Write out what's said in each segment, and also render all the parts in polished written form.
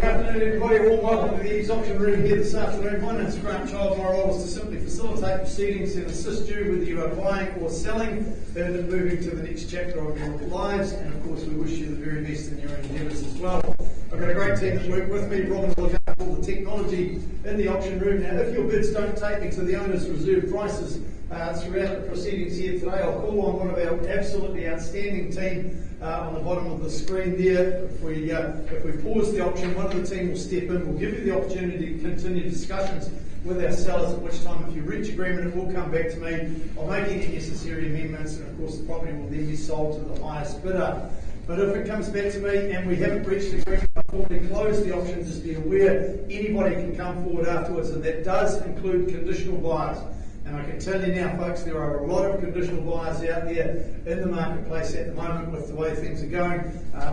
Good afternoon, everybody. All welcome to the EVES auction room here this afternoon. My name is Grant Child. My role is to simply facilitate proceedings and assist you whether you are buying or selling and then moving to the next chapter of your lives. And of course, we wish you the very best in your endeavours as well. I've got a great team that work with me. Robin will look after all the technology in the auction room. Now, if your bids don't take me to the owner's reserve prices throughout the proceedings here today, I'll call on one of our absolutely outstanding team on the bottom of the screen there. If we pause the auction, one of the team will step in. We'll give you the opportunity to continue discussions with our sellers, at which time, if you reach agreement, it will come back to me. I'll make any necessary amendments, and of course the property will then be sold to the highest bidder. But if it comes back to me and we haven't reached agreement before we close the auction, just be aware anybody can come forward afterwards, and that does include conditional buyers. And I can tell you now, folks, there are a lot of conditional buyers out there in the marketplace at the moment with the way things are going.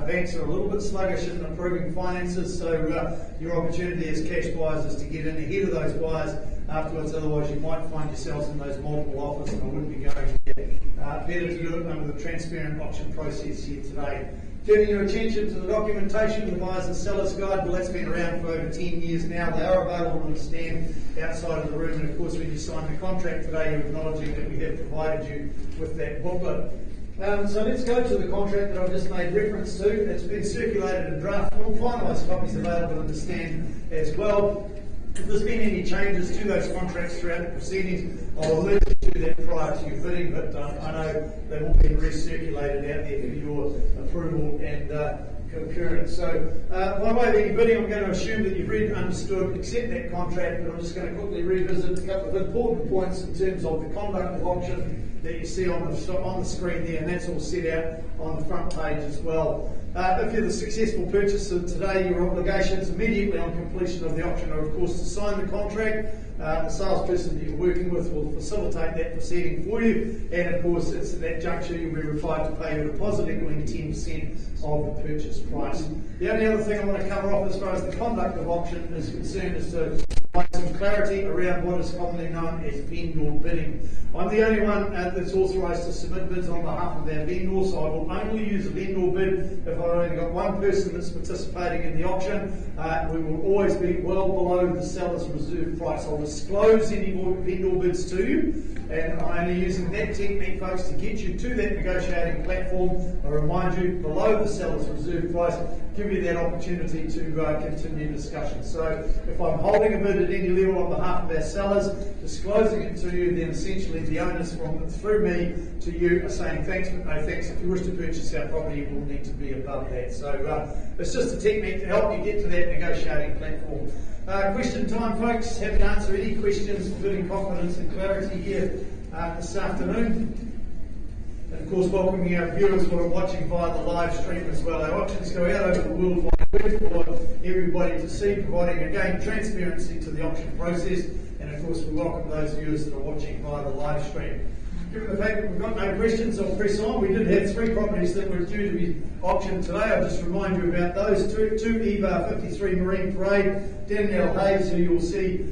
Banks are a little bit sluggish in approving finances, so your opportunity as cash buyers is to get in ahead of those buyers afterwards. Otherwise, you might find yourselves in those multiple offers, and I wouldn't be going there. Better to do it under the transparent auction process here today. Turning your attention to the documentation, the Buyers and Sellers Guide. Well, that's been around for over 10 years now. They are available on the stand outside of the room, and of course when you sign the contract today, you're acknowledging that we have provided you with that booklet. So let's go to the contract that I've just made reference to. It's been circulated in draft form. Finalised copies available on the stand as well. If there's been any changes to those contracts throughout the proceedings, I'll alert you to that prior to your bidding, but I know they've all been recirculated out there for your approval and concurrence. So, by way of any bidding, I'm going to assume that you've read, understood, accept that contract, but I'm just going to quickly revisit a couple of important points in terms of the conduct of auction that you see on the screen there, and that's all set out on the front page as well. If you're the successful purchaser today, your obligations immediately on completion of the auction are, of course, to sign the contract. The salesperson that you're working with will facilitate that proceeding for you, and of course, it's at that juncture you'll be required to pay your deposit equaling 10% of the purchase price. The only other thing I want to cover off as far as the conduct of auction is concerned is to provide some clarity around what is commonly known as vendor bidding. I'm the only one that's authorised to submit bids on behalf of our vendor, so I will only use a vendor bid if I've only got one person that's participating in the auction. We will always be well below the seller's reserve price. I'll disclose any vendor bids to you, and I'm only using that technique, folks, to get you to that negotiating platform. I remind you, below the seller's reserve price, give you that opportunity to continue discussion. So if I'm holding a bid at any level on behalf of our sellers, disclosing it to you, then essentially the owners through me to you are saying thanks but no thanks. If you wish to purchase our property, you will need to be above that. So it's just a technique to help you get to that negotiating platform. Question time, folks. Happy to answer any questions, building confidence and clarity here this afternoon. And of course, welcoming our viewers who are watching via the live stream as well. Our auctions go out over the World Wide Web for everybody to see, providing again transparency to the auction process. And of course, we welcome those viewers that are watching via the live stream. Given the fact that we've got no questions, I'll press on. We did have 3 properties that were due to be auctioned today. I'll just remind you about those. 2 EVA 53 Marine Parade, Danielle Hayes, who you'll see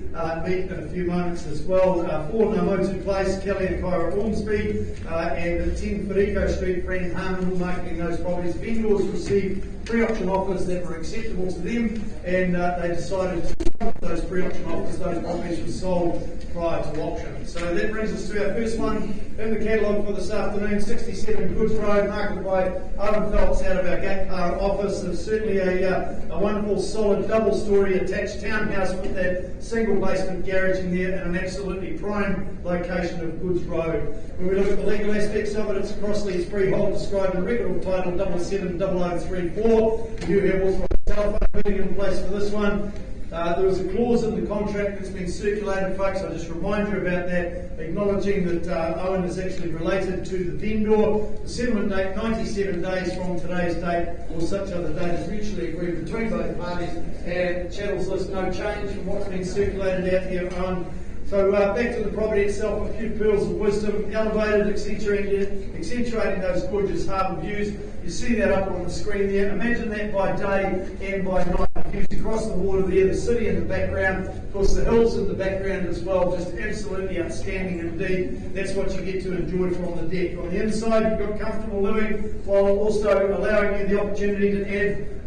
meet in a few moments as well. 4 Namotu Place, Kelly and Kyra Ormsby, and 10 Federico Street, Brandon Harmon, all marketing those properties. Vendors received pre-auction offers that were acceptable to them, and they decided to those pre-auction offers, those properties were sold prior to auction. So that brings us to our first one in the catalogue for this afternoon, 67 Goods Road, marketed by Owen Phelps out of our Gate Bar office. It's certainly a wonderful, solid, double-storey attached townhouse with that single basement garage in there and an absolutely prime location of Goods Road. When we look at the legal aspects of it, it's a Crossley's freehold described in record title 770034. You have authorised telephone bidding in place for this one. There was a clause in the contract that's been circulated, folks. I'll just remind you about that, acknowledging that Owen is actually related to the vendor. The settlement date, 97 days from today's date, or such other date is mutually agreed between both parties. And Chattels list, no change from what's been circulated out here, Owen. So back to the property itself, a few pearls of wisdom, elevated, accentuating those gorgeous harbour views. You see that up on the screen there. Imagine that by day and by night. views across the water there, the city in the background, of course the hills in the background as well, just absolutely outstanding indeed. That's what you get to enjoy from the deck. On the inside you've got comfortable living, while also allowing you the opportunity to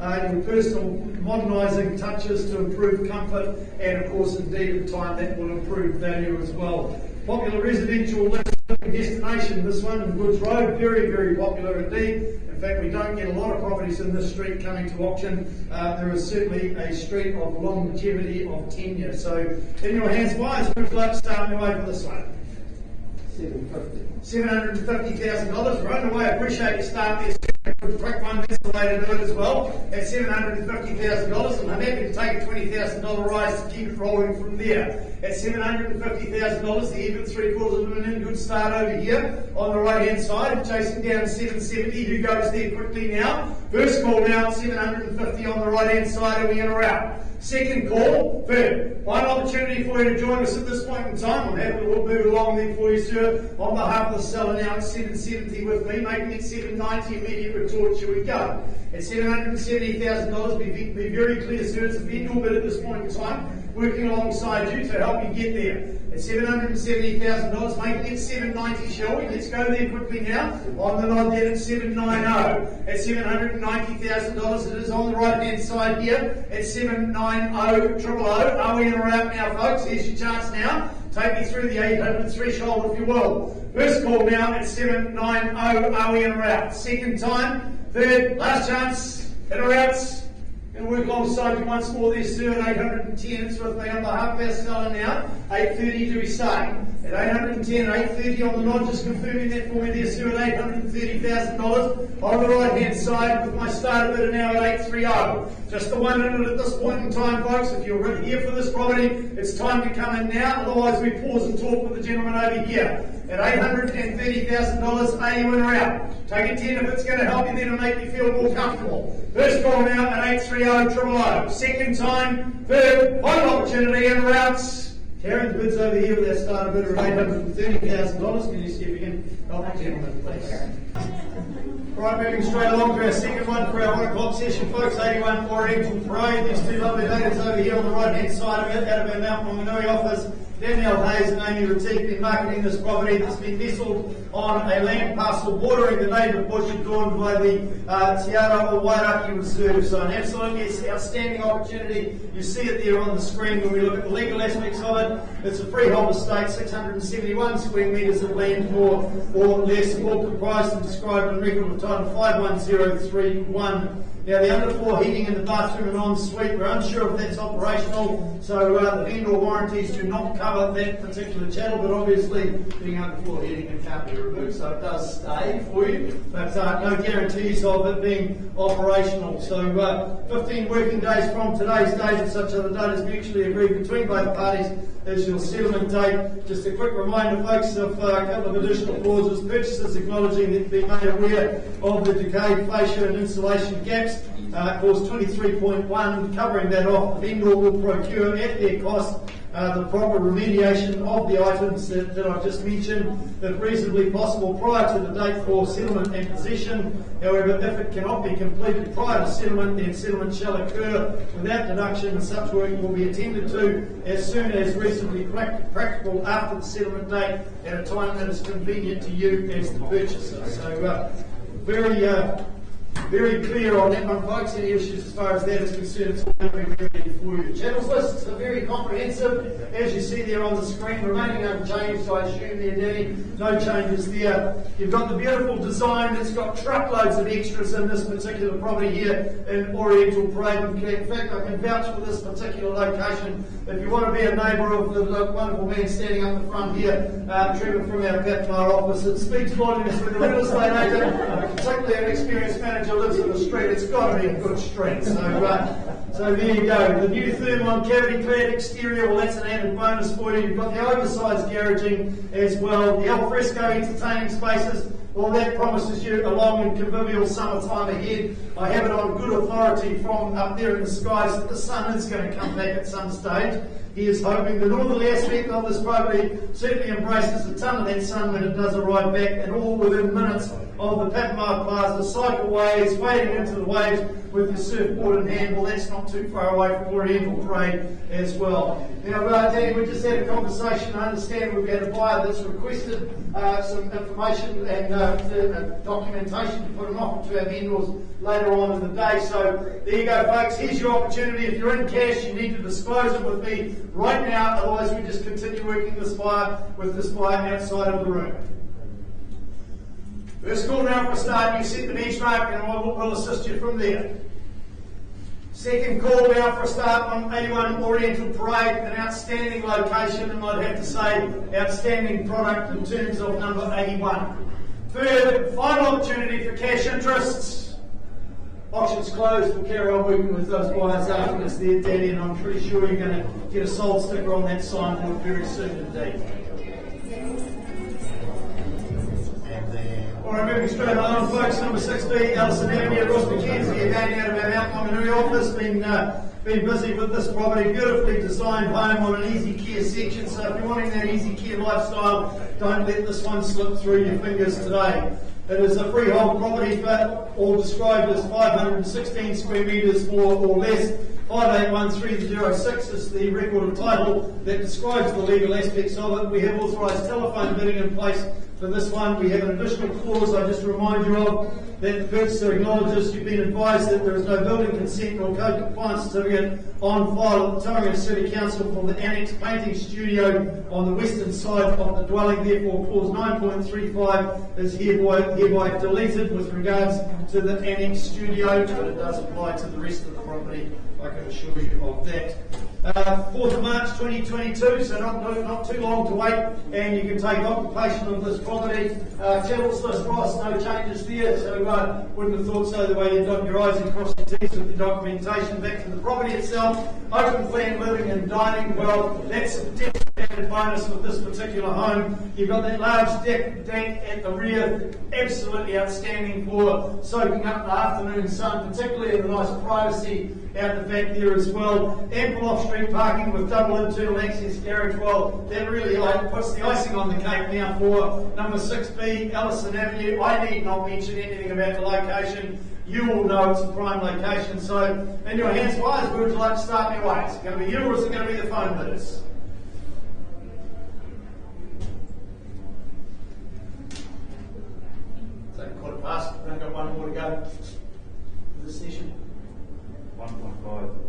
add your personal modernising touches to improve comfort, and of course indeed in time that will improve value as well. Popular residential living destination, this one in Goods Road, very, very popular indeed. In fact, we don't get a lot of properties in this street coming to auction. There is certainly a street of longevity of tenure. So, in your hands, buyers, we'd like to start your way for this one. $750,000. Right away, I appreciate you starting there. Quick one, that's the way to do it as well. At $750,000, and I'm happy to take a $20,000 rise to keep it rolling from there. At $750,000, the even 3/4 of a million, good start over here on the right hand side, chasing down 770. Who goes there quickly now? First call now at 750 on the right hand side. Are we in or out? Second call, third. One opportunity for you to join us at this point in time. I'm happy to move along there for you, sir. On behalf of the seller now at 770 with me, making it 790 immediate retort. Shall we go? At $770,000, be very clear, sir. It's a vendor bid at this point in time, working alongside you to help you get there. At $770,000, making it 790, shall we? Let's go there quickly now. On the nod there at 790. At $790,000, it is on the right hand side here. At 790,000. Are we in or out now, folks? Here's your chance now. Take me through the 800 threshold, if you will. First call now at 790. Are we in or out? Second time. Third. Last chance. In or out? And work alongside you once more there, sir, at 810. It's with me on behalf of our seller now. 830 do we say? At 810, 830 on the nod, just confirming that for me there, sir, at $830,000. On the right hand side with my starter bidder now at 830. Just the one in it at this point in time, folks. If you're here for this property, it's time to come in now. Otherwise, we pause and talk with the gentleman over here. At $830,000, are you in or out? Take a 10 if it's going to help you then and make you feel more comfortable. First call now at 830,000. Second time, third, final opportunity, in or out. Karen's bids over here with our starter bidder at $830,000. Can you see if you can help the gentleman, please? Right, moving straight along to our second one for our 1 o'clock session, folks. 81 Oriental Parade. These two lovely ladies over here on the right hand side of it, out of our Mount Maunganui office. Danielle Hayes and Amy Retief been marketing this property that's been nestled on a land parcel bordering the native bush adorned by the Te Ara o Wairaki Reserve. So an absolutely outstanding opportunity. You see it there on the screen when we look at the legal aspects of it. It's a freehold estate, 671 square metres of land more or less, all comprised and described in record of title 51031. Now, the underfloor heating in the bathroom and ensuite, we're unsure if that's operational, so the vendor warranties do not cover that particular channel, but obviously being underfloor heating it can't be removed, so it does stay for you, but no guarantees of it being operational. So 15 working days from today's date, if such other date is mutually agreed between both parties, is your settlement date. Just a quick reminder, folks, of a couple of additional clauses. Purchasers acknowledging that being made aware of the decayed fascia and insulation gaps. Clause 23.1, covering that off, the vendor will procure at their cost the proper remediation of the items that I've just mentioned, if reasonably possible prior to the date for settlement and possession. However, if it cannot be completed prior to settlement, then settlement shall occur without deduction, and such work will be attended to as soon as reasonably practical after the settlement date at a time that is convenient to you as the purchaser. So very clear on that one, folks. Any issues as far as that is concerned, it's all going to be ready for you. Channels lists are very comprehensive, as you see there on the screen, remaining unchanged, I assume there, Danny. No changes there. You've got the beautiful design. It's got truckloads of extras in this particular property here in Oriental Parade. In fact, I can vouch for this particular location. If you want to be a neighbour of the wonderful man standing up the front here, Trevor from our Papamoa office, it speaks volumes with the real estate agent, particularly an experienced manager lives in the street. It's got to be a good street. So there you go. The new thermal cavity clad exterior, well, that's an added bonus for you. You've got the oversized garaging as well. The alfresco entertaining spaces. Well, that promises you a long and convivial summertime ahead. I have it on good authority from up there in the skies that the sun is going to come back at some stage. He is hoping the northerly aspect of this property certainly embraces a ton of that sun when it does arrive back, and all within minutes of the Papamoa Plaza, cycleways, wading into the waves with your surfboard in hand. Well, that's not too far away from Oriental Parade as well. Now, Danny, we just had a conversation. I understand we've had a buyer that's requested some information and documentation to put an offer to our vendors later on in the day. So there you go, folks. Here's your opportunity. If you're in cash, you need to disclose it with me right now. Otherwise, we just continue working this buyer with this buyer outside of the room. First call now for a start. You set the benchmark and we'll assist you from there. Second call now for a start on 81 Oriental Parade, an outstanding location, and I'd have to say outstanding product in terms of number 81. Third, final opportunity for cash interests. Auction's closed. We'll carry on working with those buyers after this there, Danny, and I'm pretty sure you're going to get a sold sticker on that signboard very soon indeed. Alright, moving straight along, folks. Number 6B, Allison Avenue, Ross McKenzie, again out of our Mount Whanganui office. Been busy with this property, beautifully designed home on an easy care section. So if you're wanting that easy care lifestyle, don't let this one slip through your fingers today. It is a freehold property, but all described as 516 square metres more or less. 581306 is the record of title that describes the legal aspects of it. We have authorised telephone bidding in place for this one. We have an additional clause I just remind you of that the purchaser acknowledges you've been advised that there is no building consent or code compliance certificate on file at the Tauranga City Council for the annex painting studio on the western side of the dwelling. Therefore, clause 9.35 is hereby deleted with regards to the annex studio, but it does apply to the rest of the property. I can assure you of that. 4th of March 2022, so not too long to wait, and you can take occupation of this property. Channels list, Ross, no changes there, so wouldn't have thought so the way you dot your I's and cross your T's with the documentation. Back to the property itself, open plan living and dining. Well, that's a definite added bonus with this particular home. You've got that large deck at the rear, absolutely outstanding for soaking up the afternoon sun, particularly in the nice privacy out the back there as well. Ample off-street parking with double internal access garage. Well, that really puts the icing on the cake now for number 6B, Allison Avenue. I need not mention anything about the location. You all know it's a prime location. So, in your hands, buyers, where would you like to start your way? Is it going to be you or is it going to be the phone bidders? So, quarter past. We've only got one more to go for this session.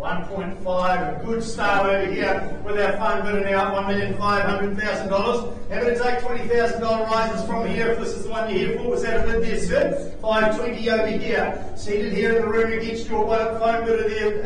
1.5, a good start over here with our phone bidding out $1,500,000. Happy to take $20,000 rises from here if this is the one you're here for. Was that a bid there, sir? 520 over here. Seated here in the room against your phone bidder there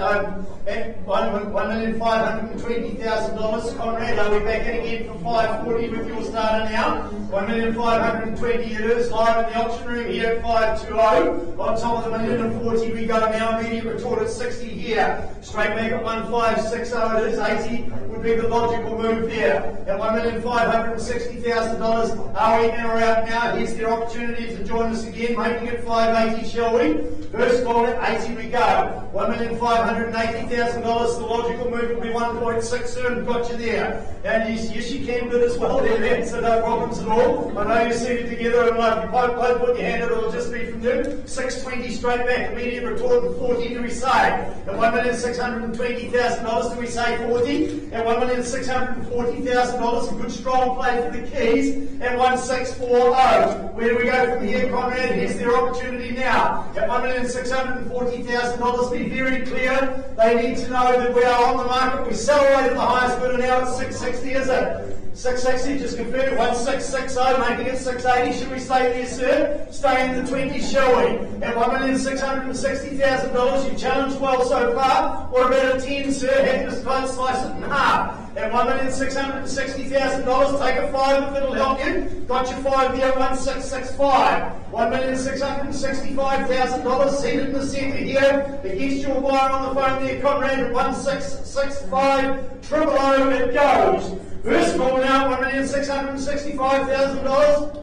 at $1,520,000. Conrad, are we back in again for 540 with your starter now? $1,520 it is, live in the auction room here at 520. On top of the $1,040 we go now, immediate retort at 60 here. Straight back at 1560 it is, 80 would be the logical move there. At $1,560,000, are we in or out now? Here's their opportunity to join us again, making it 580, shall we? First call at 80 we go. $1,580,000, the logical move will be 1.6, sir, and got you there. And yes, you can bid as well there, then, so no problems at all. I know you're seated together, and if you both put your hand up, it'll just be from you. 620 straight back, immediate retort, and 40 do we say? At $1,620,000, do we say 40? At $1,640,000, a good strong play for the keys, at 1640. Where do we go from here, Conrad? Here's their opportunity now. At $1,640,000, be very clear. They need to know that we are on the market. We celebrated the highest bidder now at 660, is it? 660, just confirm 1660, making it 680. Should we stay there, sir? Stay in the 20s, shall we? At $1,660,000, you challenged well so far. What about a 10, sir? Have to slice it in half. At $1,660,000, take a 5 if it'll help you. Got your 5 there at 1665. $1,665,000, seated in the centre here. Against your buyer on the phone there, Conrad, at 1665, triple O, it goes. First call now, $1,665,000.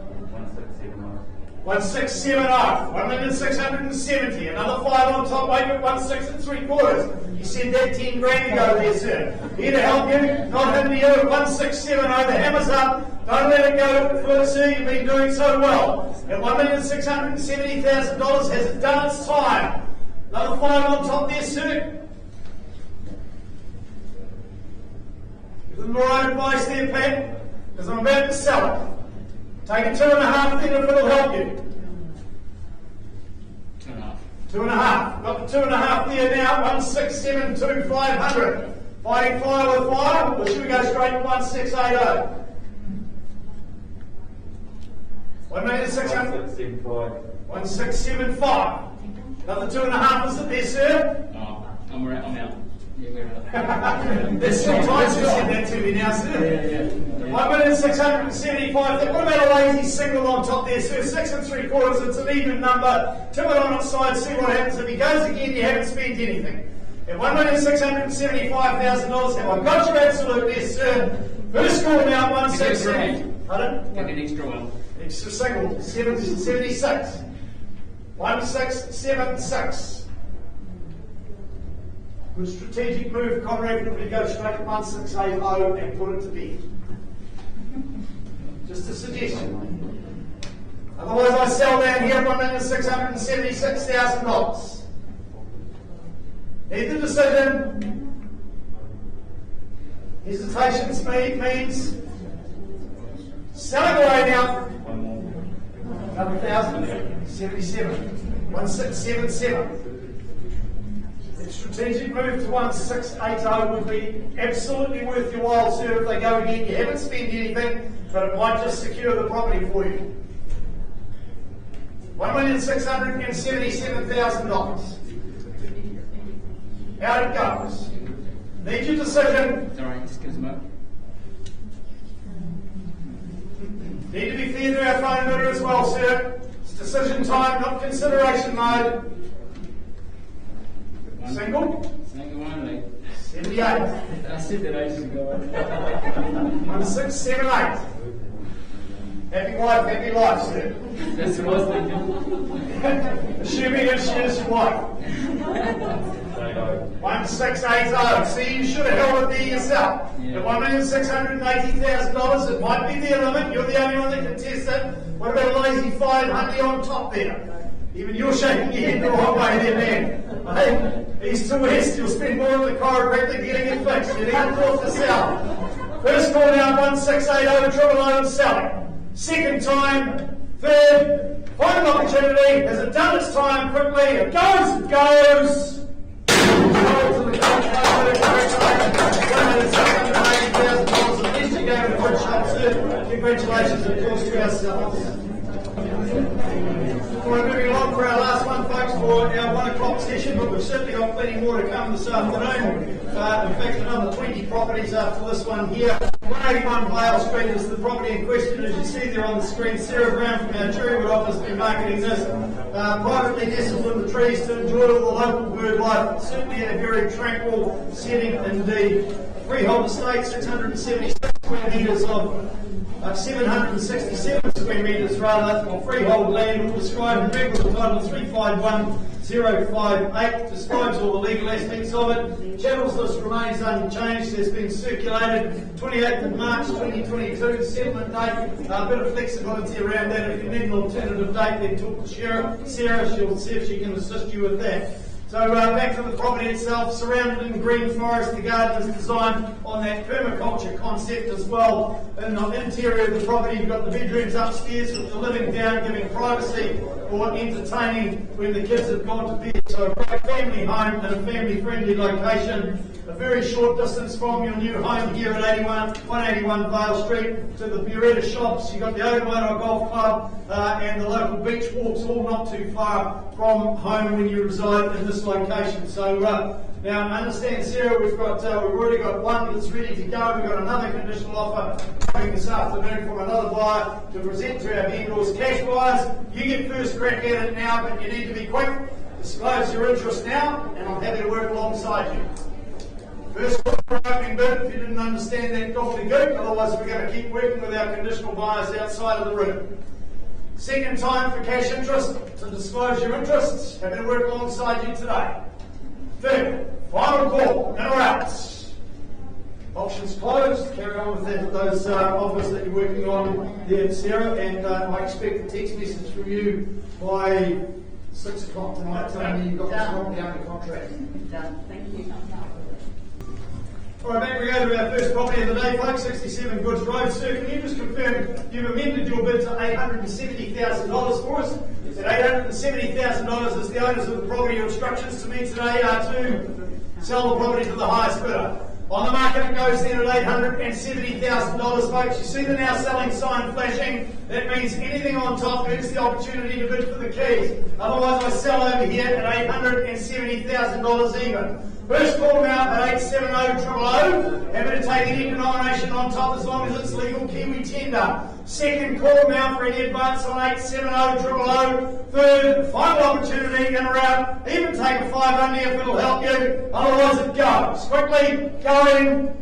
1670, $1,670, another 5 on top, wait at 16 3/4. You said that 10 grand ago there, sir. Here to help you, not him to you, at 1670, the hammer's up, Don't let it go further, sir. You've been doing so well. At $1,670,000 has it done its time. Another 5 on top there, sir. Give them the right advice there, Pat, because I'm about to sell it. Take a 2.5 then if it'll help you. 2.5. 2.5. Got the 2.5 there now. 1,672,500. Fighting fire with fire, or should we go straight to 1,680? 1,600,000. 1,675. Another 2.5 is it there, sir? Oh, I'm out. Yeah, we're out. There's still time to send that to me now, sir. Yeah. 1,675,000. What about a lazy single on top there, sir? 6 3/4. It's an even number. Tip it on its side, see what happens. If he goes again, you haven't spent anything. At $1,675,000, have I got you absolute yes, sir? First score now, 160. Pardon? Get an extra one. Extra single, 76. 1676. Good strategic move, Conrad, if we go straight to 1680 and put it to bed. Just a suggestion. Otherwise, I sell down here at $1,676,000. Need the decision. Hesitation means selling away now. Another 1,077. 1677. The strategic move to 1680 would be absolutely worth your while, sir, if they go again. You haven't spent anything, but it might just secure the property for you. $1,677,000. Out it goes. Need your decision. Alright, just give us a moment. Need to be fair to our phone bidder as well, sir. It's decision time, not consideration mode. Single? Single only. 78. I said that ages ago. 1678. Happy wife, happy life, sir. That's what I was thinking. Assuming it's yours, your wife. 1680. See, you should have held it there yourself. Yeah. At $1,680,000, it might be their limit. You're the only one that can test it. What about a lazy 500 on top there? Even you're shaking your head the wrong way there, man. Hey, east to west, you'll spend more in the chiropractor getting it fixed. You're the north to south. First call now, 1680, triple O and selling. Second time, third, final opportunity. Has it done its time quickly? It goes, it goes. Congratulations, of course, to ourselves. We're moving along for our last one, folks, for our 1 o'clock session, but we've certainly got plenty more to come this afternoon. In fact, another 20 properties after this one here. 181 Vale Street is the property in question. As you see there on the screen, Sarah Brown from our Cherrywood office has been marketing this. Privately nestled in the trees to enjoy all the local bird life. Certainly in a very tranquil setting indeed. Freehold estate, 676 square metres of 767 square metres rather of freehold land, described in regular title 351058, describes all the legal aspects of it. Channels list remains unchanged, has been circulated 28th of March 2022, settlement date, a bit of flexibility around that. If you need an alternative date, then talk to Sarah, she'll see if she can assist you with that. So back to the property itself, surrounded in green forest. The garden is designed on that permaculture concept as well. In the interior of the property, you've got the bedrooms upstairs with the living down, giving privacy for entertaining when the kids have gone to bed. So a great family home in a family-friendly location. A very short distance from your new home here at 181 Vale Street to the Buretta shops. You've got the Otamoto Golf Club and the local beach walks, all not too far from home when you reside in this location. So now I understand, Sarah, we've already got one that's ready to go. We've got another conditional offer coming this afternoon from another buyer to present to our vendors. Cash buyers, you get first crack at it now, but you need to be quick. Disclose your interest now, and I'm happy to work alongside you. First opening bid, if you didn't understand that, gobbledygook, otherwise we're going to keep working with our conditional buyers outside of the room. Second time for cash interest, to disclose your interests, happy to work alongside you today. Third, final call, in or out. Auction's closed. Carry on with those offers that you're working on there, Sarah, and I expect a text message from you by 6 o'clock tonight telling me you've got this locked down in contract. Done. Thank you. All right, back we go to our first property of the day, folks, 67 Goods Road. Sir, can you just confirm you've amended your bid to $870,000 for us? At $870,000 as the owners of the property, your instructions to me today are to sell the property to the highest bidder. On the market it goes then at $870,000, folks. You see the now selling sign flashing. That means anything on top gives the opportunity to bid for the keys. Otherwise I sell over here at $870,000 even. First call amount at 870,000. Happy to take any denomination on top as long as it's legal Kiwi tender. Second call amount for any advance on 870,000. Third, final opportunity in a round. Even take a 500 if it'll help you. Otherwise it goes. Quickly, going.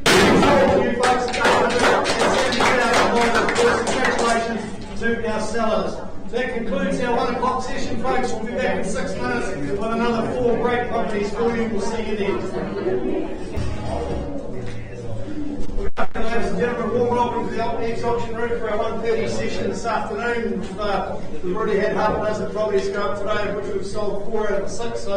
Sold you folks at $870,000. Of course, congratulations to our sellers. That concludes our 1 o'clock session, folks. We'll be back in 6 minutes with another 4 great properties for you. We'll see you then. Ladies and gentlemen, warm welcome to the EVES auction room for our 1:30 session this afternoon. We've already had half a dozen properties go up today, of which we've sold 4 out of the 6, so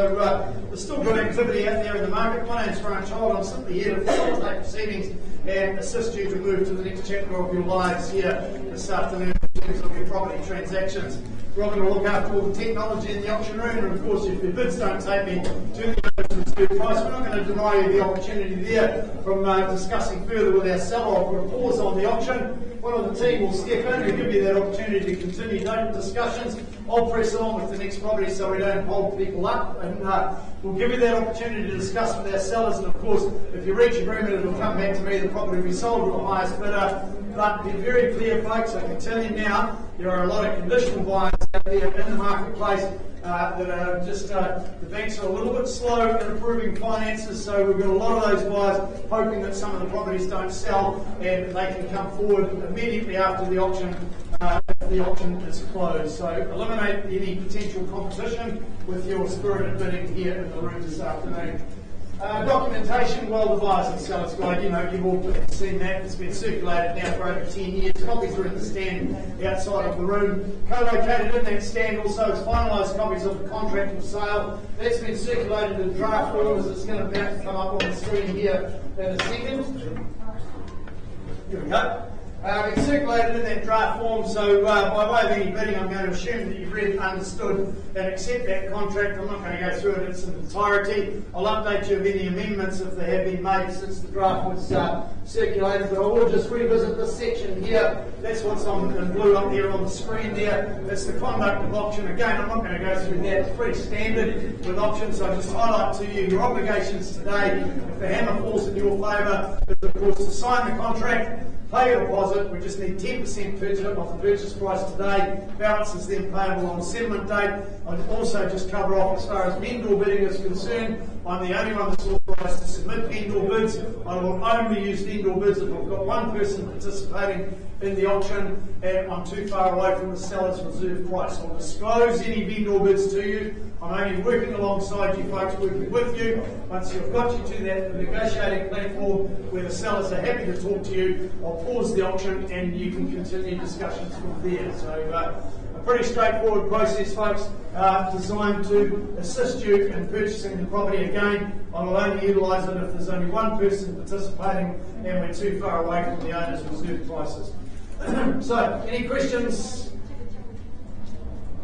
there's still good activity out there in the market. My name's Ramana Crescent. I'm simply here to facilitate proceedings and assist you to move to the next chapter of your lives here this afternoon in terms of your property transactions. We're going to look after all the technology in the auction room, and of course, if your bids don't take me to the reserve price, we're not going to deny you the opportunity there from discussing further with our seller. I'll put a pause on the auction. One of the team will step in and give you that opportunity to continue those discussions. I'll press on with the next property so we don't hold people up, and we'll give you that opportunity to discuss with our sellers. And of course, if you reach agreement, it'll come back to me. The property will be sold to the highest bidder. But be very clear, folks, I can tell you now, there are a lot of conditional buyers out there in the marketplace that are just, the banks are a little bit slow in approving finances, so we've got a lot of those buyers hoping that some of the properties don't sell and they can come forward immediately after the auction. The auction is closed. So eliminate any potential competition with your spirited bidding here in the room this afternoon. Documentation, well, the buyers and sellers guide, you've all seen that. It's been circulated now for over 10 years. Copies are in the stand outside of the room. Co-located in that stand also is finalised copies of the contract for sale. That's been circulated in draft form as it's going to about to come up on the screen here in a second. Here we go. It's circulated in that draft form, so by way of any bidding, I'm going to assume that you've read, understood, and accept that contract. I'm not going to go through it in its entirety. I'll update you of any amendments if they have been made since the draft was circulated, but I will just revisit this section here. That's what's on in blue up there on the screen there. It's the conduct of auction. Again, I'm not going to go through that. It's pretty standard with auctions, so I just highlight to you your obligations today. If the hammer falls in your favour, is of course to sign the contract, pay a deposit. We just need 10% purchase off the purchase price today. Balance is then payable on the settlement date. I'd also just cover off as far as vendor bidding is concerned. I'm the only one that's authorised to submit vendor bids. I will only use vendor bids if I've got one person participating in the auction and I'm too far away from the seller's reserve price. I'll disclose any vendor bids to you. I'm only working alongside you folks, working with you. Once you've got you to that negotiating platform where the sellers are happy to talk to you, I'll pause the auction and you can continue discussions from there. So a pretty straightforward process, folks, designed to assist you in purchasing the property. Again, I will only utilise it if there's only one person participating and we're too far away from the owner's reserve prices. So, any questions?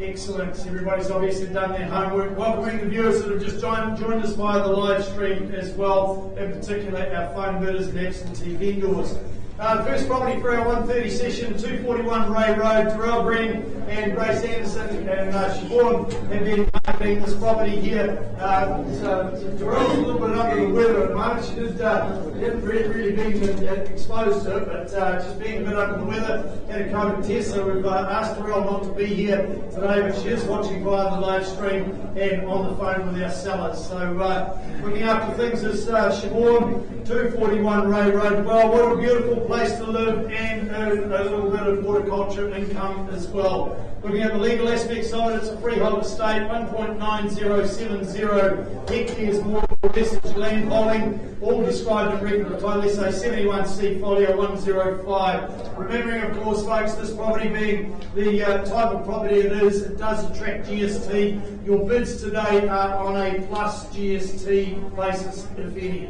Excellent. Everybody's obviously done their homework. Welcoming the viewers that have just joined us via the live stream as well, in particular our phone bidders and absentee vendors. First property for our 1:30 session, 241 Ray Road. Terrell Green and Grace Anderson and Siobhan have been marketing this property here. Terrell's a little bit under the weather at the moment. She hadn't really been exposed to it, but just being a bit under the weather, had a COVID test, so we've asked Terrell not to be here today, but she is watching via the live stream and on the phone with our sellers. So looking after things is Siobhan, 241 Ray Road. Well, what a beautiful place to live and earn a little bit of horticulture income as well. Looking at the legal aspects of it, it's a freehold estate, 1.9070 hectares more or less of land holding, all described in regular title, let's say 71C folio 105. Remembering, of course, folks, this property being the type of property it is, it does attract GST. Your bids today are on a plus GST basis, if any.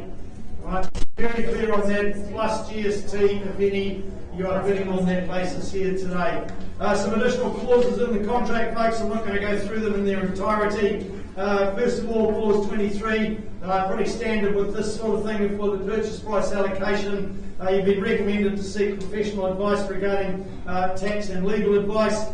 Right, very clear on that, plus GST, if any, you are bidding on that basis here today. Some additional clauses in the contract, folks. I'm not going to go through them in their entirety. First of all, clause 23, pretty standard with this sort of thing for the purchase price allocation. You've been recommended to seek professional advice regarding tax and legal advice.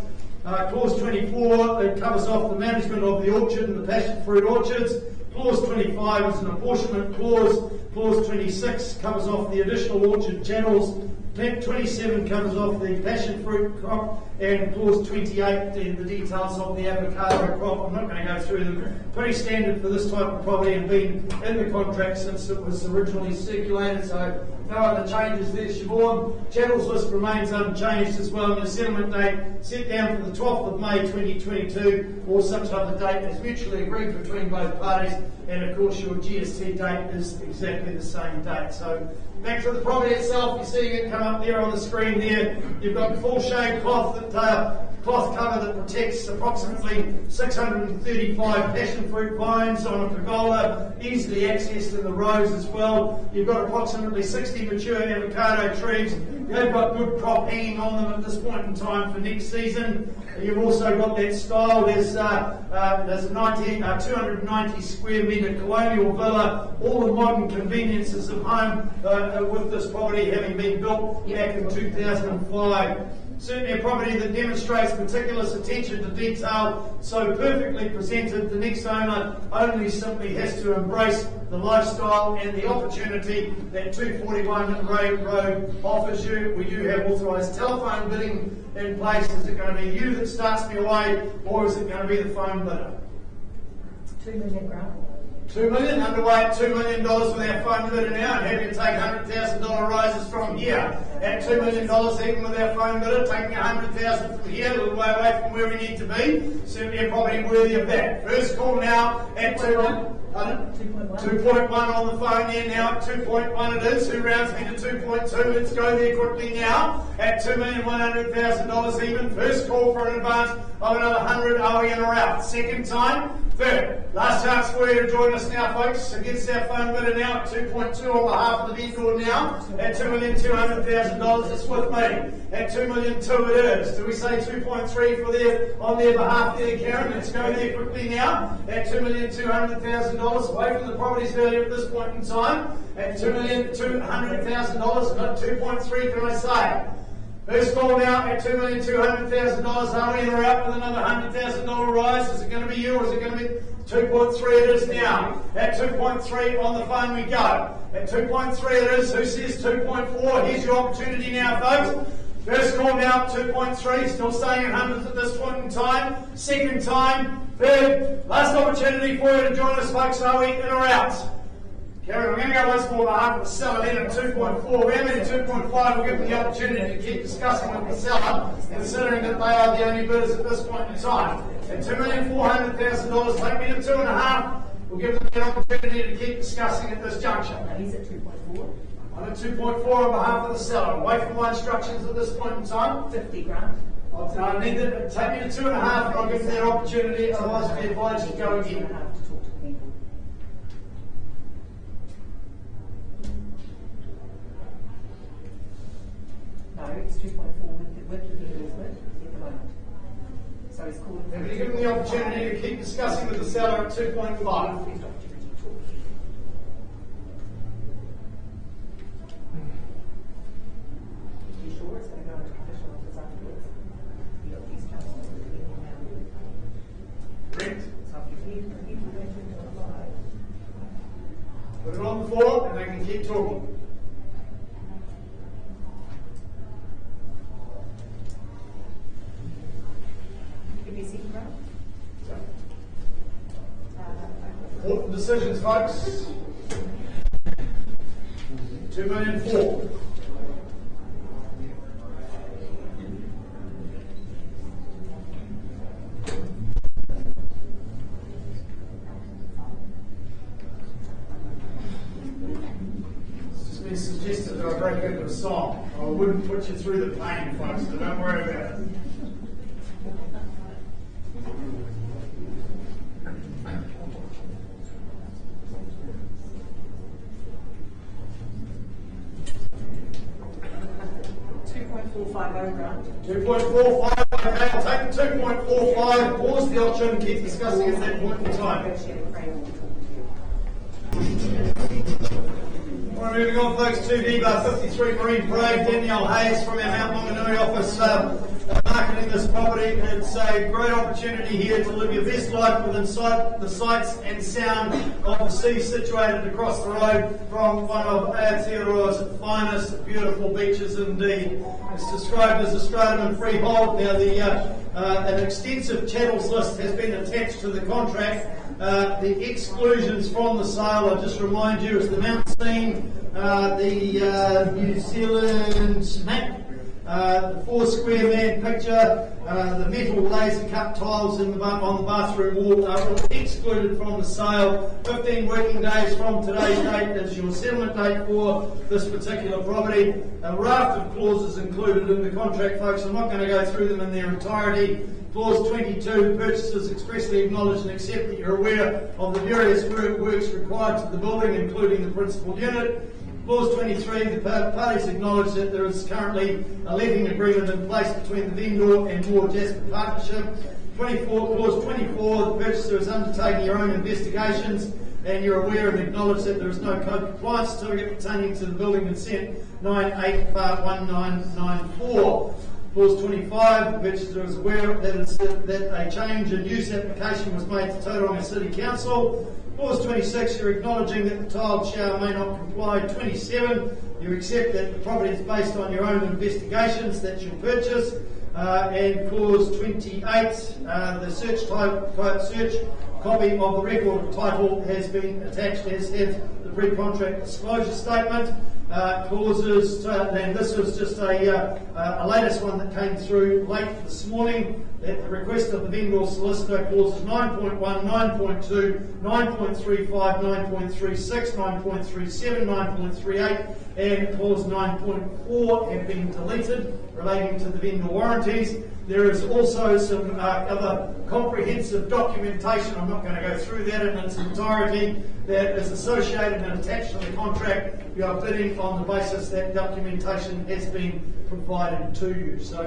Clause 24, it covers off the management of the orchard and the passion fruit orchards. Clause 25 is an apportionment clause. Clause 26 covers off the additional orchard channels. 27 covers off the passion fruit crop, and clause 28 the details of the avocado crop. I'm not going to go through them. Pretty standard for this type of property and been in the contract since it was originally circulated, so no other changes there, Siobhan. Channels list remains unchanged as well, and the settlement date set down for the 12th of May 2022 or such other date as mutually agreed between both parties, and of course your GST date is exactly the same date. So back to the property itself, you're seeing it come up there on the screen there. You've got full shade cloth cover that protects approximately 635 passion fruit vines on a pergola, easily accessed in the rows as well. You've got approximately 60 mature avocado trees. They've got good crop hanging on them at this point in time for next season. You've also got that style. There's a 290 square metre colonial villa, all the modern conveniences of home with this property having been built back in 2005. Certainly a property that demonstrates meticulous attention to detail, so perfectly presented, the next owner only simply has to embrace the lifestyle and the opportunity that 241 Road offers you. We do have authorised telephone bidding in place. Is it going to be you that starts me away, or is it going to be the phone bidder? 2 million grant. 2 million, underway at $2 million with our phone bidder now, and happy to take $100,000 rises from here. At $2 million, even with our phone bidder, taking $100,000 from here, a little way away from where we need to be. Certainly a property worthy of that. First call now at 2.1 on the phone there now at 2.1 it is. Who rounds me to 2.2? Let's go there quickly now at $2,100,000 even. First call for an advance of another 100. Are we in or out? Second time. Third. Last chance for you to join us now, folks. Against our phone bidder now at 2.2 on behalf of the vendor now at $2,200,000. It's with me. At $2,200,000 it is. Do we say 2.3 for their on their behalf there, Karen? Let's go there quickly now at $2,200,000 away from the properties value at this point in time. At $2,200,000, got 2.3. Can I say? First call now at $2,200,000. Are we in or out with another $100,000 rise? Is it going to be you or is it going to be 2.3? It is now. At 2.3 on the phone we go. At 2.3 it is. Who says 2.4? Here's your opportunity now, folks. First call now at 2.3. Still staying in hundreds at this point in time. Second time. Third. Last opportunity for you to join us, folks. Are we in or out? Karen, we're going to go once more on behalf of the seller then at 2.4. We're at 2.5. We'll give them the opportunity to keep discussing with the seller, considering that they are the only bidders at this point in time. At $2,400,000, take me to 2.5. We'll give them the opportunity to keep discussing at this juncture. He's at 2.4. I'm at 2.4 on behalf of the seller. Away from my instructions at this point in time. 50 grand. I need to take me to 2.5 and I'll give them their opportunity, otherwise I'll be obliged to go again. To talk to the people. No, it's 2.4 with the vendors at the moment. So it's called. Have you given the opportunity to keep discussing with the seller at 2.5? Sure, it's going to go into professional office afterwards. You got these customers that are getting now. Correct. So if you need to go to 2.5. Put it on the floor and they can keep talking. Give me a second, bro. Important decisions, folks. 2,000,004. break into a song. I wouldn't put you through the pain, folks, so don't worry about it. Grant. 2.45, okay, I'll take the 2.45, pause the auction, keep discussing at that point in time. Alright, moving on folks to the 53 Marine Parade. Danielle Hayes from our Mount Maunganui office marketing this property. It's a great opportunity here to live your best life within the sights and sound of the sea situated across the road from one of Aotearoa's finest, beautiful beaches indeed. It's described as a stratum and freehold. Now an extensive chattels list has been attached to the contract. The exclusions from the sale, I'll just remind you, is the Mount Scene, the New Zealand map, the 4 square man picture, the metal laser cut tiles on the bathroom wall are all excluded from the sale. 15 working days from today's date is your settlement date for this particular property. A raft of clauses included in the contract, folks. I'm not going to go through them in their entirety. Clause 22, purchasers expressly acknowledge and accept that you're aware of the various works required to the building, including the principal unit. Clause 23, the parties acknowledge that there is currently a letting agreement in place between the vendor and Moore Jasper Partnership. 24, clause 24, the purchaser is undertaking your own investigations and you're aware and acknowledge that there is no code compliance certificate pertaining to the building consent 98 part 1994. Clause 25, the purchaser is aware that a change in use application was made to Tauranga City Council. Clause 26, you're acknowledging that the tiled shower may not comply. 27, you accept that the property is based on your own investigations that you'll purchase. And clause 28, the search copy of the record of title has been attached, as has the pre-contract disclosure statement. Clauses, and this was just a latest one that came through late this morning, at the request of the vendor solicitor. Clauses 9.1, 9.2, 9.35, 9.36, 9.37, 9.38 and clause 9.4 have been deleted relating to the vendor warranties. There is also some other comprehensive documentation, I'm not going to go through that in its entirety, that is associated and attached to the contract. We are bidding on the basis that documentation has been provided to you. So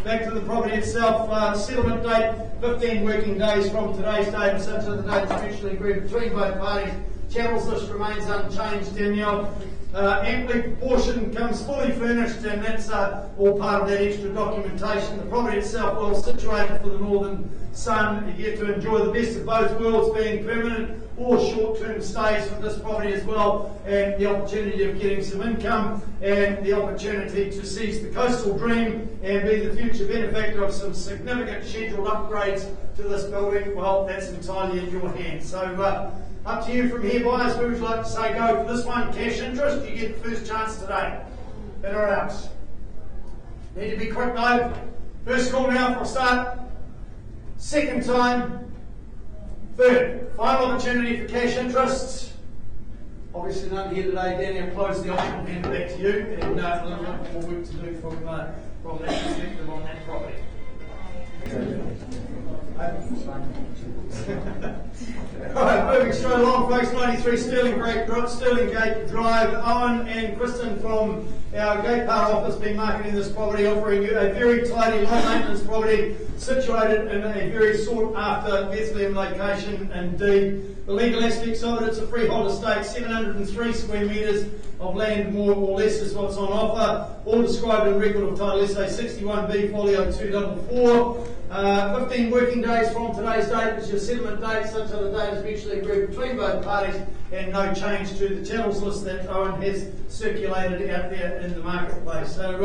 back to the property itself, settlement date, 15 working days from today's date, and such other date is mutually agreed between both parties. Channels list remains unchanged, Danielle. Amply proportioned, comes fully furnished, and that's all part of that extra documentation. The property itself well situated for the northern sun. You get to enjoy the best of both worlds, being permanent or short-term stays for this property as well, and the opportunity of getting some income and the opportunity to seize the coastal dream and be the future benefactor of some significant scheduled upgrades to this building. Well, that's entirely in your hands. So up to you from here, buyers. Who would you like to say go for this one? Cash interest, you get the first chance today. In or out? Need to be quick though. First call now for a start. Second time. Third. Final opportunity for cash interests. Obviously none here today. Danny, I'll close the option and hand it back to you. And a little bit more work to do from that perspective on that property. Alright, moving straight along, folks. 93 Stirling Gate Drive. Owen and Kristen from our Gate Part office been marketing this property, offering you a very tidy, low maintenance property situated in a very sought after Bethlehem location indeed. The legal aspects of it, it's a freehold estate, 703 square metres of land, more or less, is what's on offer. All described in record of title SA 61B folio 244. 15 working days from today's date is your settlement date. Such other date is mutually agreed between both parties, and no change to the channels list that Owen has circulated out there in the marketplace. So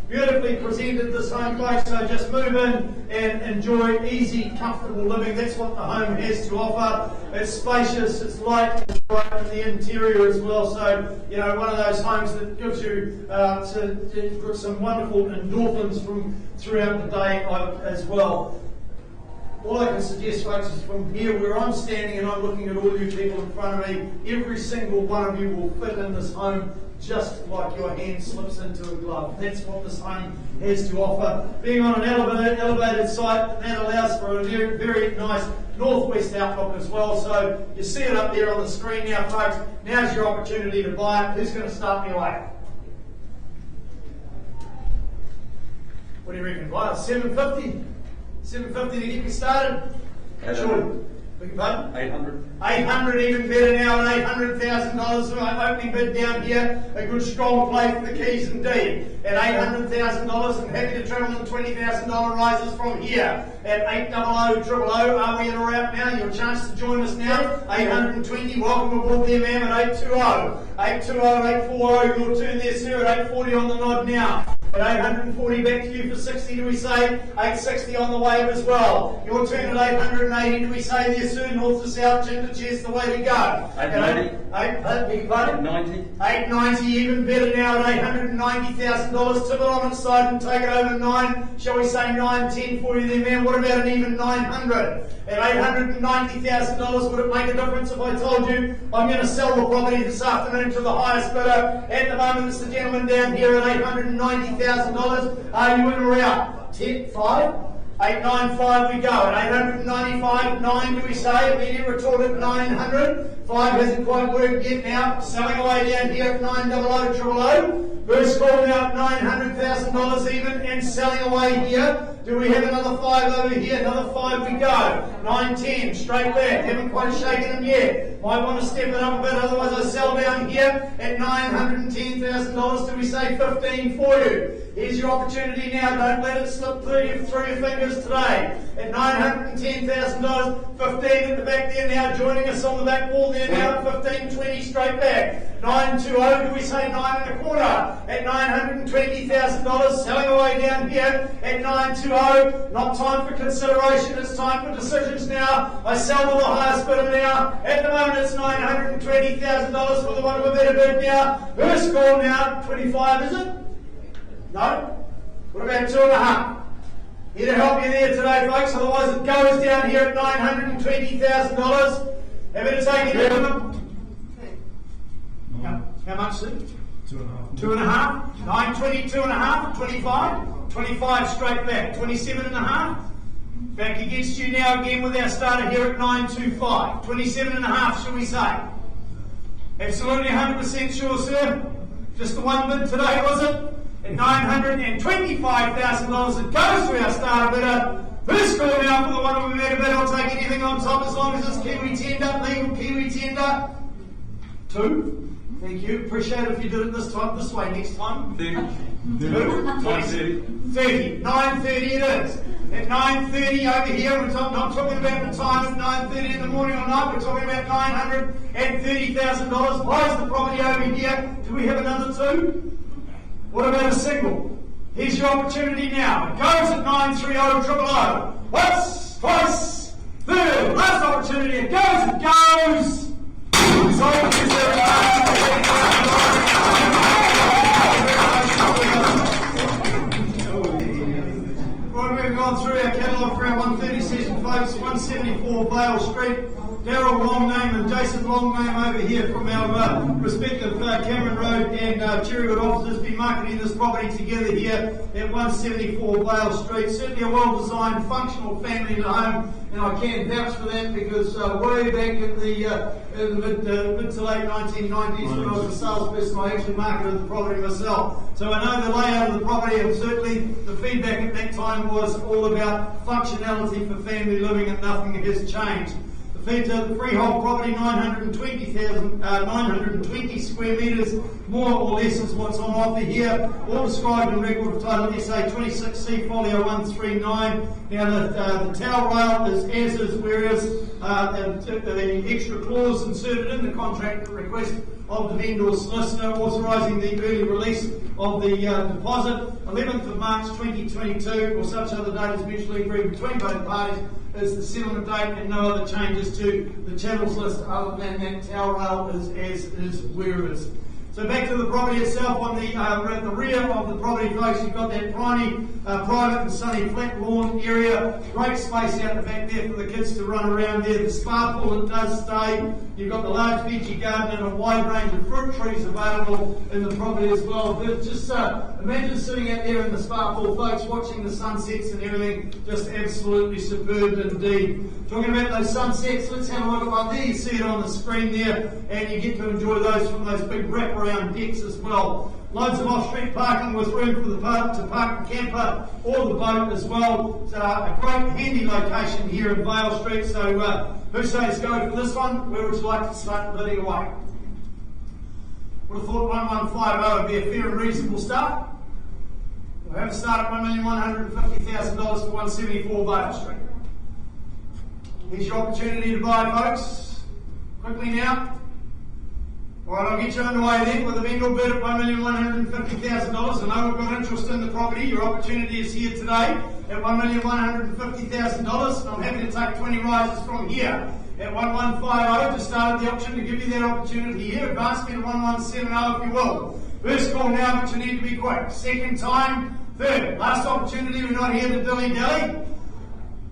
beautifully presented, this home, folks. So just move in and enjoy easy, comfortable living. That's what the home has to offer. It's spacious, it's light, it's bright in the interior as well. So, you know, one of those homes that gives you some wonderful endorphins from throughout the day as well. all I can suggest, folks, is from here where I'm standing and I'm looking at all you people in front of me, every single one of you will fit in this home just like your hand slips into a glove. That's what this home has to offer. Being on an elevated site, that allows for a very, very nice northwest outlook as well. So you see it up there on the screen now, folks. Now's your opportunity to buy it. Who's going to start me away? What do you reckon? Buy it? $750? $750 to get me started? Sure. Beg your pardon? $800. $800, even better now, at $800,000 for my opening bid down here. A good strong play for the keys indeed. At $800,000, I'm happy to travel in $20,000 rises from here. At 800 000, are we in or out now? Your chance to join us now. 820, welcome aboard there, ma'am, at 820. 820, 840, your turn there, sir, at 840 on the nod now. At 840, back to you for 60, do we say? 860 on the wave as well. Your turn at 880, do we say there, sir? North to south, chin to chest, the way we go. 890. 890. 890, even better now at $890,000. Tip it on its side and take it over 9. Shall we say 910 for you there, man? What about an even 900? At $890,000, would it make a difference if I told you I'm going to sell the property this afternoon to the highest bidder? At the moment, it's the gentleman down here at $890,000. Are you in or out? 10, 5? 895 we go. At 895, 9 do we say? Immediate retort at 900. 5 hasn't quite worked yet now. Selling away down here at 900 000. First call now at $900,000 even and selling away here. Do we have another 5 over here? Another 5 we go. 910 straight back. Haven't quite shaken them yet. Might want to step it up a bit, otherwise I sell down here at $910,000. Do we say 15 for you? Here's your opportunity now. Don't let it slip through your fingers today. At $910,000, 15 at the back there now, joining us on the back wall there now at 1520 straight back. 920, do we say 9 1/4? At $920,000, selling away down here at 920. Not time for consideration, it's time for decisions now. I sell to the highest bidder now. At the moment it's $920,000 for the one with a better bid now. First call now, 25 is it? No? What about 2.5? Here to help you there today, folks, otherwise it goes down here at $920,000. Happy to take it in. How much, sir? 2.5. 2.5? 920, 2.5, 25? 25 straight back. 27.5? Back against you now again with our starter here at 925. 27.5, shall we say? Absolutely 100% sure, sir? Just the one bid today, was it? At $925,000 it goes to our starter bidder. First call now for the one with a better bid. I'll take anything on top as long as it's Kiwi tender, legal Kiwi tender. 2. Thank you. Appreciate it if you did it this time, this way next time. 30. 2. 30. 9:30 it is. At 9:30 over here, we're not talking about the time at 9:30 in the morning or night, we're talking about $930,000. Buys the property over here. Do we have another 2? What about a single? Here's your opportunity now. It goes at 930 000. Once, twice, third, last opportunity. It goes, it goes. So is there Right, we've gone through our catalogue for our 130 session, folks. 174 Vale Street. Daryl Longname and Jason Longname over here from our respective Cameron Road and Cherrywood offices been marketing this property together here at 174 Vale Street. Certainly a well-designed, functional family home, and I can vouch for that because way back in the mid to late 1990s when I was a salesperson, I actually marketed the property myself. So I know the layout of the property, and certainly the feedback at that time was all about functionality for family living, and nothing has changed. The freehold property, 920 square metres, more or less is what's on offer here. All described in record of title, let me say 26C folio 139. Now the tower rail is as is, whereas the extra clause inserted in the contract request of the vendor solicitor authorising the early release of the deposit, 11th of March 2022, or such other date as mutually agreed between both parties, is the settlement date, and no other changes to the channels list other than that tower rail is as is, where is. So back to the property itself, on the at the rear of the property, folks, you've got that private and sunny flat lawn area. Great space out the back there for the kids to run around there. The spa pool that does stay. You've got the large veggie garden and a wide range of fruit trees available in the property as well. But just imagine sitting out there in the spa pool, folks, watching the sunsets and everything. Just absolutely superb indeed. Talking about those sunsets, let's have a look at one there. You see it on the screen there, and you get to enjoy those from those big wraparound decks as well. Loads of off-street parking with room for the park to park the camper or the boat as well. It's a great handy location here in Vale Street. So who says go for this one? Where would you like to start bidding away? Would have thought 1150 would be a fair and reasonable start. We'll have a start at $1,150,000 for 174 Vale Street. Here's your opportunity to buy, folks. Quickly now. Alright, I'll get you underway then with a vendor bid at $1,150,000. I know we've got interest in the property. Your opportunity is here today at $1,150,000. I'm happy to take 20 rises from here at 1150 to start the auction to give you that opportunity here. Advance me to 1170 if you will. First call now, but you need to be quick. Second time, third. Last opportunity, we're not here to dilly-dally.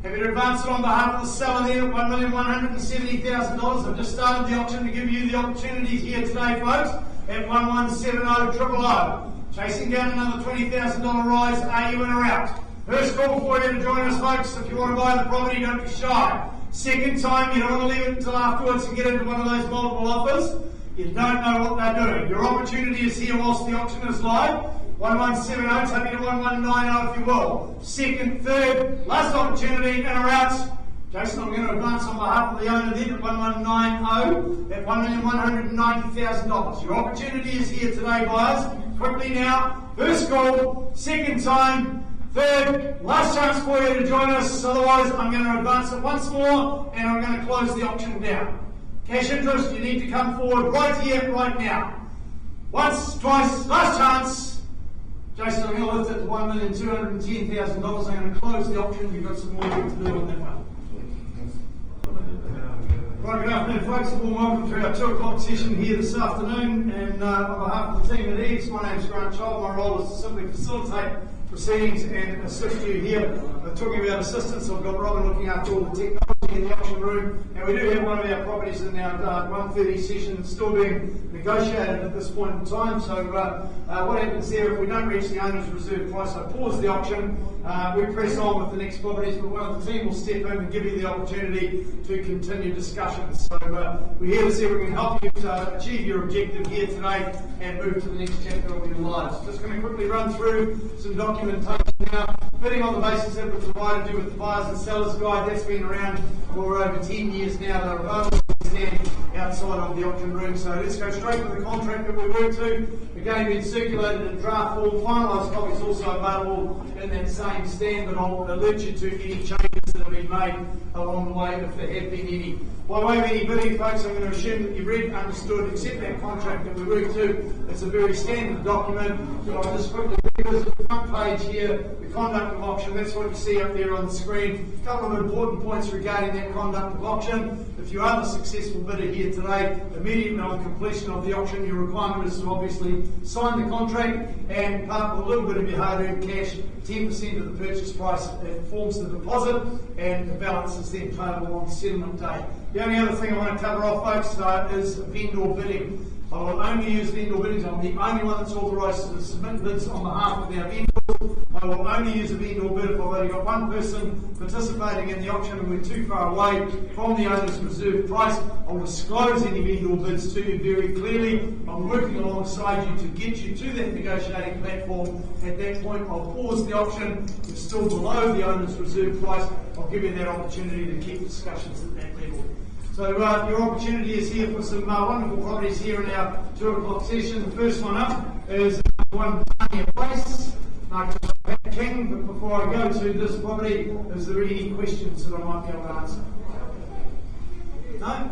Happy to advance it on behalf of the seller there at $1,170,000. I've just started the auction to give you the opportunities here today, folks, at 1170,000. Chasing down another $20,000 rise. Are you in or out? First call for you to join us, folks. If you want to buy the property, don't be shy. Second time, you don't want to leave it until afterwards and get into one of those multiple offers. You don't know what they're doing. Your opportunity is here whilst the auction is live. 1170, take me to 1190 if you will. Second, third, last opportunity, in or out. Jason, I'm going to advance on behalf of the owner then at 1190 at $1,190,000. Your opportunity is here today, buyers. Quickly now. First call, second time, third, last chance for you to join us. Otherwise, I'm going to advance it once more and I'm going to close the auction down. Cash interest, you need to come forward right here, right now. Once, twice, last chance. Jason, I'm going to lift it to $1,210,000. I'm going to close the auction. You've got some more work to do on that one. Right, good afternoon, folks. A warm welcome to our 2 o'clock session here this afternoon. And on behalf of the team at EVES, my name's Grant Child. My role is to simply facilitate proceedings and assist you here. Talking about assistance, I've got Robin looking after all the technology in the auction room, and we do have one of our properties in our 1:30 session that's still being negotiated at this point in time. So what happens there, if we don't reach the owner's reserve price, I pause the auction, we press on with the next properties, but one of the team will step in and give you the opportunity to continue discussions. So we're here to see if we can help you to achieve your objective here today and move to the next chapter of your lives. Just going to quickly run through some documentation now. Bidding on the basis that we've provided you with the buyers and sellers guide, that's been around for over 10 years now. They're available to stand outside of the auction room. So let's go straight to the contract that we work to. Again, being circulated in draft form. Finalised copies also available in that same stand, but I'll alert you to any changes that have been made along the way if there have been any. By way of any bidding, folks, I'm going to assume that you read, understood, accept that contract that we work to. It's a very standard document. I'll just quickly revisit the front page here, the conduct of auction. That's what you see up there on the screen. A couple of important points regarding that conduct of auction. If you are the successful bidder here today, immediately on completion of the auction, your requirement is to obviously sign the contract and part with a little bit of your hard-earned cash, 10% of the purchase price. It forms the deposit, and the balance is then payable on settlement day. The only other thing I want to cover off, folks, is vendor bidding. I will only use vendor bidding. I'm the only one that's authorised to submit bids on behalf of our vendors. I will only use a vendor bid if I've only got one person participating in the auction and we're too far away from the owner's reserve price. I'll disclose any vendor bids to you very clearly. I'm working alongside you to get you to that negotiating platform. At that point, I'll pause the auction. If you're still below the owner's reserve price, I'll give you that opportunity to keep discussions at that level. So your opportunity is here for some wonderful properties here in our 2 o'clock session. The first one up is Wylie Place. King, but before I go to this property, is there any questions that I might be able to answer? No?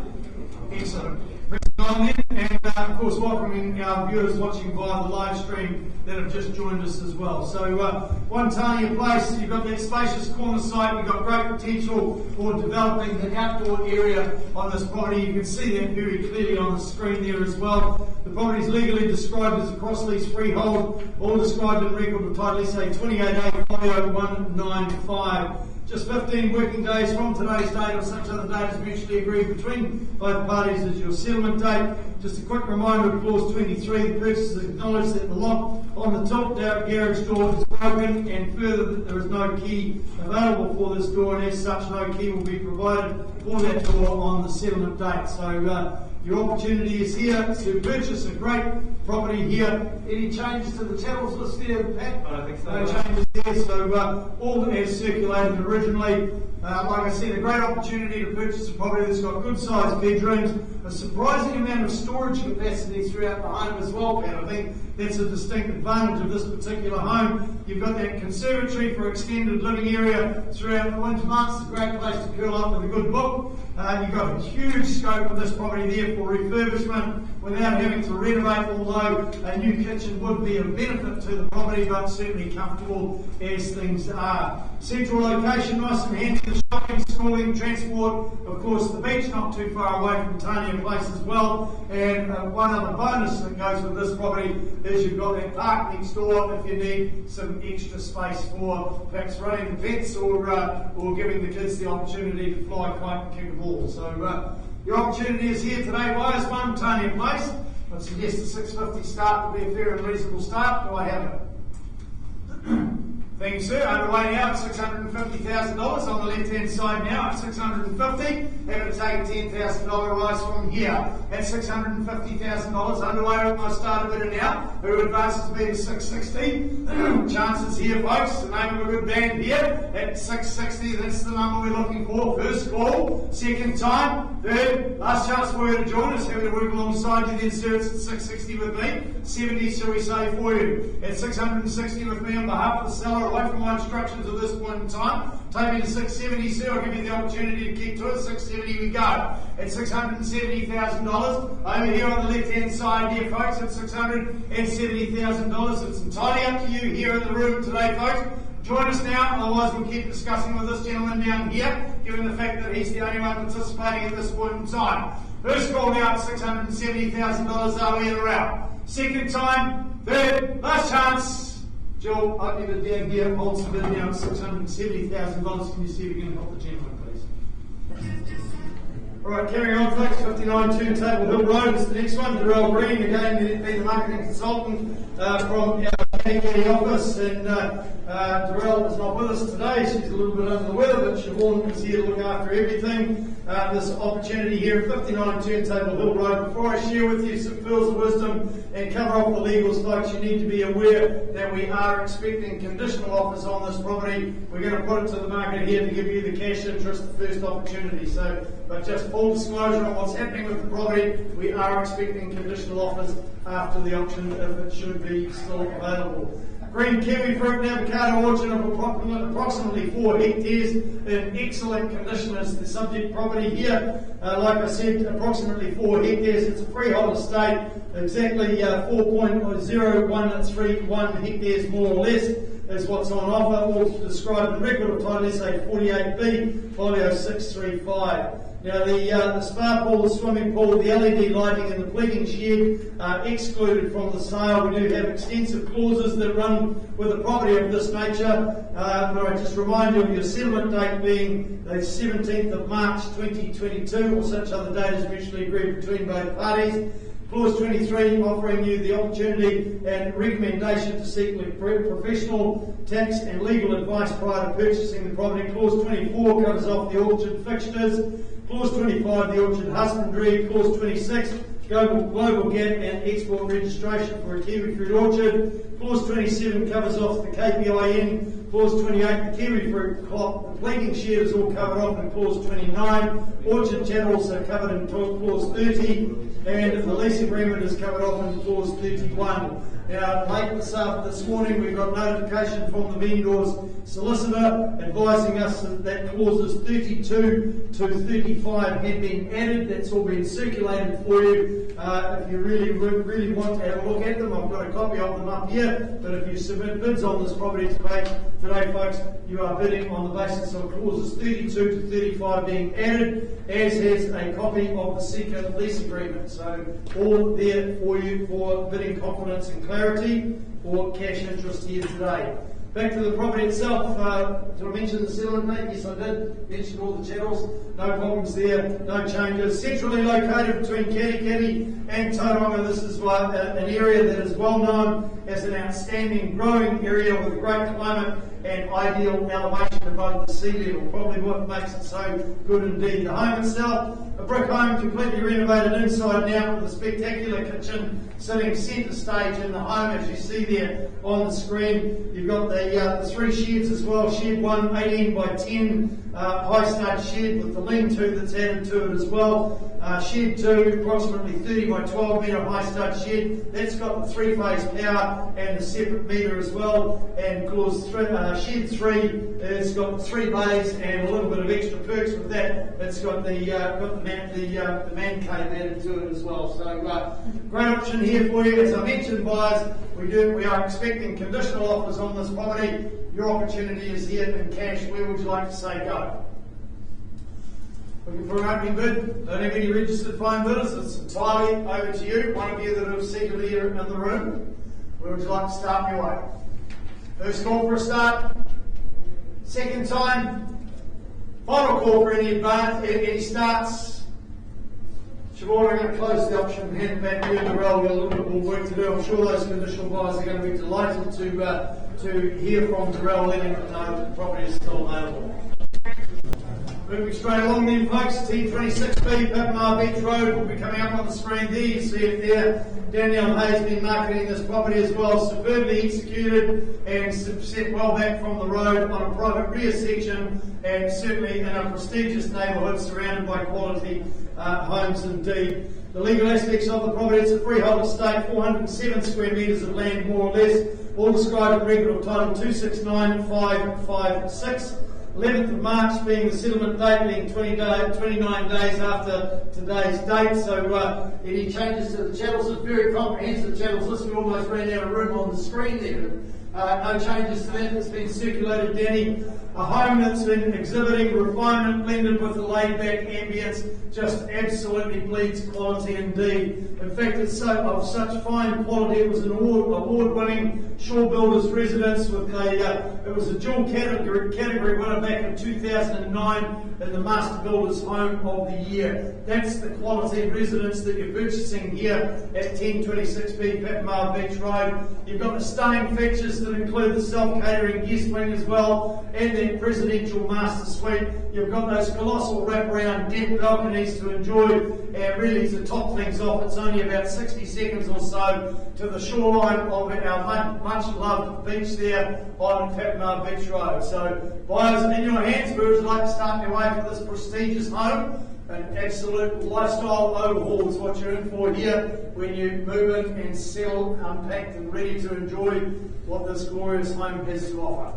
Excellent. Pressing on then, and course, welcoming our viewers watching via the live stream that have just joined us as well. So, Tauranga Place, you've got that spacious corner site, you've got great potential for developing the outdoor area on this property. You can see that very clearly on the screen there as well. The property is legally described as a cross-lease freehold, all described in record of title SA 28A 50195. Just 15 working days from today's date or such other date is mutually agreed between both parties as your settlement date. Just a quick reminder of clause 23, the purchasers acknowledge that the lock on the tilt-out garage door is broken, and further that there is no key available for this door, and as such no key will be provided for that door on the settlement date. So your opportunity is here to purchase a great property here. Any changes to the channels list there, Pat? I don't think so. No changes there, so all as circulated originally. Like I said, a great opportunity to purchase a property that's got good sized bedrooms, a surprising amount of storage capacity throughout the home as well, Pat. I think that's a distinct advantage of this particular home. You've got that conservatory for extended living area throughout the winter months. It's a great place to curl up with a good book. You've got a huge scope of this property there for refurbishment without having to renovate, although a new kitchen would be a benefit to the property, but certainly comfortable as things are. Central location, nice and handy for shopping, schooling, transport. Of course, the beach not too far away from Tauranga Place as well. And one other bonus that goes with this property is you've got that park next door if you need some extra space for perhaps running the pets or giving the kids the opportunity to fly a kite and kick a ball. So your opportunity is here today. Wise one, Tauranga Place. I'd suggest a 6:50 start would be a fair and reasonable start. Do I have it? Thank you, sir. Underway now at $650,000 on the left-hand side now at $650,000. Having to take a $10,000 rise from here at $650,000 underway with my starter bidder now, who advances to be at $660,000. Chances here, folks. The name of a good band here at $660,000. That's the number we're looking for. First call, second time, third, last chance for you to join us. Having to work alongside you, then sir, it's at $660 with me. 70, shall we say, for you. At $660 with me on behalf of the seller. Away from my instructions at this point in time. Take me to $670, sir. I'll give you the opportunity to keep to it. $670 we go. At $670,000. Over here on the left-hand side here, folks, at $670,000. It's entirely up to you here in the room today, folks. Join us now, otherwise we'll keep discussing with this gentleman down here, given the fact that he's the only one participating at this point in time. First call now at $670,000. Are we in or out? Second time, third, last chance. Joel, up you down here, holds the bid now at $670,000. Can you see if you can help the gentleman, please? Alright, carrying on, folks. 59 Table Hill Road is the next one. Darrell Green, again, being the marketing consultant from our County office. And Darrell is not with us today. She's a little bit under the weather, but Siobhan is here to look after everything. This opportunity here at 59 Table Hill Road. Before I share with you some pearls of wisdom and cover off the legals, folks, you need to be aware that we are expecting conditional offers on this property. We're going to put it to the market here to give you the cash interest, the first opportunity. So, but just full disclosure on what's happening with the property, we are expecting conditional offers after the auction if it should be still available. Green kiwi fruit and avocado orchard of approximately 4 hectares in excellent condition is the subject property here. Like I said, approximately 4 hectares. It's a freehold estate, exactly 4.0131 hectares more or less is what's on offer, all described in record of title SA 48B, folio 635. Now the spa pool, the swimming pool, the LED lighting and the pleating shed are excluded from the sale. We do have extensive clauses that run with a property of this nature. But I just remind you of your settlement date being the 17th of March 2022 or such other date as mutually agreed between both parties. Clause 23 offering you the opportunity and recommendation to seek professional tax and legal advice prior to purchasing the property. Clause 24 covers off the orchard fixtures. Clause 25, the orchard husbandry. Clause 26, global gap and export registration for a kiwi fruit orchard. Clause 27 covers off the KPIN. Clause 28, the kiwi fruit crop. The pleating shed is all covered off in Clause 29. Orchard channels are covered in Clause 30. And the lease agreement is covered off in Clause 31. Now, late this morning, we got notification from the vendor's solicitor advising us that clauses 32 to 35 have been added. That's all been circulated for you. If you really want to have a look at them, I've got a copy of them up here. But if you submit bids on this property today, folks, you are bidding on the basis of clauses 32 to 35 being added, as has a copy of the seeker lease agreement. So all there for you for bidding confidence and clarity for cash interest here today. Back to the property itself, did I mention the settlement, mate? Yes, I did. Mentioned all the channels, no problems there, no changes. Centrally located between Katikati and Tauranga, this is an area that is well known as an outstanding growing area with a great climate and ideal elevation above the sea level. Probably what makes it so good indeed. The home itself, a brick home, completely renovated inside and out with a spectacular kitchen sitting centre stage in the home, as you see there on the screen. You've got the three sheds as well. Shed 1, 18 by 10 high stud shed with the lean-to that's added to it as well. Shed 2, approximately 30 by 12 metre high stud shed. That's got the 3-phase power and a separate meter as well. And of course, shed 3, it's got 3 bays and a little bit of extra perks with that. It's got the man cave added to it as well. So great option here for you. As I mentioned, buyers, we are expecting conditional offers on this property. Your opportunity is here in cash. Where would you like to say go? Looking for an opening bid? Don't have any registered phone bidders. It's entirely over to you. One of you that have seated here in the room. Where would you like to start your way? First call for a start. Second time. Final call for any starts. Siobhan, I'm going to close the option and hand it back to you in the role. We've got a little bit more work to do. I'm sure those conditional buyers are going to be delighted to hear from Darrell letting them know that the property is still available. Moving straight along then, folks, T26B, Papamoa Beach Road will be coming up on the screen there. You see it there. Danielle Hayes has been marketing this property as well, superbly executed and set well back from the road on a private rear section, and certainly in a prestigious neighbourhood surrounded by quality homes indeed. The legal aspects of the property, it's a freehold estate, 407 square metres of land more or less, all described in record of title 269556. 11th of March being the settlement date, being 29 days after today's date. So any changes to the channels, it's very comprehensive channels list. We almost ran out of room on the screen there. No changes to that. It's been circulated, Danny. A home that's been exhibiting refinement blended with a laid-back ambience, just absolutely bleeds quality indeed. In fact, it's of such fine quality. It was an award-winning Shaw Builders residence with it was a dual category winner back in 2009 in the Master Builders Home of the Year. That's the quality residence that you're purchasing here at 1026B Papamoa Beach Road. You've got the stunning features that include the self-catering guest wing as well, and the presidential master suite. You've got those colossal wraparound deck balconies to enjoy, and really to top things off, it's only about 60 seconds or so to the shoreline of our much loved beach there on Papamoa Beach Road. So buyers, in your hands, who would like to start their way for this prestigious home? An absolute lifestyle overhaul is what you're in for here when you move in and sell unpacked and ready to enjoy what this glorious home has to offer.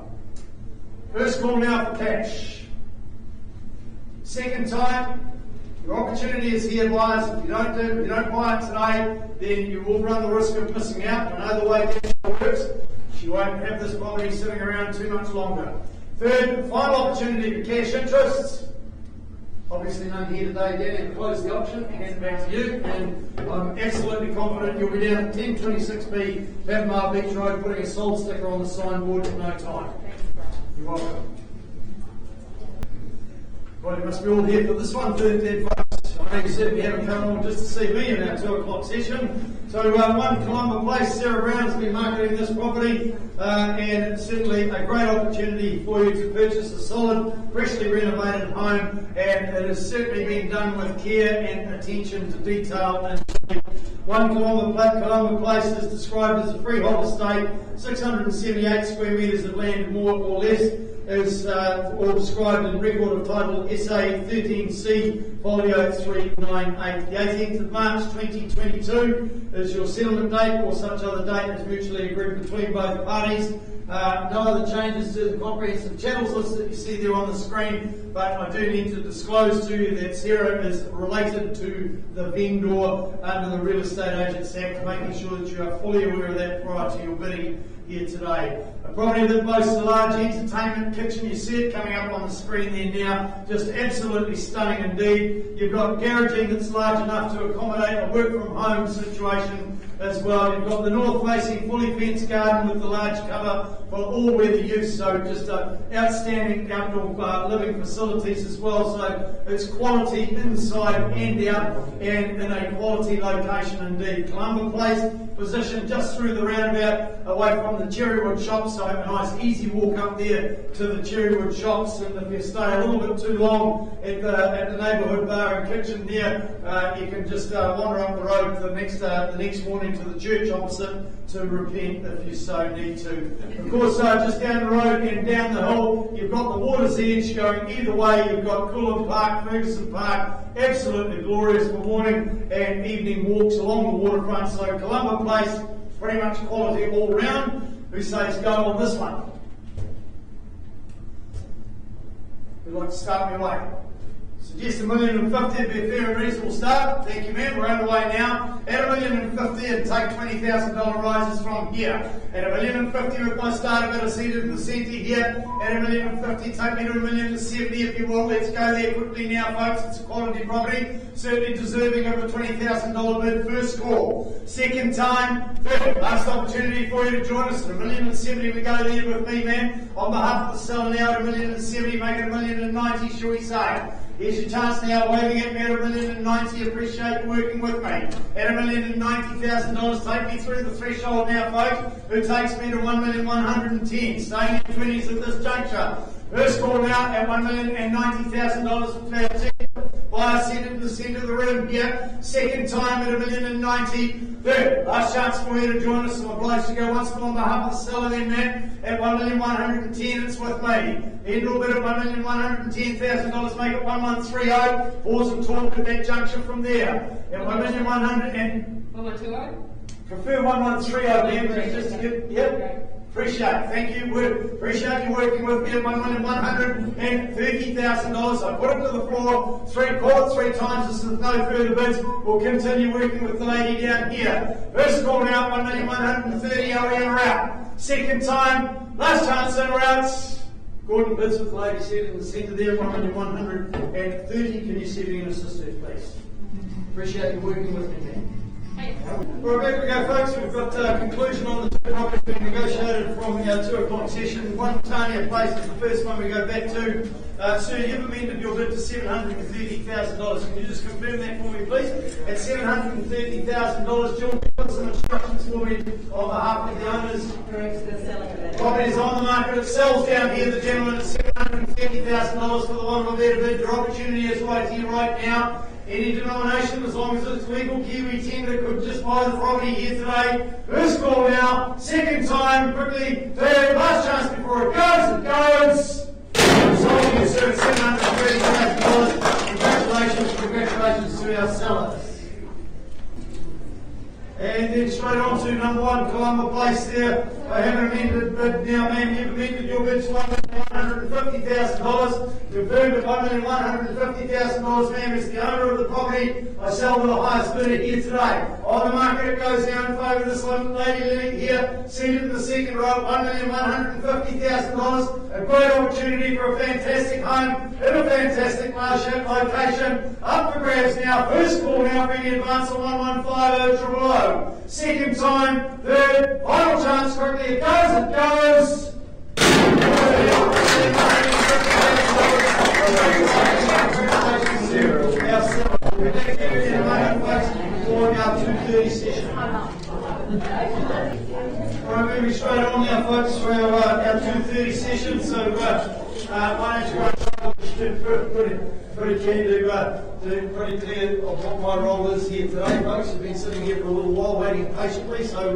First call now for cash. Second time, your opportunity is here, buyers. If you don't buy it today, then you will run the risk of missing out. I know the way Danielle works. She won't have this property sitting around too much longer. Third and final opportunity for cash interests. Obviously none here today, Danny. I'll close the option, hand it back to you, and I'm absolutely confident you'll be down at 1026B Papamoa Beach Road putting a sold sticker on the signboard in no time. You're welcome. Well, you must be all here for this one, third folks. I know you certainly haven't come along just to see me in our 2 o'clock session. So 1 Colombo Place, Sarah Brown has been marketing this property, and it's certainly a great opportunity for you to purchase a solid, freshly renovated home, and it has certainly been done with care and attention to detail. And 1 Colombo Place is described as a freehold estate, 678 square metres of land more or less, is all described in record of title SA 13C Folio 398. The 18th of March 2022 is your settlement date, or such other date as mutually agreed between both parties. No other changes to the comprehensive channels list that you see there on the screen, but I do need to disclose to you that Sarah is related to the vendor under the Real Estate Agents Act, making sure that you are fully aware of that prior to your bidding here today. A property that boasts a large entertainment kitchen, you see it coming up on the screen there now, just absolutely stunning indeed. You've got garaging that's large enough to accommodate a work from home situation as well. You've got the north facing fully fenced garden with the large cover for all weather use, so just outstanding outdoor living facilities as well, so it's quality inside and out and in a quality location indeed. Columba Place, positioned just through the roundabout away from the Cherrywood shops, so a nice easy walk up there to the Cherrywood shops, and if you stay a little bit too long at the neighbourhood bar and kitchen there, you can just wander up the road the next morning to the church opposite to repent if you so need to. Of course, just down the road and down the hill, you've got the water's edge going either way. You've got Coolum Park, Ferguson Park, absolutely glorious for morning and evening walks along the waterfront. So Columba Place, pretty much quality all round. Who says go on this one? Who'd like to start me away? Suggest $1,050,000 would be a fair and reasonable start. Thank you, ma'am. We're underway now. At $1,050,000 and take $20,000 rises from here. At $1,050,000 with my starter bidder seated in the centre here. At $1,050,000, take me to $1,070,000 if you will. Let's go there quickly now, folks. It's a quality property. Certainly deserving of a $20,000 bid. First call. Second time. Third. Last opportunity for you to join us. At $1,070,000 we go there with me, ma'am. On behalf of the seller now at $1,070,000, make it $1,090,000, shall we say? Here's your chance now, waving at me at $1,090,000. Appreciate you working with me. At $1,090,000, take me through the threshold now, folks. Who takes me to $1,110,000? Staying in 20s at this juncture. First call now at $1,090,000 for clarity. Buyer seated in the centre of the room here. Second time at $1,090,000. Third, last chance for you to join us. I'm obliged to go once more on behalf of the seller then, man. At $1,110,000, it's with me. End or bid at $1,110,000, make it $1,130,000. Pause and talk at that juncture from there. At $1,120,000. Prefer $1,130,000, ma'am, just to get, yep. Appreciate it. Thank you. Appreciate you working with me at $1,130,000. I put it to the floor, call it three times. This is no further bids. We'll continue working with the lady down here. First call now, $1,130,000. Are we in or out? Second time, last chance in or out. Gordon bids with the lady seated in the centre there, $1,130,000. Can you see me and assist her, please? Appreciate you working with me, man. Well, back we go, folks. We've got conclusion on the two properties being negotiated from our 2 o'clock session. One Tauranga Place is the first one we go back to. Sir, you've amended your bid to $730,000. Can you just confirm that for me, please? At $730,000, Jill, put some instructions for me on behalf of the owners. Property is on the market. It sells down here. The gentleman at $730,000 for the one of a better bid. Your opportunity is right here, right now. Any denomination, as long as it's legal, Kiwi tender could just buy the property here today. First call now, second time, quickly, third, last chance before it goes. It goes. Sold you, sir, at $730,000. Congratulations to our sellers. And then straight on to number 1, Columba Place there. I haven't amended bid now, ma'am. You've amended your bid to $1,150,000. Confirmed at $1,150,000, ma'am. As the owner of the property, I sell to the highest bidder here today. On the market, it goes down in favour of this lady living here, seated in the second row, $1,150,000. A great opportunity for a fantastic home in a fantastic large location. Up for grabs now. First call now, bringing advance on 1,150,000. Second time, third, final chance, quickly, it goes, it goes. For our 2:30 session. Alright, moving straight on now, folks, for our 2:30 session. So, why don't you pretty keen to pretty clear of what my role is here today, folks. I've been sitting here for a little while waiting patiently. So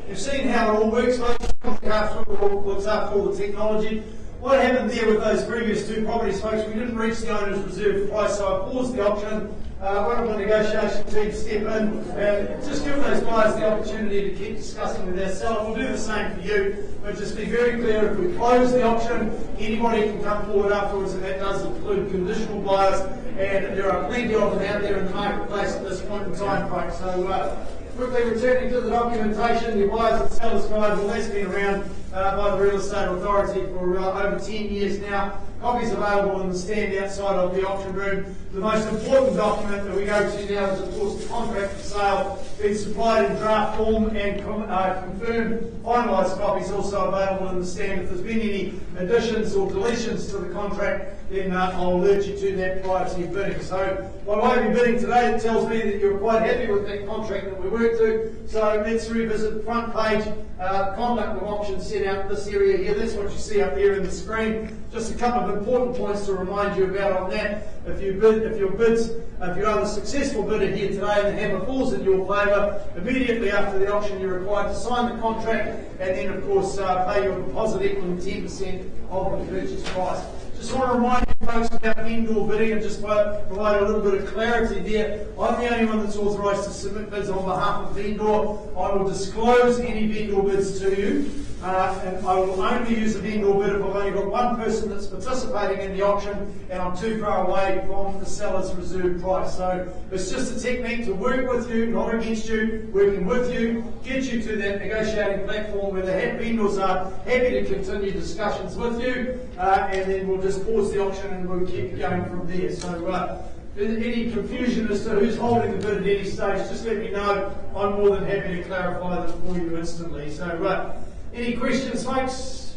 you've seen how it all works, folks. Looks after all the technology. what happened there with those previous two properties, folks, we didn't reach the owner's reserve price, so I paused the auction. One of the negotiation team step in and just give those guys the opportunity to keep discussing with their seller. We'll do the same for you, but just be very clear, if we close the auction, anybody can come forward afterwards, and that does include conditional buyers, and there are plenty of them out there in the marketplace at this point in time, folks. So quickly returning to the documentation, the buyers and sellers guide, well, that's been around by the Real Estate Authority for over 10 years now. Copies available in the stand outside of the auction room. The most important document that we go to now is, of course, the contract for sale. It's supplied in draft form and confirmed finalised copies also available in the stand. If there's been any additions or deletions to the contract, then I'll alert you to that prior to your bidding. So by way of your bidding today, it tells me that you're quite happy with that contract that we worked to. So let's revisit the front page. Conduct of auction set out in this area here. That's what you see up here in the screen. Just a couple of important points to remind you about on that. If you are the successful bidder here today and the hammer falls in your favour, immediately after the auction you're required to sign the contract and then of course pay your deposit equaling 10% of the purchase price. Just want to remind you folks about vendor bidding and just provide a little bit of clarity there. I'm the only one that's authorised to submit bids on behalf of vendor. I will disclose any vendor bids to you. And I will only use a vendor bid if I've only got one person that's participating in the auction and I'm too far away from the seller's reserve price. So it's just a technique to work with you, not against you, working with you, get you to that negotiating platform where the vendors are happy to continue discussions with you, and then we'll just pause the auction and we'll keep going from there. So any confusion as to who's holding the bid at any stage, just let me know. I'm more than happy to clarify that for you instantly. So any questions, folks?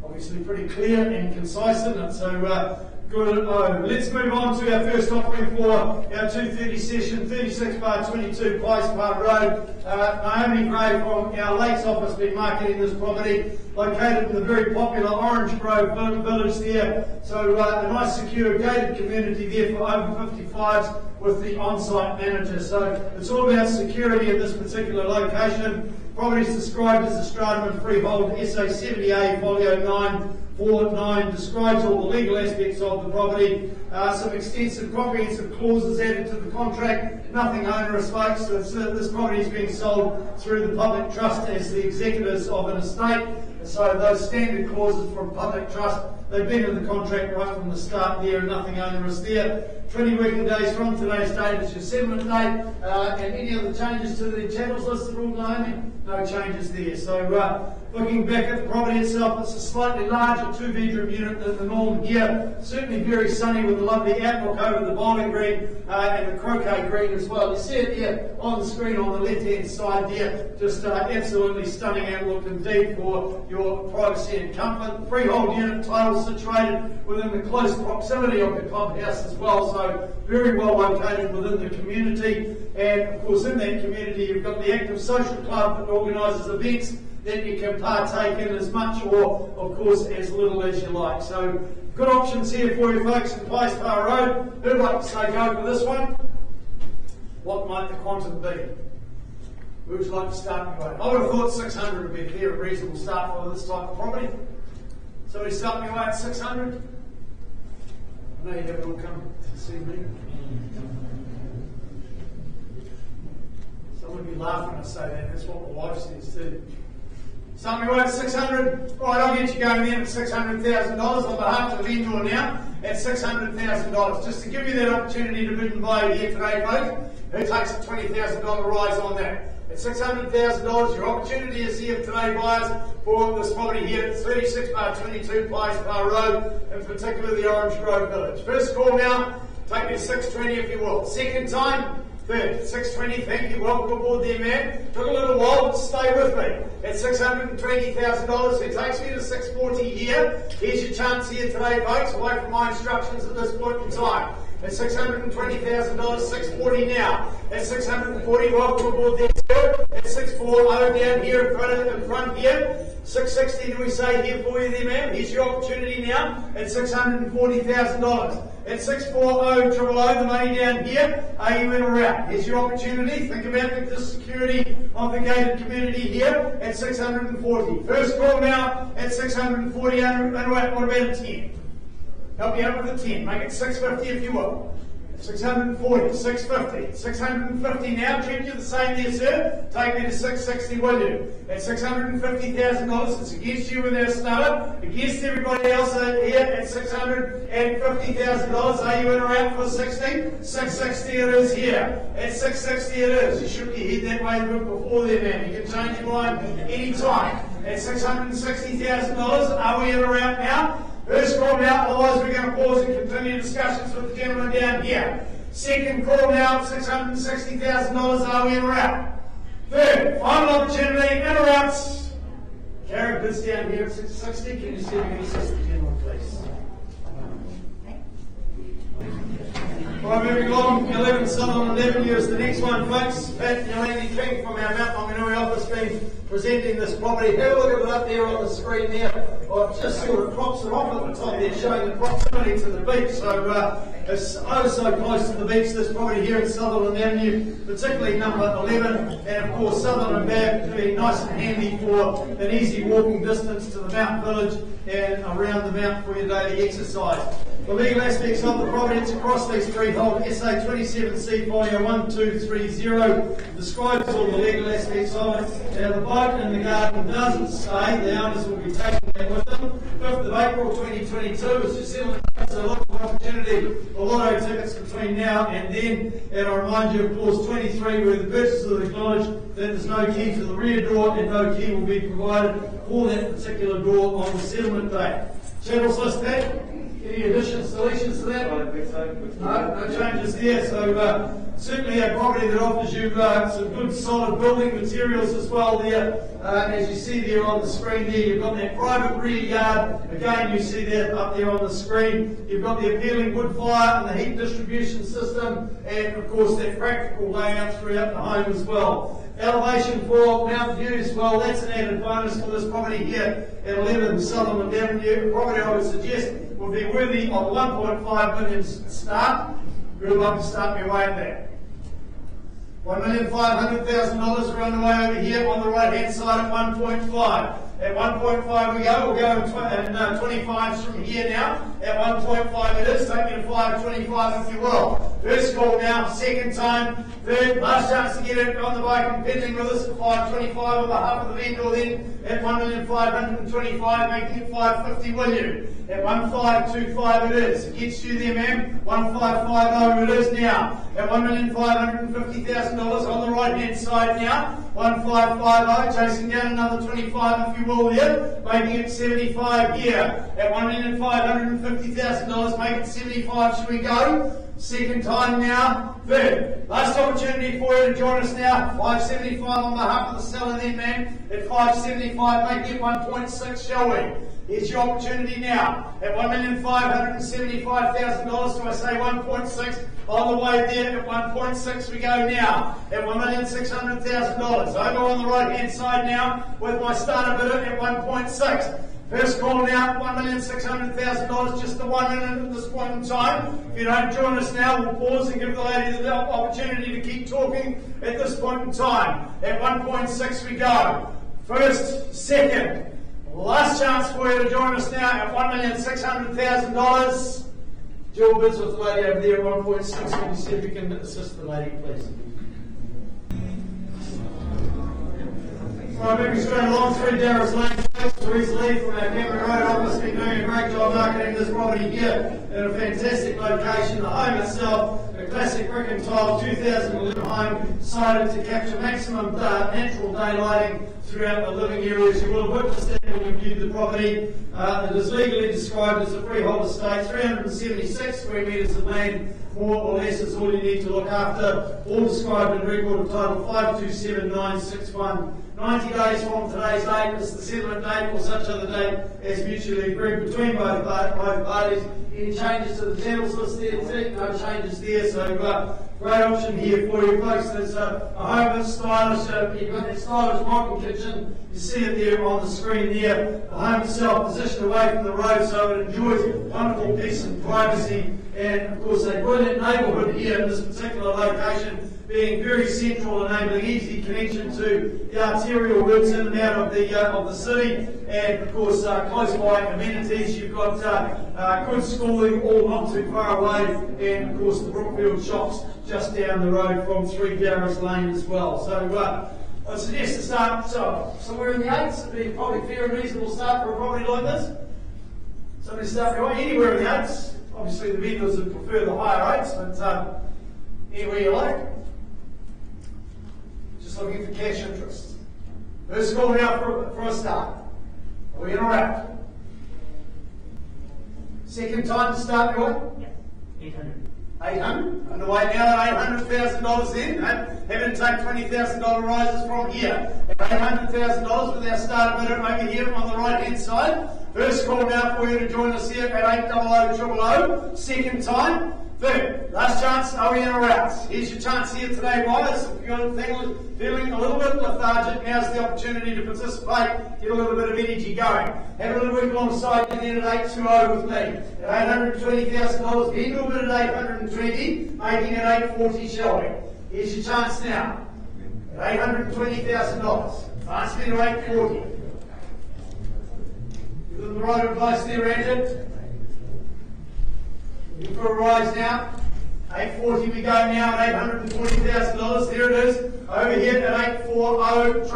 Obviously pretty clear and concise, isn't it? So good. Let's move on to our first offering for our 2:30 session, 36/22 Piers Lane Road. Naomi Gray from our Lakes office been marketing this property, located in the very popular Orange Grove village there. So a nice secure gated community there for over 55s with the on-site manager. So it's all about security at this particular location. Property is described as a stratum and freehold. SA 70A folio 949 describes all the legal aspects of the property. Some extensive comprehensive clauses added to the contract. Nothing onerous, folks. This property is being sold through the public trust as the executors of an estate. So those standard clauses from public trust, they've been in the contract right from the start there, and nothing onerous there. 20 working days from today's date is your settlement date, and any other changes to the channels listed, all Naomi? No changes there. So looking back at the property itself, it's a slightly larger 2-bedroom unit than the norm here. Certainly very sunny with a lovely outlook over the bowling green and the croquet green as well. You see it here on the screen on the left-hand side there. Just absolutely stunning outlook indeed for your privacy and comfort. Freehold unit, title situated within the close proximity of the clubhouse as well. So very well located within the community. And of course in that community you've got the active social club that organises events that you can partake in as much or, of course, as little as you like. So, good options here for you folks in Piers Lane Road. Who'd like to say go for this one? What might the quantum be? Who would you like to start me away? I would have thought 600 would be a fair and reasonable start for this type of property. Somebody start me away at 600? I know you haven't all come to see me. Someone would be laughing when I say that. That's what my wife says too. Something worth 600. Right, I'll get you going in at $600,000 on behalf of the vendor now at $600,000. Just to give you that opportunity to bid and buy here today, folks. Who takes a $20,000 rise on that? At $600,000, your opportunity is here today, buyers, for this property here at 36/22 Piers Lane Road, in particular the Orange Grove Village. First call now, take me to 620 if you will. Second time, third, 620, thank you, welcome aboard there, man. Took a little while, but stay with me. At $620,000, it takes me to 640 here. Here's your chance here today, folks, away from my instructions at this point in time. At $620,000, 640 now. At 640, welcome aboard there, sir. At 640 down here in front here. 660, do we say here for you there, ma'am? Here's your opportunity now at $640,000. At 640, the money down here. Are you in or out? Here's your opportunity. Think about the security of the gated community here at 640. First call now at 640. And what about a 10? Help me out with a 10. Make it 650 if you will. 640, 650, 650 now. Treat you the same there, sir. Take me to 660, will you? At $650,000, it's against you with our starter. Against everybody else here at $650,000. Are you in or out for 60? 660 it is here. At 660 it is. You shook your head that way a bit before there, man. You can change your mind any time. At $660,000, are we in or out now? First call now, otherwise we're going to pause and continue discussions with the gentleman down here. Second call now, $660,000, are we in or out? Third, final opportunity, in or out? Karen, bids down here at 660, can you see me assist the gentleman, please? Right, moving along, 11 Sutherland Avenue is the next one, folks. Pat Yolandi King from our Mount Maunganui office been presenting this property. Have a look at it up there on the screen there. I've just sort of props it off at the top there, showing the proximity to the beach. So it's oh so close to the beach, this property here at Sutherland Avenue, particularly number 11. And of course, Sutherland Avenue being nice and handy for an easy walking distance to the Mount Village and around the Mount for your daily exercise. The legal aspects of the property, it's across these freehold SA 27C folio 1230, describes all the legal aspects of it. Now the boat in the garden doesn't say, the owners will be taking that with them. 5th of April 2022 is your settlement, so look for opportunity for lotto tickets between now and then. And I remind you of clause 23 where the purchaser acknowledge that there's no key to the rear door and no key will be provided for that particular door on the settlement day. Channels list that. Any additions, deletions to that? I don't think so. No changes there. So certainly a property that offers you some good solid building materials as well there. As you see there on the screen there, you've got that private rear yard. Again, you see that up there on the screen. You've got the appealing wood fire and the heat distribution system, and of course that practical layout throughout the home as well. Elevation for Mount Views, well, that's an added bonus for this property here at 11 Sutherland Avenue. A property I would suggest would be worthy of 1.5 million start. Good luck to start me away at that. $1,500,000 are underway over here on the right hand side at 1.5. At 1.5 we go. We'll go in 25s from here now. At 1.5 it is. Take me to 525 if you will. First call now. Second time. Third. Last chance to get it on the bike and pedaling with us at 525 on behalf of the vendor then. At 1,525, making it 550, will you? At 1,525 it is. Against you there, ma'am. 1,550 it is now. At $1,550,000 on the right hand side now. 1,550, chasing down another 25 if you will there, making it 75 here. At $1,550,000, make it 75, should we go? Second time now. Third. Last opportunity for you to join us now. 575 on behalf of the seller there, man. At 575, make it 1.6, shall we? Here's your opportunity now. At $1,575,000, do I say 1.6? On the way there at 1.6 we go now. At $1,600,000. Over on the right hand side now with my starter bidder at 1.6. First call now, $1,600,000, just the 1 minute at this point in time. If you don't join us now, we'll pause and give the lady the opportunity to keep talking at this point in time. At 1.6 we go. First, second, last chance for you to join us now at $1,600,000. Dual bids with the lady over there at 1.6. Can you see if you can assist the lady, please? Right, moving straight along through Darrow's Lane. Teresa Lee from our Cameron Road office been doing a great job marketing this property here in a fantastic location. The home itself, a classic brick and tile 2011 home, sited to capture maximum natural daylighting throughout the living areas. You will have witnessed that when you viewed the property. It is legally described as a freehold estate, 376 square metres of land. More or less is all you need to look after. All described in record of title 527961. 90 days from today's date is the settlement date or such other date as mutually agreed between both parties. Any changes to the channels list there too? No changes there, so great option here for you folks. There's a home that's stylish, you've got that stylish modern kitchen, you see it there on the screen there. The home itself positioned away from the road so it enjoys wonderful peace and privacy, and of course a brilliant neighbourhood here in this particular location, being very central, enabling easy connection to the arterial routes in and out of the city, and of course close by amenities. You've got good schooling all not too far away, and of course the Brookfield shops just down the road from 3 Piers Lane as well. So I suggest to start somewhere in the 8s. It'd be probably fair and reasonable start for a property like this. Somebody start anywhere in the 8s. Obviously the vendors would prefer the higher 8s, but anywhere you like. Just looking for cash interest. First call now for a start. Are we in or out? Second time to start, what? Yes. 800. 800. Underway now at $800,000 then. Having to take $20,000 rises from here. At $800,000 with our starter bidder over here on the right hand side. First call now for you to join us here at 800-000. Second time. Third, last chance, are we in or out? Here's your chance here today, buyers. If you're feeling a little bit lethargic, now's the opportunity to participate, get a little bit of energy going. Have a little work alongside you then at 820 with me. At $820,000, vendor bid at 820, making it 840, shall we? Here's your chance now. At $820,000, advance me to 840. Give them the right advice there, Andrew. Looking for a rise now. 840 we go now at $840,000. There it is. Over here at 840 000.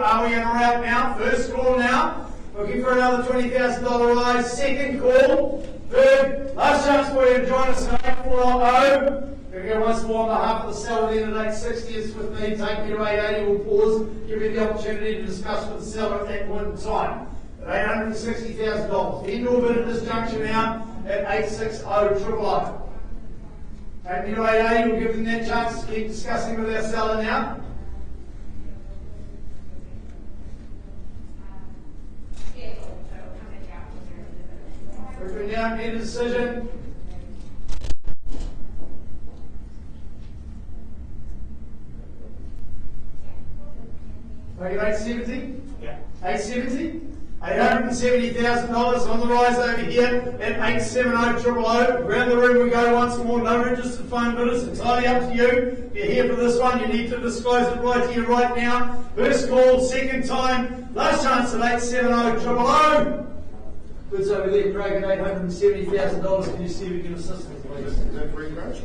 Are we in or out now? First call now. Looking for another $20,000 rise. Second call. Third. Last chance for you to join us at 840. We're going to go once more on behalf of the seller then at 860. It's with me. Take me to 880. We'll pause. Give you the opportunity to discuss with the seller at that point in time. At $860,000. Vendor bid at this junction now at 860 000. Take me to 880, we'll give them that chance to keep discussing with our seller now. We're down, made a decision. Are you 870? Yeah. 870? $870,000 on the rise over here at 870 000. Around the room we go once more. No registered phone bidders. Entirely up to you. If you're here for this one, you need to disclose it right here, right now. First call, second time. Last chance at 870 000. Bids over there, Craig, at $870,000. Can you see if we can assist us, please? Is that free, Craig?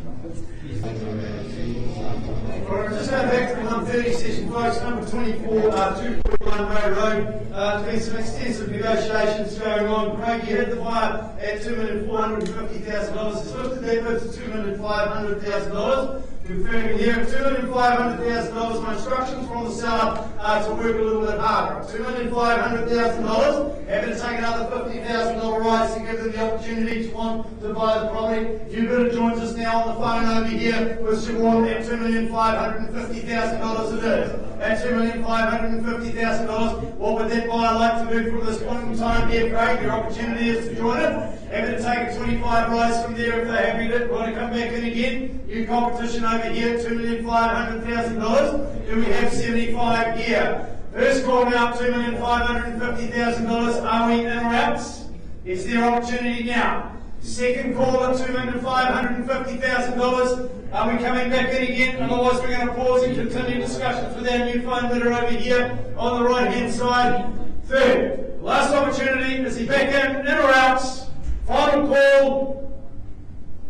Alright, just going back to the 130 session, folks, number 24, 241 Ray Road. There's been some extensive negotiations going on. Craig, you hit the buyer at $2,450,000. It's lifted that bid to $2,500,000. Confirming here at $2,500,000. My instructions from the seller are to work a little bit harder. $2,500,000. Having to take another $50,000 rise to give them the opportunity to want to buy the property. You bidder joins us now on the phone over here with Siobhan at $2,550,000 it is. At $2,550,000, what would that buyer like to do from this point in time here, Craig? Your opportunity is to join it. Having to take a 25 rise from there if they're happy to want to come back in again. New competition over here, $2,500,000. Do we have 75 here? First call now, $2,550,000. Are we in or out? Is there opportunity now? Second call at $2,550,000. Are we coming back in again? Otherwise, we're going to pause and continue discussions with our new phone bidder over here on the right hand side. Third, last opportunity. Is he back in or out? Final call.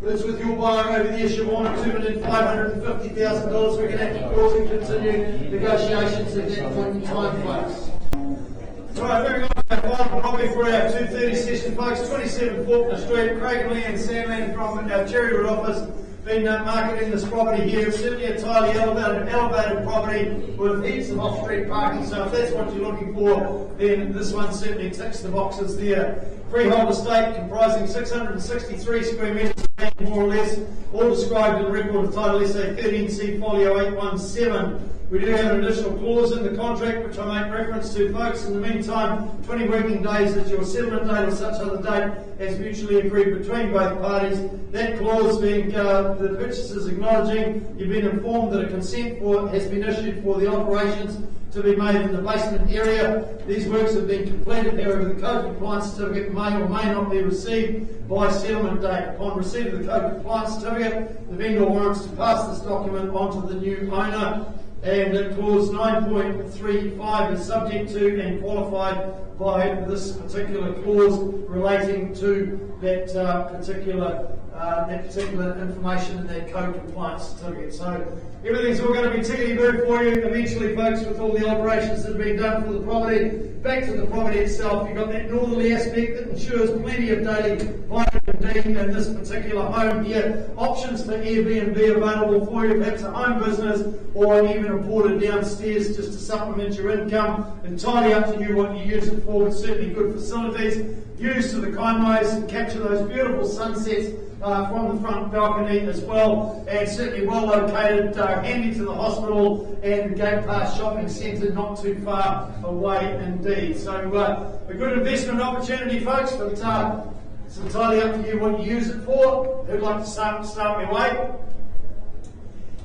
It's with your buyer over there, Siobhan, at $2,550,000. We're going to have to pause and continue negotiations at that point in time, folks. Right, moving on to our final property for our 230 session, folks. 27 Faulkner Street, Craig Lee and Sandland from our Cherrywood office. Been marketing this property here. It's certainly a entirely elevated property with heaps of off-street parking. So if that's what you're looking for, then this one certainly ticks the boxes there. Freehold estate comprising 663 square metres of land, more or less, all described in the record of title SA 13C folio 817. We do have an additional clause in the contract which I make reference to, folks. In the meantime, 20 working days is your settlement date or such other date as mutually agreed between both parties. That clause being the purchasers acknowledging you've been informed that a consent has been issued for the operations to be made in the basement area. These works have been completed, however the code compliance certificate may or may not be received by settlement date. Upon receipt of the code compliance certificate, the vendor warrants to pass this document on to the new owner, and clause 9.35 is subject to and qualified by this particular clause relating to that particular information in that code compliance certificate. So everything's all going to be tickety-boo for you eventually, folks, with all the operations that have been done for the property. Back to the property itself, you've got that northerly aspect that ensures plenty of daily vitamin D in this particular home here. Options for Airbnb available for you, perhaps a home business or even a porter downstairs just to supplement your income. Entirely up to you what you use it for, but certainly good facilities. Views to the Kaimais and capture those beautiful sunsets from the front balcony as well, and certainly well located, handy to the hospital and the Gate Pass shopping centre, not too far away indeed. So a good investment opportunity, folks, but it's entirely up to you what you use it for. Who'd like to start me away?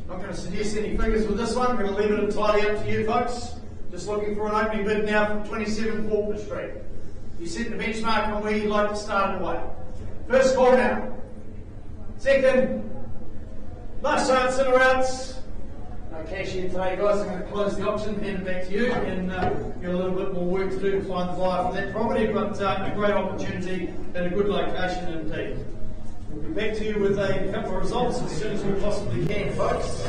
Not going to suggest any figures with this one. I'm going to leave it entirely up to you, folks. Just looking for an opening bid now for 27 Faulkner Street. You set the benchmark on where you'd like to start away. First call now. Second, last chance in or outs. No cash here today, guys. I'm going to close the auction, hand it back to you, and get a little bit more work to do to find the buyer for that property, but a great opportunity and a good location indeed. We'll be back to you with a couple of results as soon as we possibly can, folks.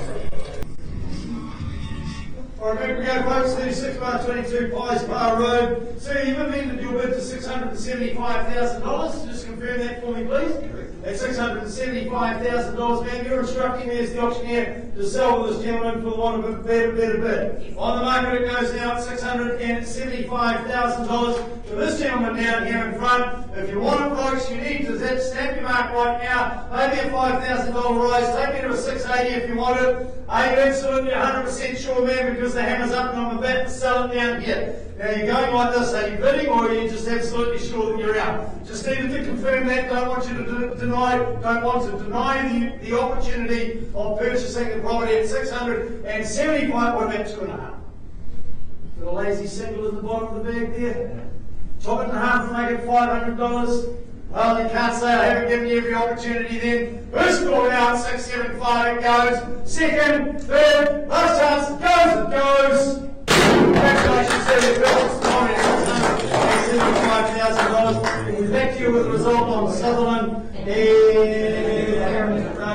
Alright, here we go, folks. 36 bar 22 Pies Bar Road. So you've amended your bid to $675,000. Just confirm that for me, please. At $675,000, man, you're instructing me as the auctioneer to sell this gentleman for the want of a better bid. On the market, it goes now at $675,000 for this gentleman down here in front. If you want it, folks, you need to stamp your mark right now. Maybe a $5,000 rise. Take me to a $680 if you want it. Are you absolutely 100% sure, man, because the hammer's up and I'm about to sell it down here? Now you're going like this, are you bidding or are you just absolutely sure that you're out? Just needed to confirm that. Don't want you to deny the opportunity of purchasing the property at $675. What about 2.5? Got a lazy single at the bottom of the bag there. Chop it in half and make it $500. Well, you can't say I haven't given you every opportunity then. First call now at 675, it goes. Second, third, last chance, it goes. Congratulations, sir. Your purchase time is $675,000. We'll be back to you with the result on Sutherland and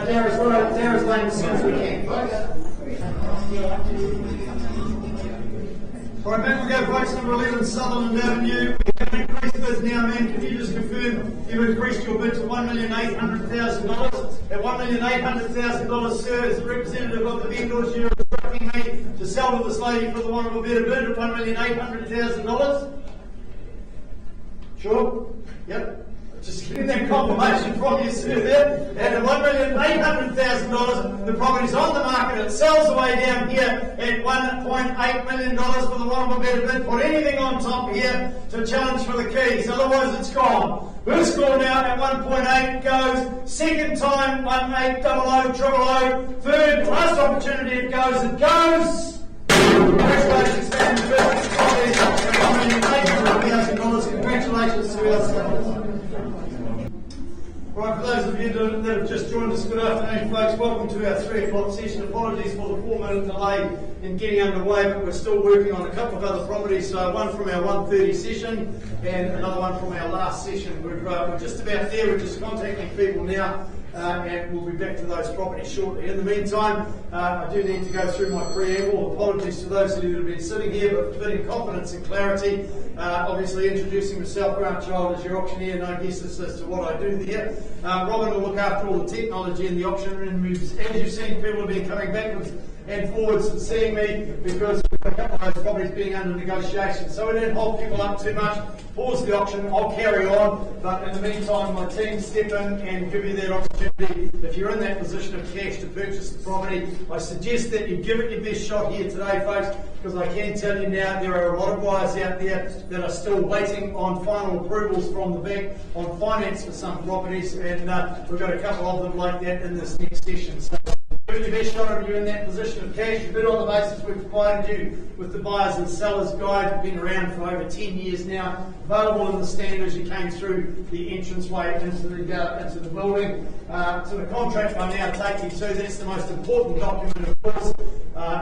Darris Lane as soon as we can, folks. Alright, back we go, folks. Number 11, Sutherland Avenue. We have increased bids now, man. Can you just confirm you've increased your bid to $1,800,000? At $1,800,000, sir, as the representative of the vendors, you're instructing me to sell to this lady for the want of a better bid of $1,800,000? Sure? Yep. Just getting that confirmation from you, sir, there. And at $1,800,000, the property's on the market. It sells away down here at $1.8 million for the want of a better bid. Put anything on top here to challenge for the keys, otherwise it's gone. First call now at 1.8 goes. Second time, 1800 Third, last opportunity, it goes. Congratulations, man. The first property is at $1,800,000. Congratulations to ourselves. Right, for those of you that have just joined us, good afternoon, folks. Welcome to our 3 o'clock session. Apologies for the 4-minute delay in getting underway, but we're still working on a couple of other properties. One from our 1:30 session and another one from our last session. We're just about there. We're just contacting people now. And we'll be back to those properties shortly. In the meantime, I do need to go through my preamble. Apologies to those of you that have been sitting here, but bidding confidence and clarity. Obviously, introducing myself, Grant Child, as your auctioneer. No guesses as to what I do there. Robin will look after all the technology in the auction room. As you've seen, people have been coming back with and forwards and seeing me, because we've got a couple of those properties being under negotiation. So we don't hold people up too much. Pause the auction, I'll carry on, but in the meantime my team step in and give you that opportunity. If you're in that position of cash to purchase the property, I suggest that you give it your best shot here today, folks, because I can tell you now there are a lot of buyers out there that are still waiting on final approvals from the bank on finance for some properties, and we've got a couple of them like that in this next session. So give it your best shot if you're in that position of cash. You bid on the basis we've provided you with the buyers and sellers guide, been around for over 10 years now, available in the stand as you came through the entranceway into the building. To the contract I now take you to, that's the most important document, of course.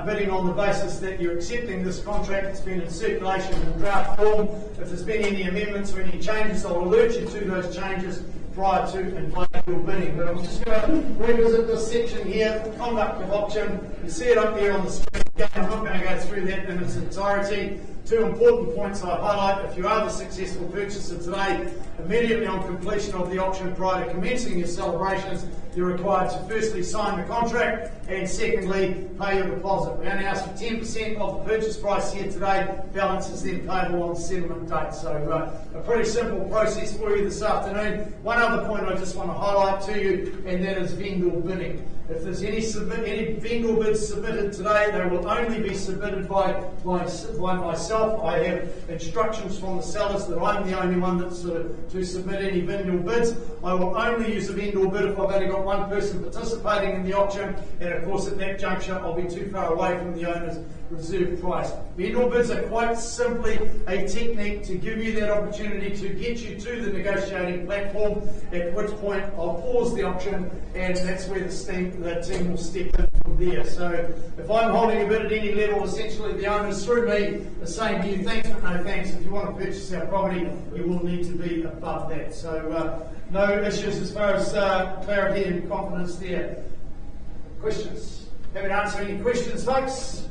Bidding on the basis that you're accepting this contract. It's been in circulation in draft form. If there's been any amendments or any changes, I'll alert you to those changes prior to inviting your bidding. But I'm just going to revisit this section here, conduct of auction. You see it up there on the screen. I'm not going to go through that in its entirety. Two important points I highlight. If you are the successful purchaser today, immediately on completion of the auction prior to commencing your celebrations, you're required to firstly sign the contract and secondly pay your deposit. We only ask for 10% of the purchase price here today. Balance is then payable on settlement date. So a pretty simple process for you this afternoon. One other point I just want to highlight to you, and that is vendor bidding. If there's any vendor bids submitted today, they will only be submitted by myself. I have instructions from the sellers that I'm the only one that's to submit any vendor bids. I will only use a vendor bid if I've only got one person participating in the auction, and of course at that juncture I'll be too far away from the owner's reserve price. Vendor bids are quite simply a technique to give you that opportunity to get you to the negotiating platform, at which point I'll pause the auction, and that's where the team will step in from there. So if I'm holding a bid at any level, essentially the owners through me are saying to you, thanks but no thanks. If you want to purchase our property, you will need to be above that. So no issues as far as clarity and confidence there. Questions? Happy to answer any questions, folks?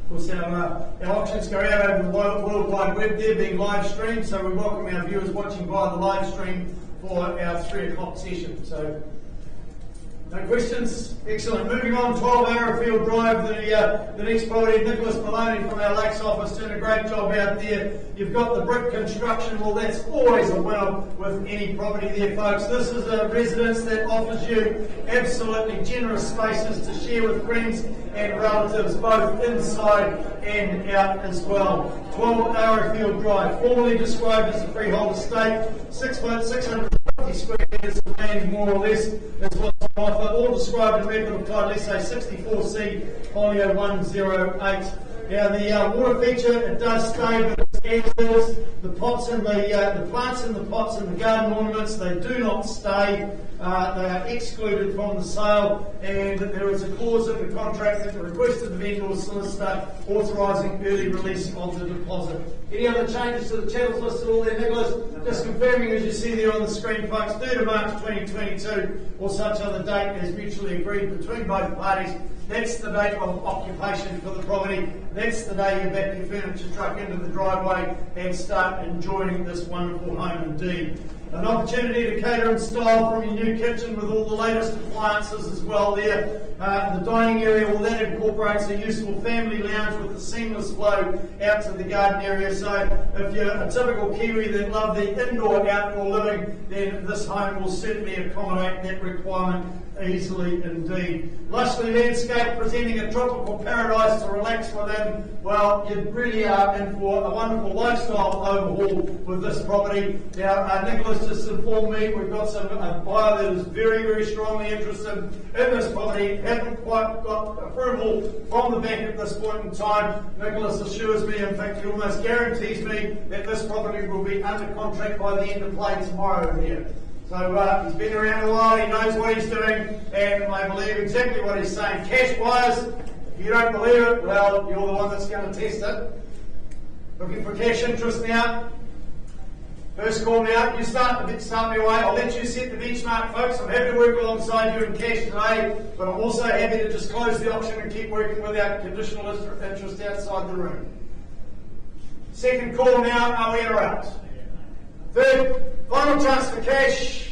Of course, our auctions go out over the World Wide Web there, being live streamed, so we welcome our viewers watching via the live stream for our 3 o'clock session. So, no questions? Excellent. Moving on, 12 Harfield Drive, the next property. Nicholas Maloney from our Lakes office doing a great job out there. You've got the brick construction. Well, that's always a winner with any property there, folks. This is a residence that offers you absolutely generous spaces to share with friends and relatives, both inside and out as well. 12 Harfield Drive, formerly described as a freehold estate, 650 square metres of land, more or less, is what's on offer, all described in record of title, let's say 64C, folio 108. Now the water feature, it does stay, but it's as is. The pots and the plants in the pots and the garden ornaments, they do not stay. They are excluded from the sale, and there is a clause in the contract that requested the vendor or solicitor authorising early release of the deposit. Any other changes to the channels listed all there, Nicholas? Just confirming, as you see there on the screen, folks, 3rd of March 2022 or such other date as mutually agreed between both parties. That's the date of occupation for the property. That's the day you back your furniture truck into the driveway and start enjoying this wonderful home indeed. An opportunity to cater in style from your new kitchen with all the latest appliances as well there. The dining area, well, that incorporates a useful family lounge with a seamless flow out to the garden area. So if you're a typical Kiwi that love the indoor-outdoor living, then this home will certainly accommodate that requirement easily indeed. Lushly landscape, presenting a tropical paradise to relax within. Well, you really are in for a wonderful lifestyle overhaul with this property. Now, Nicholas just informed me we've got a buyer that is very, very strongly interested in this property. Haven't quite got approval from the bank at this point in time. Nicholas assures me, in fact, he almost guarantees me that this property will be under contract by the end of play tomorrow here. So he's been around a while, he knows what he's doing, and I believe exactly what he's saying. Cash buyers, if you don't believe it, well, you're the one that's going to test it. Looking for cash interest now. First call now, you start me away. I'll let you set the benchmark, folks. I'm happy to work alongside you in cash today, but I'm also happy to just close the auction and keep working without conditional interest outside the room. Second call now, are we in or out? Third, final chance for cash.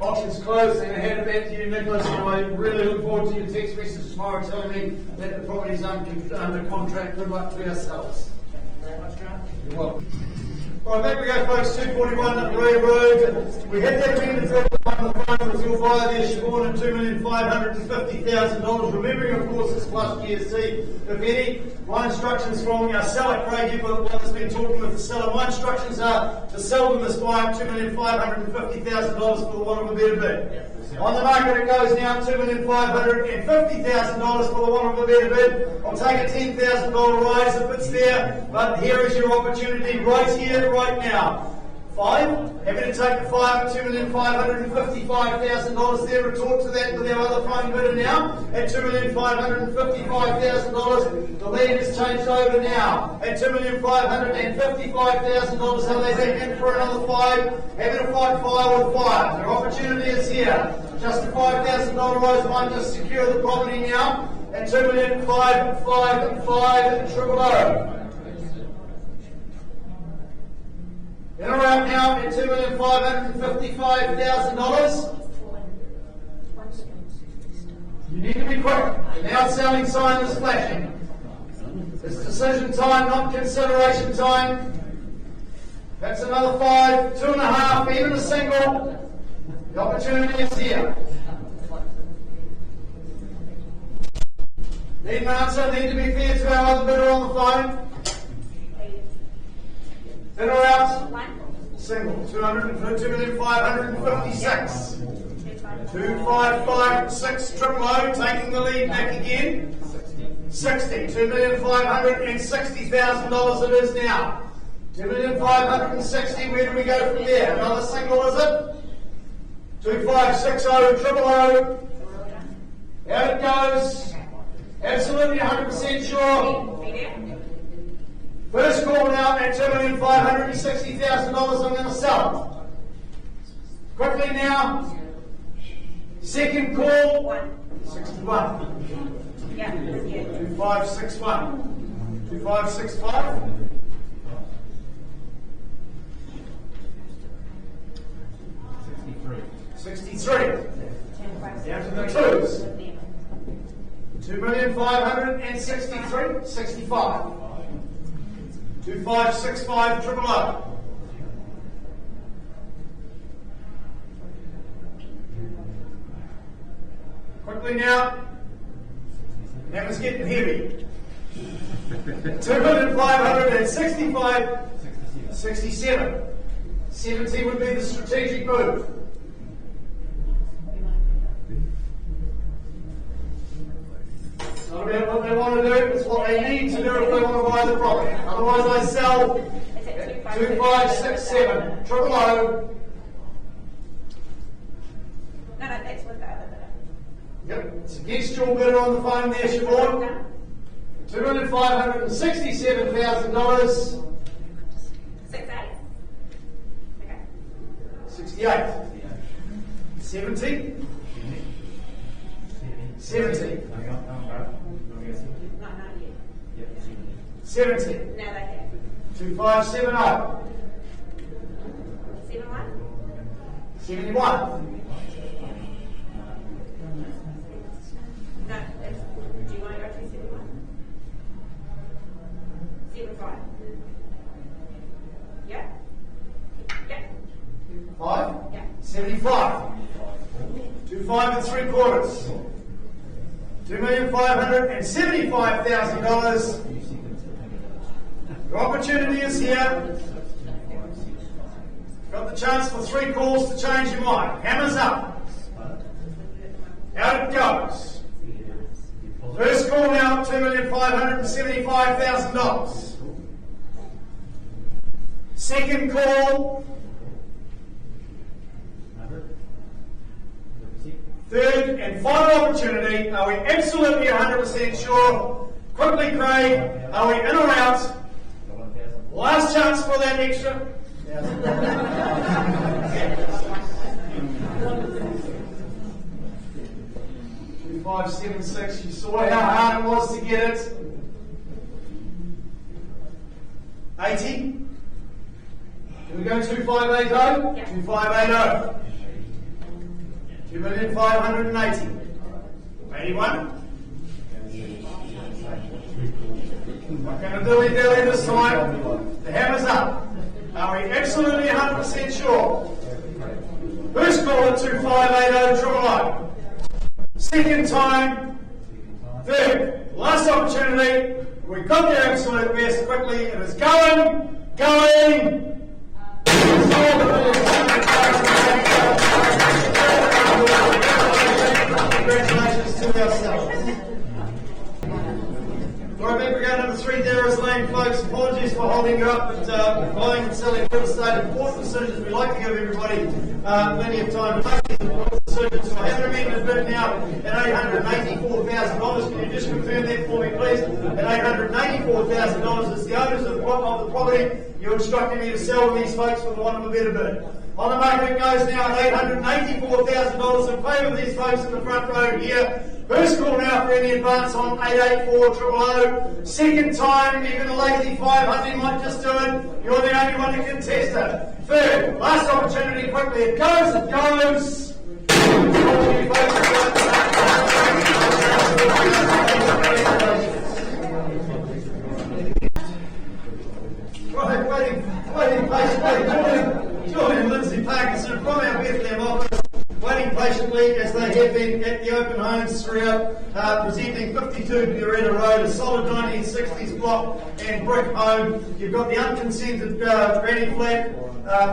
Auction's closed, and I hand it back to you, Nicholas, and I really look forward to your text message tomorrow telling me that the property's under contract. Good luck to ourselves. Thank you very much, Grant. You're welcome. Right, back we go, folks. 241 Ray Road. We had that amendment on the phone with your buyer there, Siobhan, at $2,550,000. Remembering, of course, it's plus GST, if any. My instructions from our seller, Craig, you're the one that's been talking with the seller. My instructions are to sell them this buyer at $2,550,000 for the want of a better bid. On the market it goes now at $2,550,000 for the want of a better bid. I'll take a $10,000 rise if it's there, but here is your opportunity right here, right now. 5. Happy to take the 5 at $2,555,000 there. Retort to that with our other phone bidder now at $2,555,000. The land has changed over now at $2,555,000. Are they back in for another 5? Happy to fight fire with fire. Your opportunity is here. Just a $5,000 rise might just secure the property now at $2,555,000. In or out now at $2,555,000. You need to be quick. The now selling sign is flashing. It's decision time, not consideration time. That's another 5, 2.5, even a single. The opportunity is here. Need an answer, need to be fair to our other bidder on the phone. In or out? Single. 202,556. 2556 triple O, taking the lead back again. 60. $2,560,000 it is now. 2,560. Where do we go from there? Another single, is it? 2560 triple O. Out it goes. Absolutely 100% sure. First call now at $2,560,000. I'm going to sell it. Quickly now. Second call. 61. 2561. 2565. 63. Down to the twos. 2,563,000. 65. 2565 triple O. Quickly now. That was getting heavy. 2,565. 67. 70 would be the strategic move. It's not about what they want to do, it's what they need to do if they want to buy the property. Otherwise I sell 2567 triple O. No, that's with the other bidder. Yep, it's against your bidder on the phone there, Siobhan. $2,567,000. 68. Okay. 68. 70. 70. Not yet. 70. Now they have. 2570. 71. 71. No, that's, do you want to go to 71? 75. Yeah? Yeah. 5. Yeah. 75. 25 3/4. $2,575,000. Your opportunity is here. Got the chance for 3 calls to change your mind. Hammers up. Out it goes. First call now, $2,575,000. Second call. Third and final opportunity. Are we absolutely 100% sure? Quickly, Craig. Are we in or out? Last chance for that extra. 2576. You saw how hard it was to get it. 80. Can we go 2580? Yeah. 2580. 2,580,000. 81. Not going to dilly-dilly this time. The hammer's up. Are we absolutely 100% sure? First call at 2580 Second time. Third. Last opportunity. We got the absolute best quickly. It is going. Congratulations to ourselves. Alright, we're going to number 3, Piers Lane, folks. Apologies for holding you up, but buying and selling real estate, important decisions. We like to give everybody plenty of time to make these important decisions. So I have an amended bid now at $884,000. Can you just confirm that for me, please? At $884,000, it's the owners of the property. You're instructing me to sell to these folks for the want of a better bid. On the market it goes now at $884,000 in favour of these folks in the front row here. First call now for any advance on 884,000. Second time, even a lazy 500 might just do it. You're the only one who can test it. Third, last opportunity, quickly. It goes. Right, waiting patiently. Julian Lindsay Parkinson from our Bethlehem office, waiting patiently as they have been at the open homes throughout, presenting 52 Buretta Road, a solid 1960s block and brick home. You've got the unconsented granny flat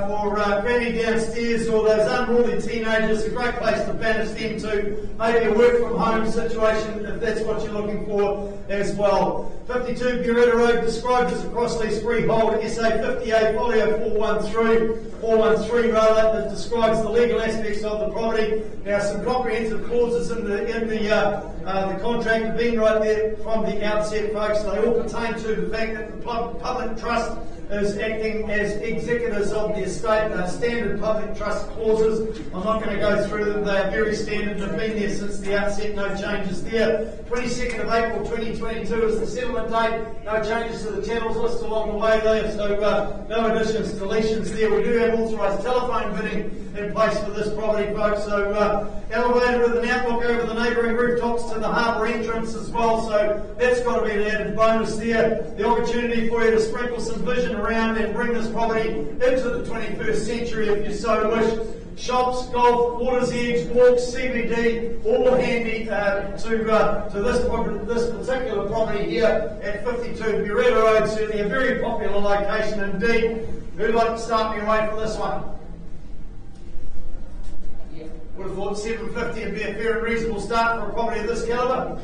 for granny downstairs, or those unruly teenagers. A great place to banish them to. Maybe a work from home situation if that's what you're looking for as well. 52 Buretta Road, described as a cross-lease freehold, SA 58 Folio 413 rather, that describes the legal aspects of the property. Now, some comprehensive clauses in the contract have been right there from the outset, folks. They all pertain to the fact that the public trust is acting as executors of the estate. Standard public trust clauses. I'm not going to go through them. They are very standard and have been there since the outset. No changes there. 22nd of April 2022 is the settlement date. No changes to the channels list along the way there. So no additions, deletions there. We do have authorised telephone bidding in place for this property, folks. So elevated with an outlook over the neighbouring rooftops to the harbour entrance as well. So that's got to be an added bonus there. The opportunity for you to sprinkle some vision around and bring this property into the 21st century if you so wish. Shops, golf, water's edge, walks, CBD, all handy to this particular property here at 52 Buretta Road. Certainly a very popular location indeed. Who'd like to start me away from this one? Would have thought 750 would be a fair and reasonable start for a property of this calibre.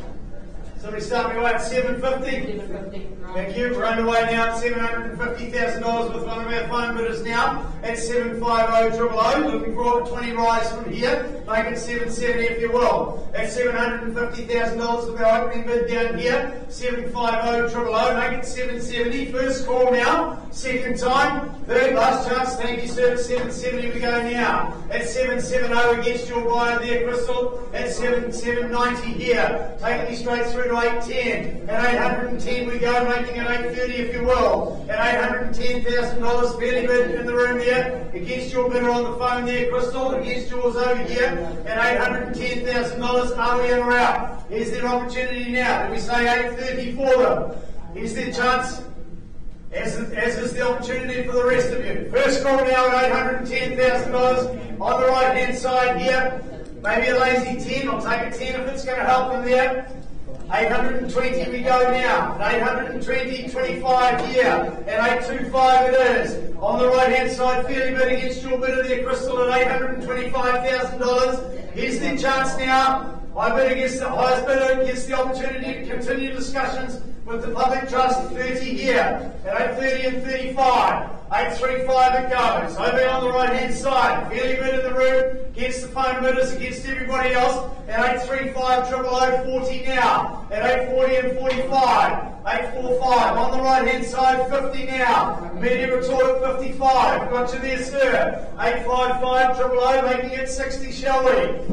Somebody start me away at 750. 750. Thank you. We're underway now at $750,000 with one of our phone bidders now at 750,000. Looking for over 20 rise from here. Make it 770 if you will. At $750,000 with our opening bid down here. 750,000. Make it 770. First call now. Second time. Third last chance. Thank you, sir. At 770 we go now. At 770 against your buyer there, Crystal. At 790 here. Taking you straight through to 810. At 810 we go, making it 830 if you will. At $810,000, fairly bid in the room there. Against your bidder on the phone there, Crystal. Against yours over here. At $810,000, are we in or out? Here's their opportunity now. Did we say 830 for them? Here's their chance. As is the opportunity for the rest of you. First call now at $810,000 on the right hand side here. Maybe a lazy 10. I'll take a 10 if it's going to help them there. 820 we go now. At 820, 25 here. At 825 it is. On the right hand side, fairly bid against your bidder there, Crystal, at $825,000. Here's their chance now. I bid against the highest bidder, gets the opportunity to continue discussions with the public trust. 30 here. At 830 and 35. 835 it goes. Over on the right hand side, fairly bid in the room, against the phone bidders, against everybody else. At 835, 000, 40 now. At 840 and 45. 845 on the right hand side, 50 now. Media retort at 55. Got you there, sir. 855, 000, making it 60, shall we?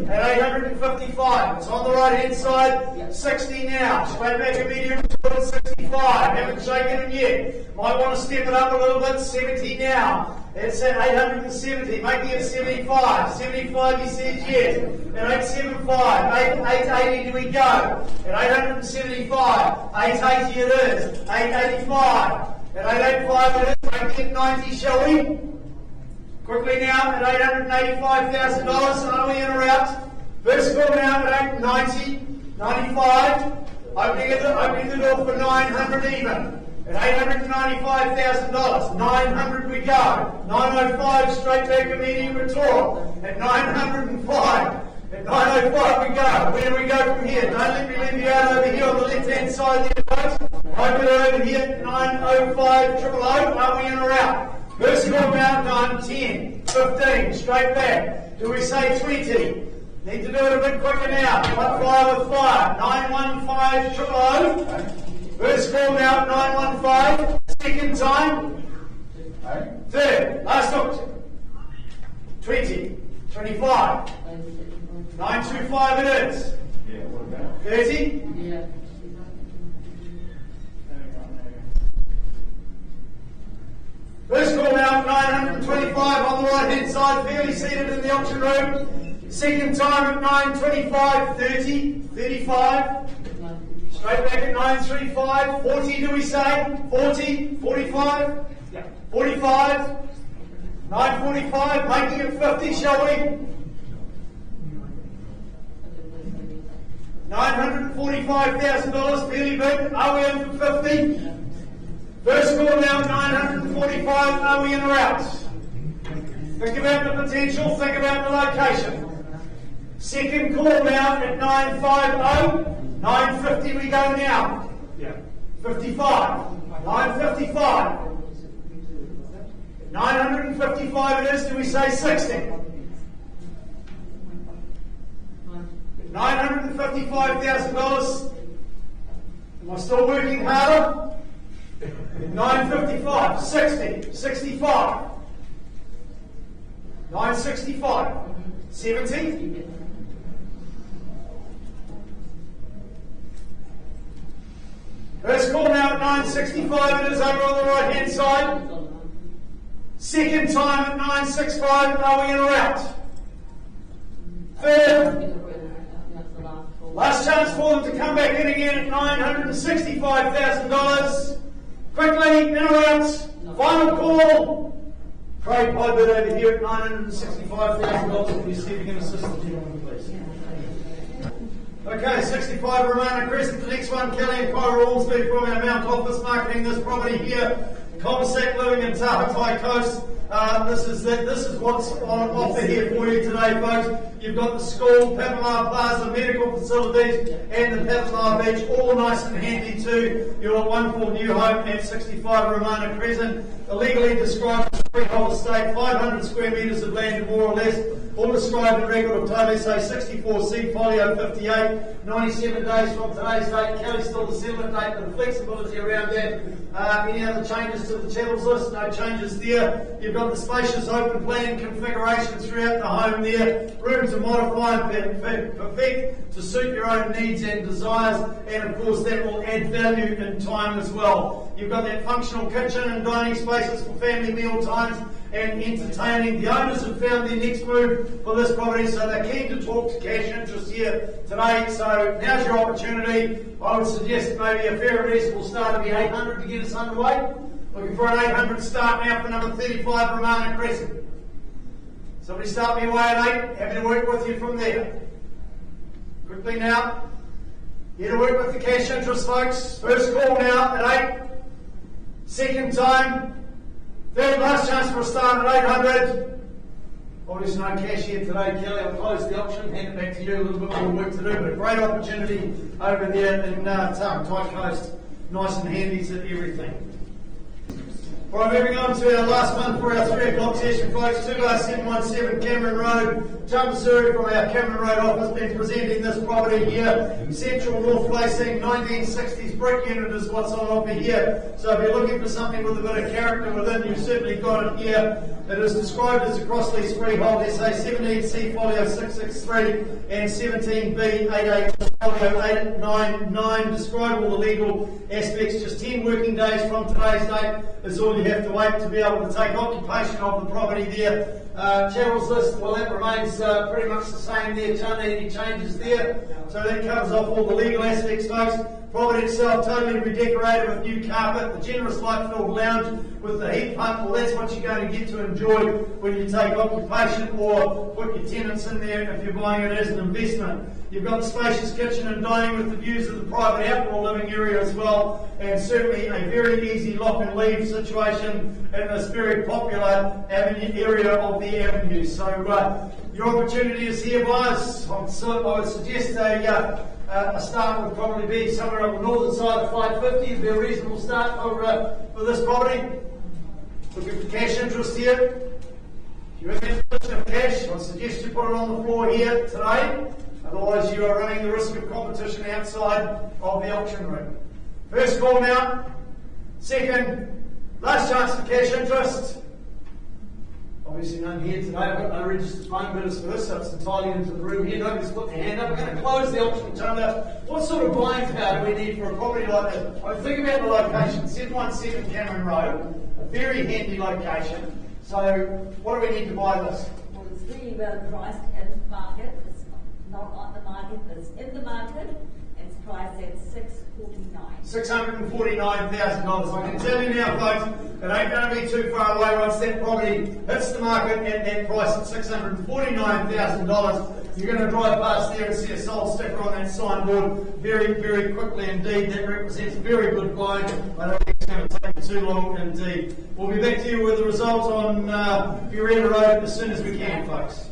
At 855. It's on the right hand side, 60 now. Straight back to media retort at 65. Haven't shaken him yet. Might want to step it up a little bit, 70 now. It's at 870, making it 75. 75, he says yes. At 875, 880 do we go? At 875, 880 it is. 885. At 885 it is, making it 90, shall we? Quickly now, at $885,000, are we in or out? First call now at 890, 95. Opening the door for 900 even. At $895,000, 900 we go. 905 straight back immediate retort. At 905. At 905 we go. Where do we go from here? Don't let me leave you out over here on the left hand side there, folks. Open it over here. 905 000. Are we in or out? First call now, 9, 10, 15, straight back. Do we say 20? Need to do it a bit quicker now. One fire with fire. 915 000. First call now, 915. Second time. Third. Last option. 20. 25. 925 it is. 30. First call now, 925 on the right hand side, fairly seated in the auction room. Second time at 925, 30, 35. Straight back at 935, 40 do we say? 40, 45, 45, 945, making it 50, shall we? $945,000, fairly big. Are we in for 50? First call now, 945. Are we in or out? Think about the potential, think about the location. Second call now at 950. 950 we go now. 55. 955. 955 it is. Do we say 60? $955,000. Am I still working harder? 955, 60, 65, 965, 70, 1st call now at 965, it is over on the right hand side. Second time at 965, are we in or out? Third. Last chance for them to come back in again at $965,000. Quickly, in or out? Final call. Craig Piebert over here at $965,000. Can you see if you can assist the gentleman, please? Okay, 65 Ramana Crescent. The next one, Kelly and Kyra Ormsby from our Mount Office marketing this property here. Comsac living in Tahatai Coast. This is what's on offer here for you today, folks. You've got the school, Papamoa Plaza, medical facilities, and the Papamoa Beach, all nice and handy too. Your wonderful new home at 65 Ramana Crescent. Illegally described as a freehold estate, 500 square metres of land more or less, all described in record of title SA 64C, folio 58, 97 days from today's date. Kelly's still the settlement date, but the flexibility around that. Any other changes to the chattels list? No changes there. You've got the spacious open plan configuration throughout the home there. Room to modify and perfect to suit your own needs and desires, and of course that will add value in time as well. You've got that functional kitchen and dining spaces for family meal times and entertaining. The owners have found their next move for this property, so they're keen to talk to cash interest here today. So now's your opportunity. I would suggest maybe a fair and reasonable start would be 800 to get us underway. Looking for an 800 start now for number 35 Ramana Crescent. Somebody start me away at 8. Happy to work with you from there. Quickly now. Here to work with the cash interest, folks. First call now at 8. Second time. Third last chance for a start at 800. Obviously no cash here today, Kelly. I'll close the auction, hand it back to you. A little bit more work to do, but a great opportunity over there in Tauranga Coast. Nice and handy to everything. Right, moving on to our last one for our 3 o'clock session, folks. 2R717 Cameron Road, Jumpsuri from our Cameron Road office, been presenting this property here. Central north facing 1960s brick unit is what's on offer here. So if you're looking for something with a bit of character within, you've certainly got it here. It is described as a cross-lease freehold, SA 17C folio 663 and 17B 88. 899, describe all the legal aspects. Just 10 working days from today's date is all you have to wait to be able to take occupation of the property there. Cheryl's list, well, that remains pretty much the same there. Don't need any changes there. So that covers off all the legal aspects, folks. Property itself totally redecorated with new carpet, the generous light-filled lounge with the heat pump. Well, that's what you're going to get to enjoy when you take occupation or put your tenants in there if you're buying it as an investment. You've got the spacious kitchen and dining with the views of the private outdoor living area as well, and certainly a very easy lock and leave situation in this very popular avenue area of the avenue. So your opportunity is here, guys. I would suggest a start would probably be somewhere on the northern side of 550. It'd be a reasonable start for this property. Looking for cash interest here. If you're in that position of cash, I suggest you put it on the floor here today. Otherwise, you are running the risk of competition outside of the auction room. First call now. Second, last chance for cash interest. Obviously none here today. I've got no registered phone bidders for this, so it's entirely into the room here. Nobody's put their hand up. We're going to close the auction chamber. What sort of buying power do we need for a property like this? I think about the location, 717 Cameron Road, a very handy location. So what do we need to buy this? Well, it's really well priced in the market. It's not on the market, it's in the market. It's priced at $649,000. $649,000. I can tell you now, folks, it ain't going to be too far away once that property hits the market at that price at $649,000. You're going to drive past there and see a sold sticker on that signboard very, very quickly indeed. That represents very good buying. I don't think it's going to take too long indeed. We'll be back to you with the results on Fioretta Road as soon as we can, folks.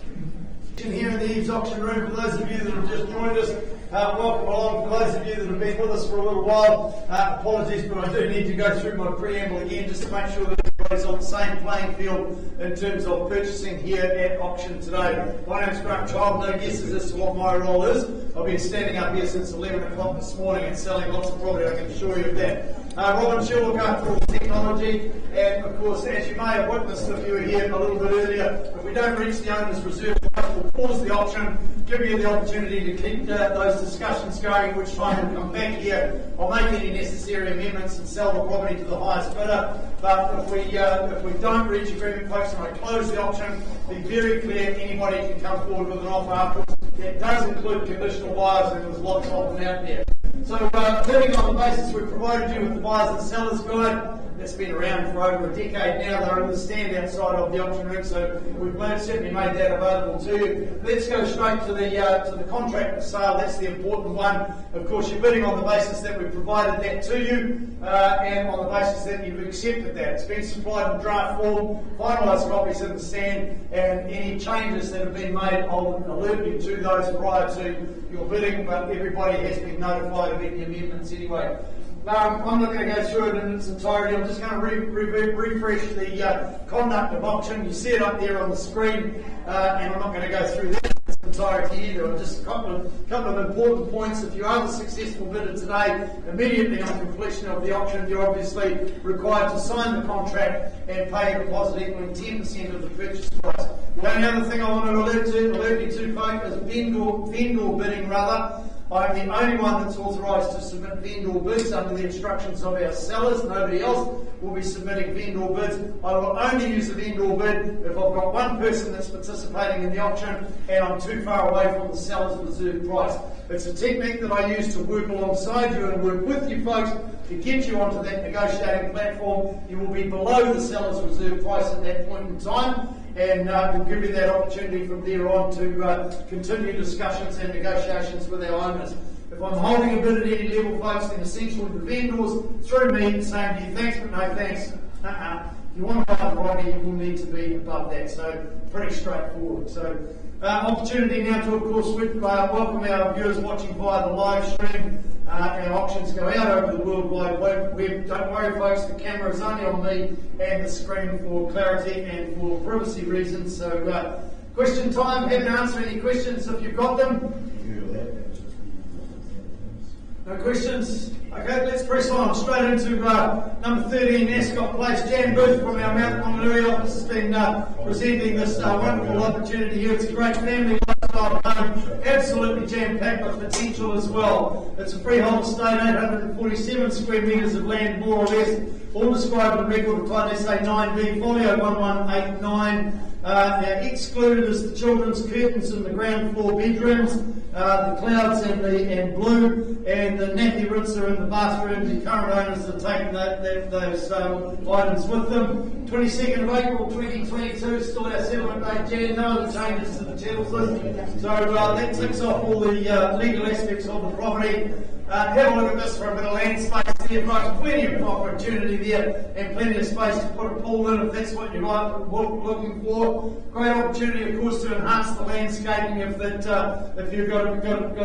Here in the EVES auction room, for those of you that have just joined us, welcome along. For those of you that have been with us for a little while, apologies, but I do need to go through my preamble again just to make sure that everybody's on the same playing field in terms of purchasing here at auction today. My name's Grant Child, no guesses as to what my role is. I've been standing up here since 11 o'clock this morning and selling lots of property, I can assure you of that. Robin she'll look after all the technology, and of course, as you may have witnessed if you were here a little bit earlier, if we don't reach the owner's reserve, we'll pause the auction, give you the opportunity to keep those discussions going, which time we'll come back here. I'll make any necessary amendments and sell the property to the highest bidder. But if we don't reach agreement, folks, and I close the auction, be very clear, anybody can come forward with an offer afterwards. That does include conditional buyers, and there's lots of them out there. So, building on the basis we've provided you with the buyers and sellers guide, that's been around for over a decade now. They're in the stand outside of the auction room, so we've certainly made that available to you. Let's go straight to the contract for sale. That's the important one. Of course, you're bidding on the basis that we've provided that to you, and on the basis that you've accepted that. It's been supplied in draft form, finalised copies in the stand, and any changes that have been made, I'll alert you to those prior to your bidding, but everybody has been notified of any amendments anyway. I'm not going to go through it in its entirety. I'm just going to refresh the conduct of auction. You see it up there on the screen, and I'm not going to go through that in its entirety either. Just a couple of important points. If you are the successful bidder today, immediately on completion of the auction, you're obviously required to sign the contract and pay a deposit equaling 10% of the purchase price. The only other thing I want to alert you to, folks, is vendor bidding rather. I'm the only one that's authorised to submit vendor bids under the instructions of our sellers. Nobody else will be submitting vendor bids. I will only use a vendor bid if I've got one person that's participating in the auction and I'm too far away from the seller's reserve price. It's a technique that I use to work alongside you and work with you folks to get you onto that negotiating platform. You will be below the seller's reserve price at that point in time, and we'll give you that opportunity from there on to continue discussions and negotiations with our owners. If I'm holding a bid at any level, folks, then essentially the vendors, through me, saying to you, thanks but no thanks. If you want to buy the property, you will need to be above that. So pretty straightforward. So opportunity now to, of course, welcome our viewers watching via the live stream. Our auctions go out over the World Wide Web. Don't worry, folks, the camera is only on me and the screen for clarity and for privacy reasons. So question time. Happy to answer any questions if you've got them. No questions? Okay, let's press on. Straight into number 13, Ascot Place. Jan Booth from our Mount Whanganui office has been presenting this wonderful opportunity here. It's a great family lifestyle home absolutely jam-packed with potential as well. It's a freehold estate, 847 square metres of land, more or less, all described in record of title SA 9B, folio 1189. Now excluded is the children's curtains in the ground floor bedrooms, the clouds and blue, and the nappy rinser in the bathroom. The current owners have taken those items with them. 22nd of April 2022, still our settlement date, Jan. No other changes to the titles list. So that ticks off all the legal aspects of the property. Have a look at this for a bit of land space there, folks. Plenty of opportunity there and plenty of space to put a pool in if that's what you're looking for. Great opportunity, of course, to enhance the landscaping if you've got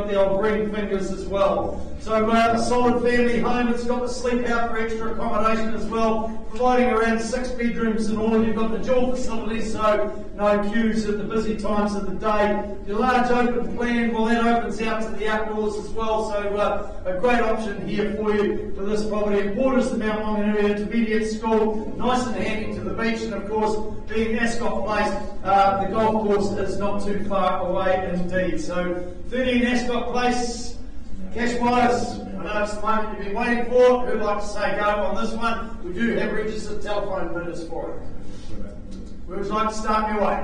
the old green fingers as well. So a solid family home. It's got the sleep out for extra accommodation as well, providing around 6 bedrooms in all. You've got the dual facilities, so no queues at the busy times of the day. Your large open plan, well, that opens out to the outdoors as well, so a great option here for you for this property. It borders the Mount Maunganui Intermediate School, nice and handy to the beach, and of course, being Ascot Place, the golf course is not too far away indeed. So 13 Ascot Place, cash buyers, I know it's the moment you've been waiting for. Who'd like to say go on this one? We do have registered telephone bidders for it. Who would like to start your way?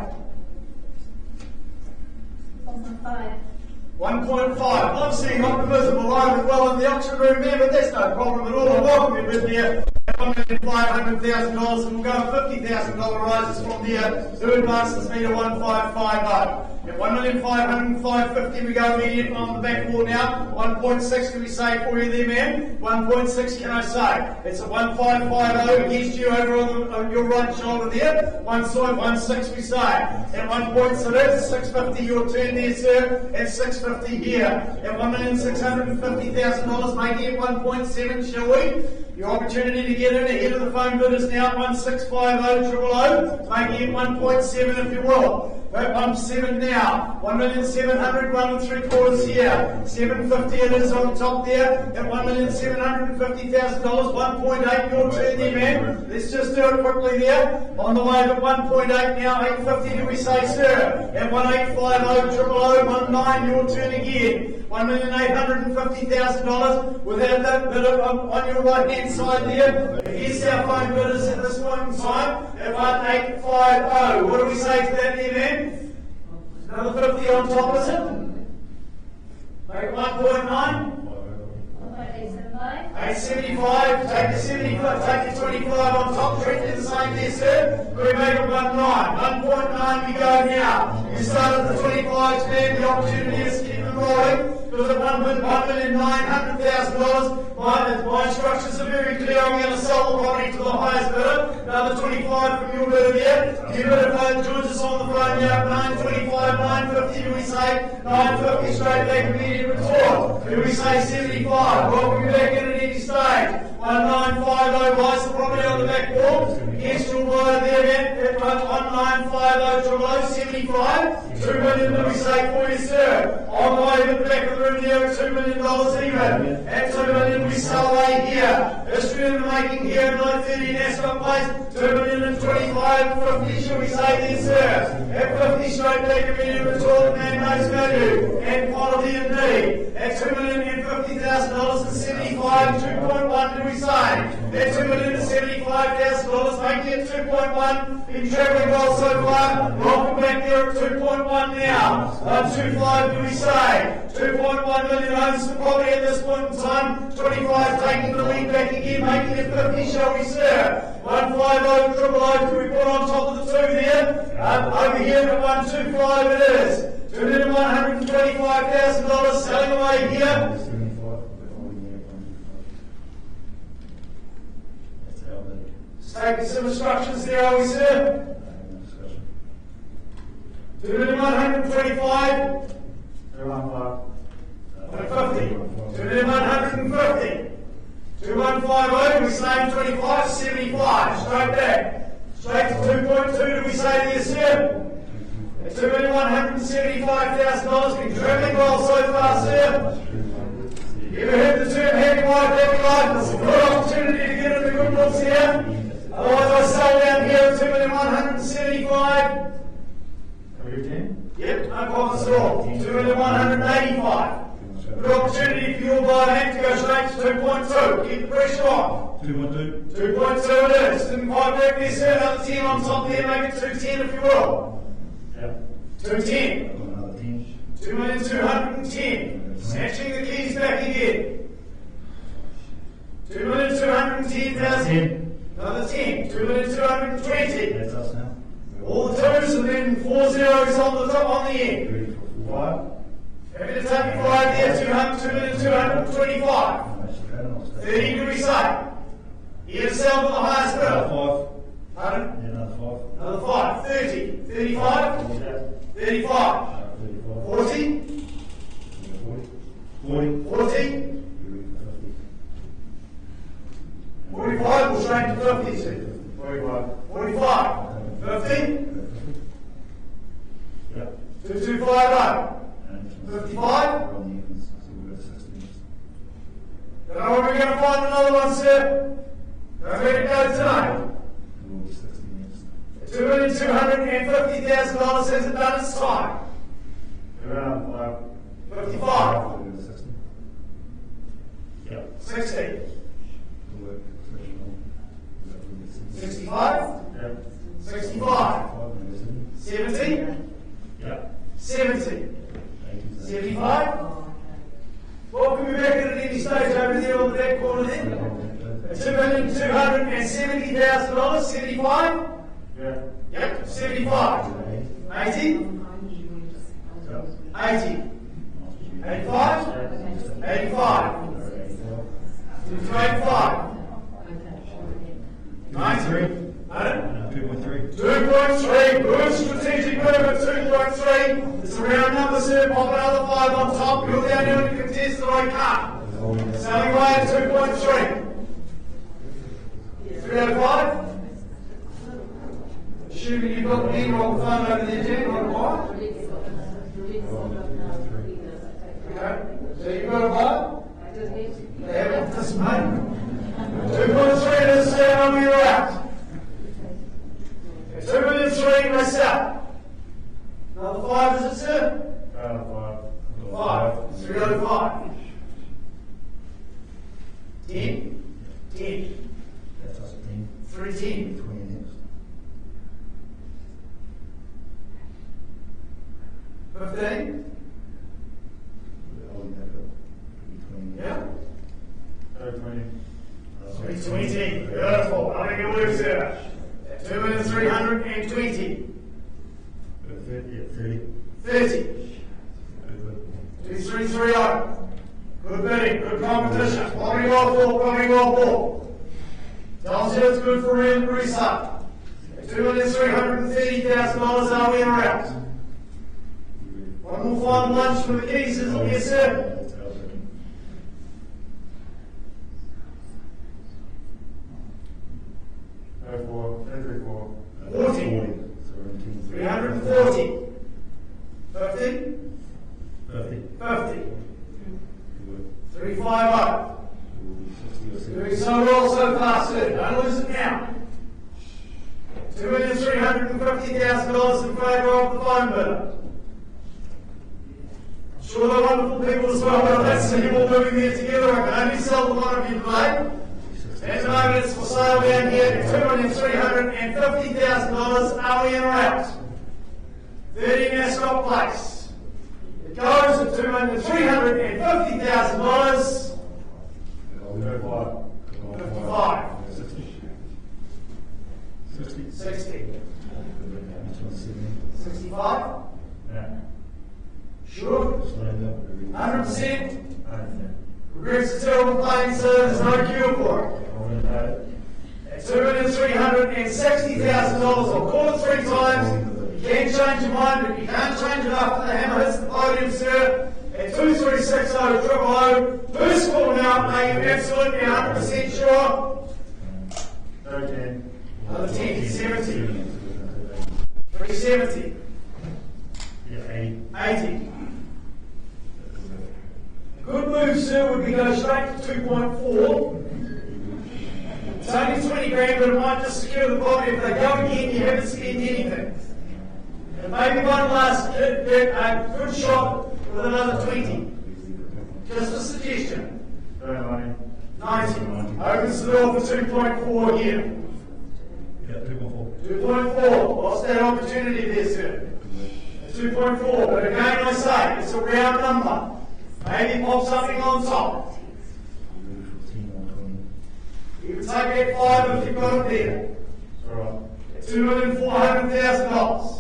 1.5. I'm seeing optimism alive and well in the auction room there, but that's no problem at all. I welcome you with here at $1,500,000, and we'll go $50,000 rises from there. Who advances me to 1,550? At 1,500,550 we go immediate on the back wall now. 1.6 can we say for you there, man? 1.6 can I say? It's a 1,550 against you over on your right shoulder there. 1.6 we say. At 1.6, 650 your turn there, sir. At 650 here. At $1,650,000, making it 1.7, shall we? Your opportunity to get in ahead of the phone bidders now, 1,650,000, making it 1.7 if you will. At 1.7 now, 1,700,000, 1.75 here, 750 it is on top there, at $1,750,000, 1.8 your turn there, man. Let's just do it quickly there. On the way to 1.8 now, 850 do we say, sir? At 1,850,000, 19 your turn again. $1,850,000 without that bidder on your right hand side there. Here's our phone bidders at this point in time at 1,850. What do we say to that there, man? Another 50 on top, is it? Make it 1.9. 875, take the 75, take the 25 on top, treat it the same there, sir. We make it 1.9. 1.9 we go now. You start at the 25s, man, the opportunity is to keep them rolling. Because at $1,900,000, my instructions are very clear. I'm going to sell the property to the highest bidder. Another 25 from your bidder there. You bidder George is on the phone now. 925, 950, do we say? 950 straight back immediate retort. Do we say 75? Welcome you back in at any stage. 1950 buys the property on the back wall. Against your buyer there at 1950 75. 2 million, do we say for you, sir? On the way to the back of the room there at $2 million even. At $2 million we sell away here. History in the making here at 930 Ascot Place. $2,025,50 shall we say there, sir? At 50 straight back immediate retort and most value and quality indeed. At $2,050,000 and 75, 2.1 do we say? At $2,075,000, making it 2.1. Been travelling well so far. Welcome back there at 2.1 now. 2.5 do we say? 2.1 million owns the property at this point in time. 25 taking the lead back again, making it 50, shall we, sir? 150, triple O, can we put on top of the 2 there? Over here at 125 it is. $2,125,000 selling away here. Taking some instructions there, are we, sir? 2,125. 2,150. 2,150. 2,150, we say 25, 75. Straight back. Straight to 2.2, do we say there, sir? At $2,175,000, been travelling well so far, sir. You ever heard the term happy wife, happy life? It's a good opportunity to get in the good books here. Otherwise, I sell down here at $2,175,000. Are you 10? Yep, no problems at all. 2,185. Good opportunity for your buyer bank to go straight to 2.2. Keep the pressure on. 212. 2.2 it is. Didn't quite work there, sir. Another 10 on top there, make it 210 if you will. Yeah. 210. Another 10. 2,210. Snatching the keys back again. 2,210,000. Another 10. 2,220. That's us now. All the twos and then 4 zeros on the top on the end. Ready for 5. Happy to take you 5 there. 2,225. 30 to be safe. Here to sell for the highest Another bidder. 5. Pardon? Yeah, another 5. Another 5. 30. 35. 35. 40. 40. 40. 45 will straight to 50, sir. 45. 45. 50. Yeah. 2250. 55. We're on the evens, so we've got 60 minutes. Don't know when we're going to find another one, sir. Don't let it go tonight. We'll be 60 minutes. $2,250,000 has it done its time. Around 55. 5. 60. Yeah. 60. Good work. 65. Yeah. 65. 70. Yeah. 70. 75. Welcome you back at any stage over there on the back corner there. $2,270,000. 75. Yeah. Yep. 75. 80. 80. 85. 85. 285. 93. Pardon? 2.3. 2.3. Good strategic move at 2.3. It's a round number, sir. Pop another 5 on top. You're down here to contest that I can't. Selling away at 2.3. 305. Assuming you've got the E-roll phone over there, Jen, on the wire. Okay. So you've got a buy? They haven't this mate. 2.3 is the number you're out. 2,300,000 myself. Another 5 is it, sir? 5. 305. 10. 10. That's us 10. 310. 20 next. 15. We're holding that up. 20. Yeah. 20. 320. Beautiful. I think it works there. 2,320. 30. 30. Good. 2330. Good bidding, good competition. Probably well bought. Tells you it's good for resale. $2,330,000 are we in or out? One more final lunch for the keys, isn't it, yes, sir? 40. 340. 50. 50. 350. Doing so well so far, sir. Don't lose it now. $2,350,000 in favour of the phone bidder. I'm sure they're wonderful people as well, but let's see you all moving there together. I can only sell the one of you today. At the moment it's for sale down here at $2,350,000. Are we in or out? 30 Ascot Place. It goes at $2,350,000. 55. 60. 65. Sure. 100%. Regrets a terrible pain, sir. There's no cure for it. At $2,360,000. I'll call it 3 times. You can change your mind, but you can't change it after the hammer hits the podium, sir. At 2360 000. First call now, are you absolutely 100% sure? Another 10. 70. 370. 80. Good move, sir, would be go straight to 2.4. It's only 20 grand, but it might just secure the body. If they go again, you haven't spent anything. And maybe one last good shot with another 20. Just a suggestion. 90. 90. Opens the door for 2.4 here. Yeah, 2.4. 2.4. Lost that opportunity there, sir. 2.4. But again, I say, it's a round number. Maybe pop something on top. You can take that 5 if you've got it there. Alright. $2,400,000.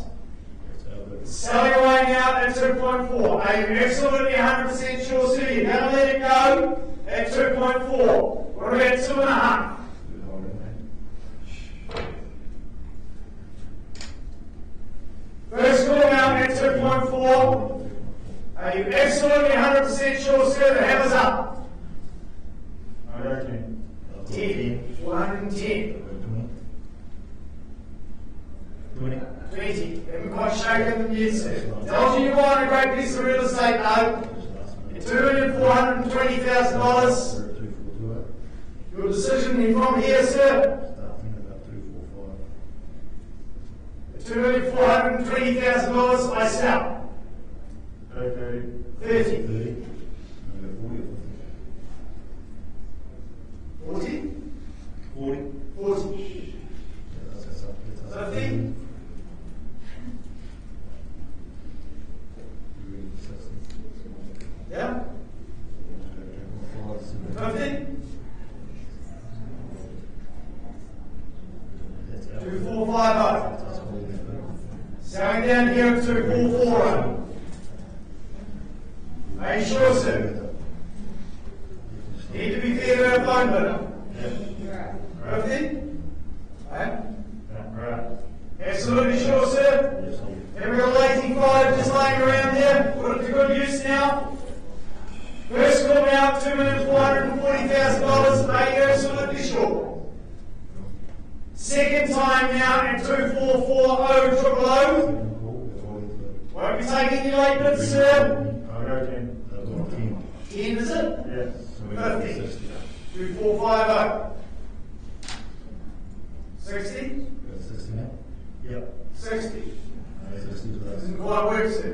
Selling away now at 2.4. Are you absolutely 100% sure, sir? You're going to let it go at 2.4. What about 2.5? First call out at 2.4. Are you absolutely 100% sure, sir? The hammer's up. 10. 410. 20. Haven't quite shaken them yet, sir. Tells you you're buying a great piece of real estate, though. $2,420,000. Your decision from here, sir. $2,420,000 I sell. 30. 40. 50. Yeah? 50. 2450. Selling down here at 2440. Are you sure, sir? Need to be fair to our phone bidder. 50? Right. Absolutely sure, sir? Have we got a lazy 5 just laying around there? Put it to good use now. First call now, $2,440,000. Are you absolutely sure? Second time now at 2440,000. Won't be taking any late bids, sir. I'll go 10. 10, is it? Yes. 50. 2450. 60? 60 now? Yep. 60. 60 Doesn't quite work, sir.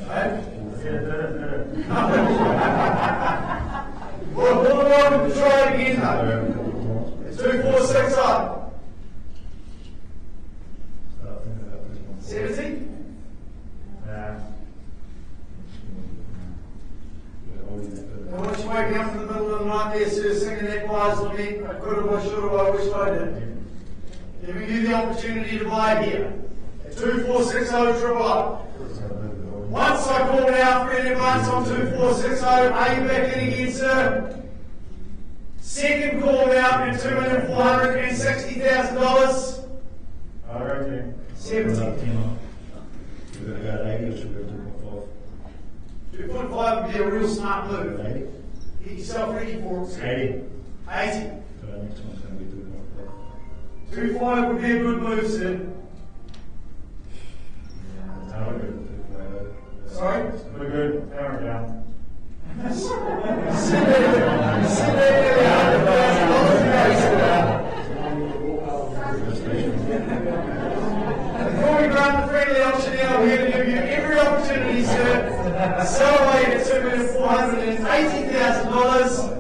Hey? Well, more than welcome to try it again, though. It's 2460. 70? I want you waking up in the middle of the night there, sir, singing that wise lament. I could have, I should have, I wished I did. Giving you the opportunity to buy here. At 2460 Once I call now for an advance on 2460, are you back in again, sir? Second call now at $2,460,000. I'll go 10. 70. We're going to go to 80 or should we go 2.5? 2.5 would be a real smart move. 80? Get yourself ready for it, sir. 80. 80. So our next one's going to be 2.5. 2.5 would be a good move, sir. No, we're good. 2.5. Sorry? We're good. Power down. Sit Before we grant the friendly option now, we're going to give you every opportunity, sir. Sell away at $2,480,000.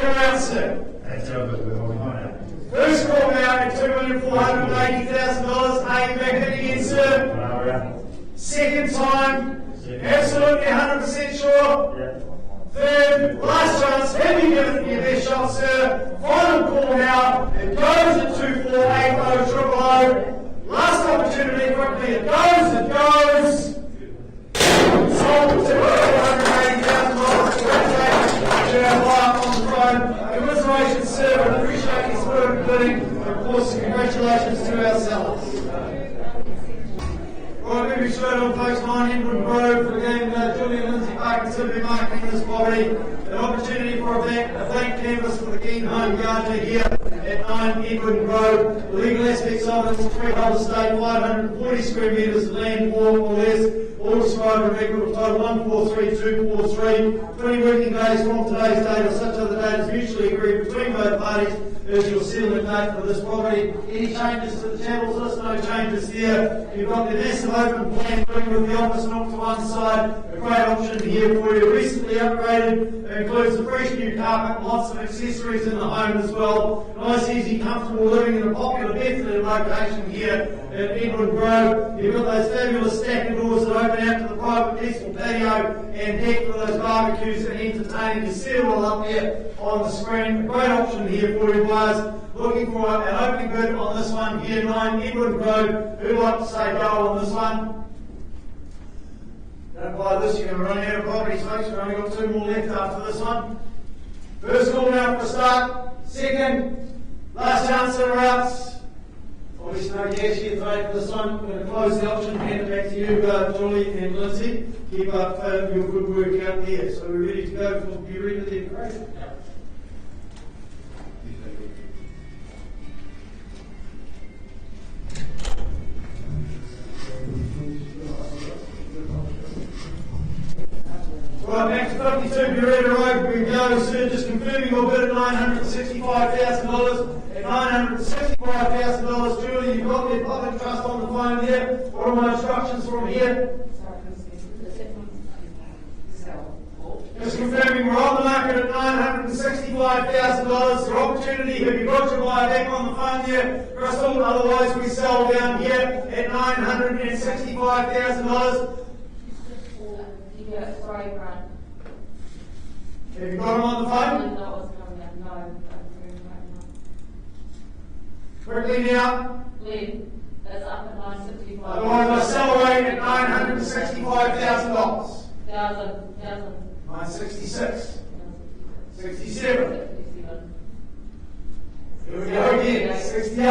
Around, sir. That's how good we're holding on now. First call now at $2,480,000. Are you back in again, sir? We're out. Second time. Absolutely 100% sure. Yeah. Third, last chance. Have you given it your best shot, sir? Final call now. It goes at 2480,000. Last opportunity, quickly. It goes. Sold to $280,000. Congratulations to our buyer on the phone. Congratulations, sir. I appreciate your spirit of bidding. Of course, congratulations to our sellers. Right, moving straight on folks, 9 Edward Road for again, Julian Lindsay Park and Symphony marketing this property. An opportunity for a blank canvas for the Keen Home Gardener here at 9 Edward Road. The legal aspects of it is a freehold estate, 540 square metres of land, more or less. All described in record of total 143243. 20 working days from today's date or such other day date is mutually agreed between both parties is your settlement date for this property. Any changes to the channels list? No changes here. You've got the massive open plan room with the office knocked to one side. A great option here for you. Recently upgraded. It includes a fresh new carpet, lots of accessories in the home as well. Nice, easy, comfortable living in a popular Bethlehem location here at Edward Grove. You've got those fabulous stacking doors that open out to the private peaceful patio and deck for those barbecues and entertaining. You see it all up there on the screen. A great option here for you guys. Looking for an opening bid on this one here, 9 Edward Grove. Who'd like to say go on this one? Don't buy this, you're going to run out of properties, folks. We've only got 2 more left after this one. First call now for a start. Second, last chance in routes. Obviously no cash here today for this one. We're going to close the auction, hand it back to you, Julie and Lindsay. Keep up your good work out there. So we're ready to go. We'll be ready to get great. Right, back to 52 Beretta Road we go, sir. Just confirming your bid at $965,000. At $965,000, Julie, you've got the public trust on the phone there. What are my instructions from here? Just confirming we're on the market at $965,000. The opportunity, have you got your buyer back on the phone there, Crystal? Otherwise we sell down here at $965,000. Yeah, sorry, Brian. Have you got him on the phone? No. Quickly now. Lynn, that's up at 965. Otherwise I sell away at $965,000. 966. 67. Here we go again. 68.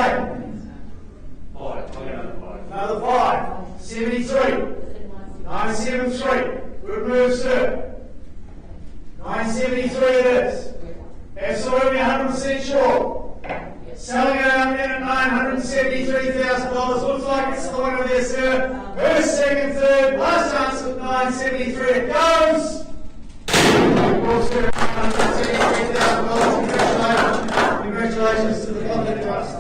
Another 5. 73. 973. Good move, sir. 973 it is. Absolutely 100% sure. Selling it out then at $973,000. Looks like it's the winner there, sir. First, second, third. Last chance at 973. It goes. Well, sir, $973,000. Congratulations to the public trust.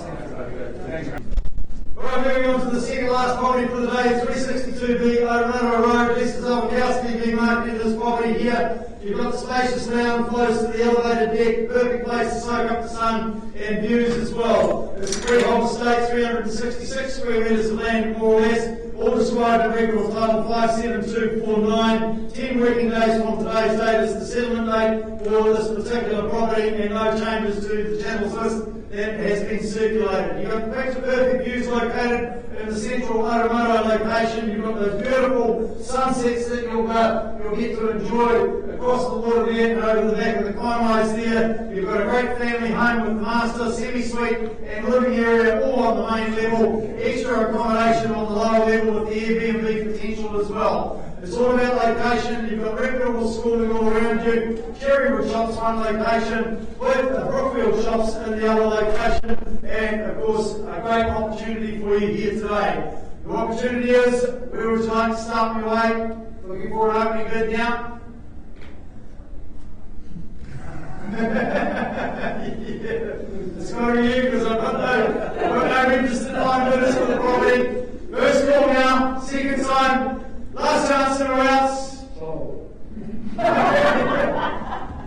Alright, moving on to the second last property for the day, 362B Ramana Road. This is Alkowski being marketed this property here. You've got the spacious lounge close to the elevated deck, perfect place to soak up the sun and views as well. It's a freehold estate, 366 square metres of land more or less, all described in record of title 57249. 10 working days from today's date is the settlement date for this particular property and no changes to the channels list that has been circulated. You've got picture perfect views located in the central Aramato location. You've got those beautiful sunsets that you'll get to enjoy across the water there and over the back of the Kaimais there. You've got a great family home with master, semi-suite and living area all on the main level. Extra accommodation on the lower level with the Airbnb potential as well. It's all about location. You've got reputable schooling all around you. Cherrywood Shops, one location, with the Brookfield Shops in the other location, and of course a great opportunity for you here today. The opportunity is, where would you like to start your way? Looking for an opening bid now? Yeah. It's got to be you because I've got no interest in high bidders for the property. First call now, second time, last chance in or else.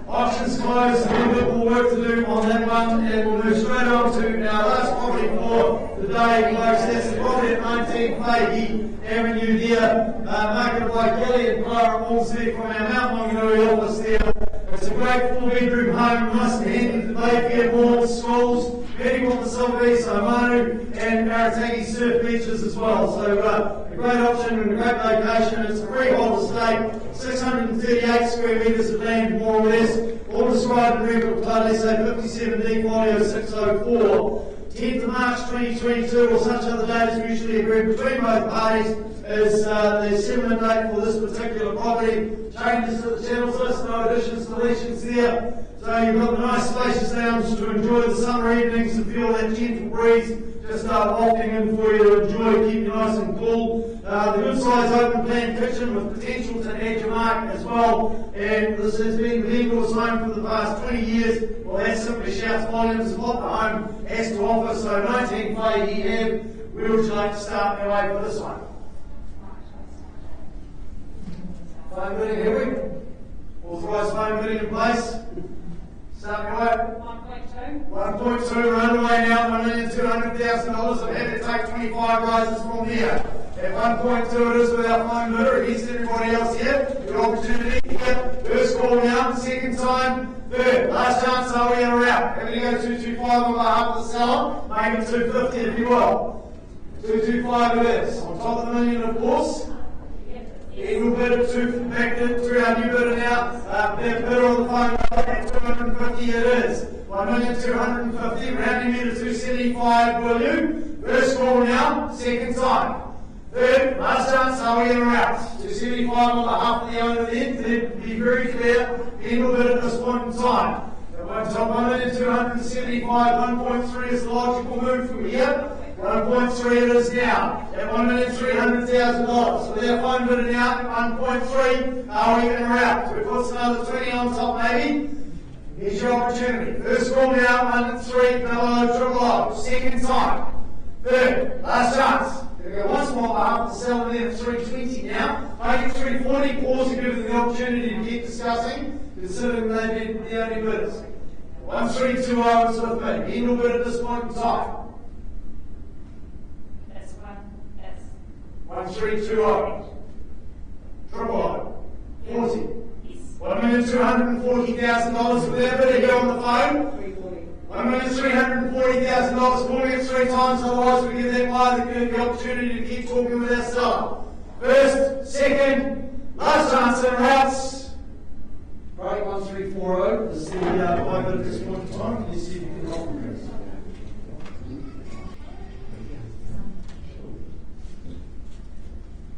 Auctions closed, a little bit more work to do on that one, and we'll move straight on to our last property for the day, folks. That's the property at 19 Fahey Avenue here, marketed by Kelly and Clara Wolseley from our Mount Maunganui office there. It's a great 4-bedroom home, nice and handy to daycare, malls, schools, medical facilities, Omanu and Arataki surf beaches as well. So a great option and a great location. It's a freehold estate, 638 square metres of land more or less, all described in record title SA 57D folio 604. 10th of March 2022 or such other date is mutually agreed between both parties is the settlement date for this particular property. Changes to the channels list, no additions, deletions there. So you've got the nice spacious lounge to enjoy the summer evenings and feel that gentle breeze just wafting in for you to enjoy, keep you nice and cool. The good size open plan kitchen with potential to add your mark as well. And this has been the vendor's home for the past 20 years. Well, that simply shouts volumes of what the home has to offer. So 19 play you have. Where would you like to start your way for this one? Phone bidding, have we? Authorised phone bidding in place. Start your way. 1.2. 1.2, we're underway now, $1,200,000. I've had to take 25 rises from here. At 1.2 it is without phone bidder against everybody else here. Good opportunity here. First call now, second time, third. Last chance, are we in or out? Having to go 225 on behalf of the seller, make it 250 if you will. 225 it is. On top of the million, of course. Eagle bid at 2, back to our new bidder now. Their bidder on the phone at 250 it is. 1,250,000, rounding me to 275, will you? First call now, second time. Third, last chance, are we in or out? 275 on behalf of the owner then, to be very clear, Eagle bid at this point in time. At 1,275,000, 1.3 is the logical move from here. 1.3 it is now, at $1,300,000. With our phone bidding out at 1.3, are we in or out? We put another 20 on top maybe. Here's your opportunity. First call now, 1-3, below, triple O. Second time. Third, last chance. We're going to go once more on behalf of the seller there at 320 now. Make it 340, pause to give them the opportunity to keep discussing, considering they've been the only bidders. 1-3-2-0 is with me. Eagle bid at this point in time. That's one. That's 1-3-2-0. Triple O. 40. yes. $1,240,000 for their bidder here on the phone. $1,340,000. Calling it 3 times, otherwise we give that buyer the opportunity to keep talking with our seller. First, second, last chance in routes. Right, 1340 is the buy bid at this point in time. Can you see if you can help me?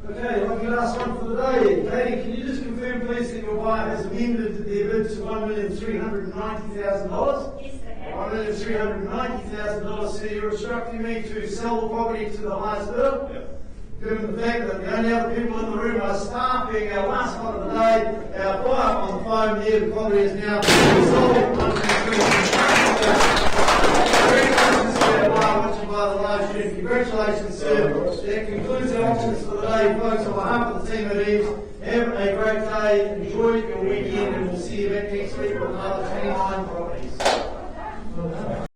Okay, lucky last one for the day. Katie, can you just confirm please that your buyer has amended their bid to $1,390,000? Yes, they have. $1,390,000, so you're instructing me to sell the property to the highest bidder? Yep. Given the fact that the only other people in the room are staff, being our last one of the day, our buyer on the phone here, the property is now sold. Congratulations, sir. That concludes our options for the day, folks. On behalf of the team at EVES, have a great day, enjoy your weekend, and we'll see you back next week with another 29 property.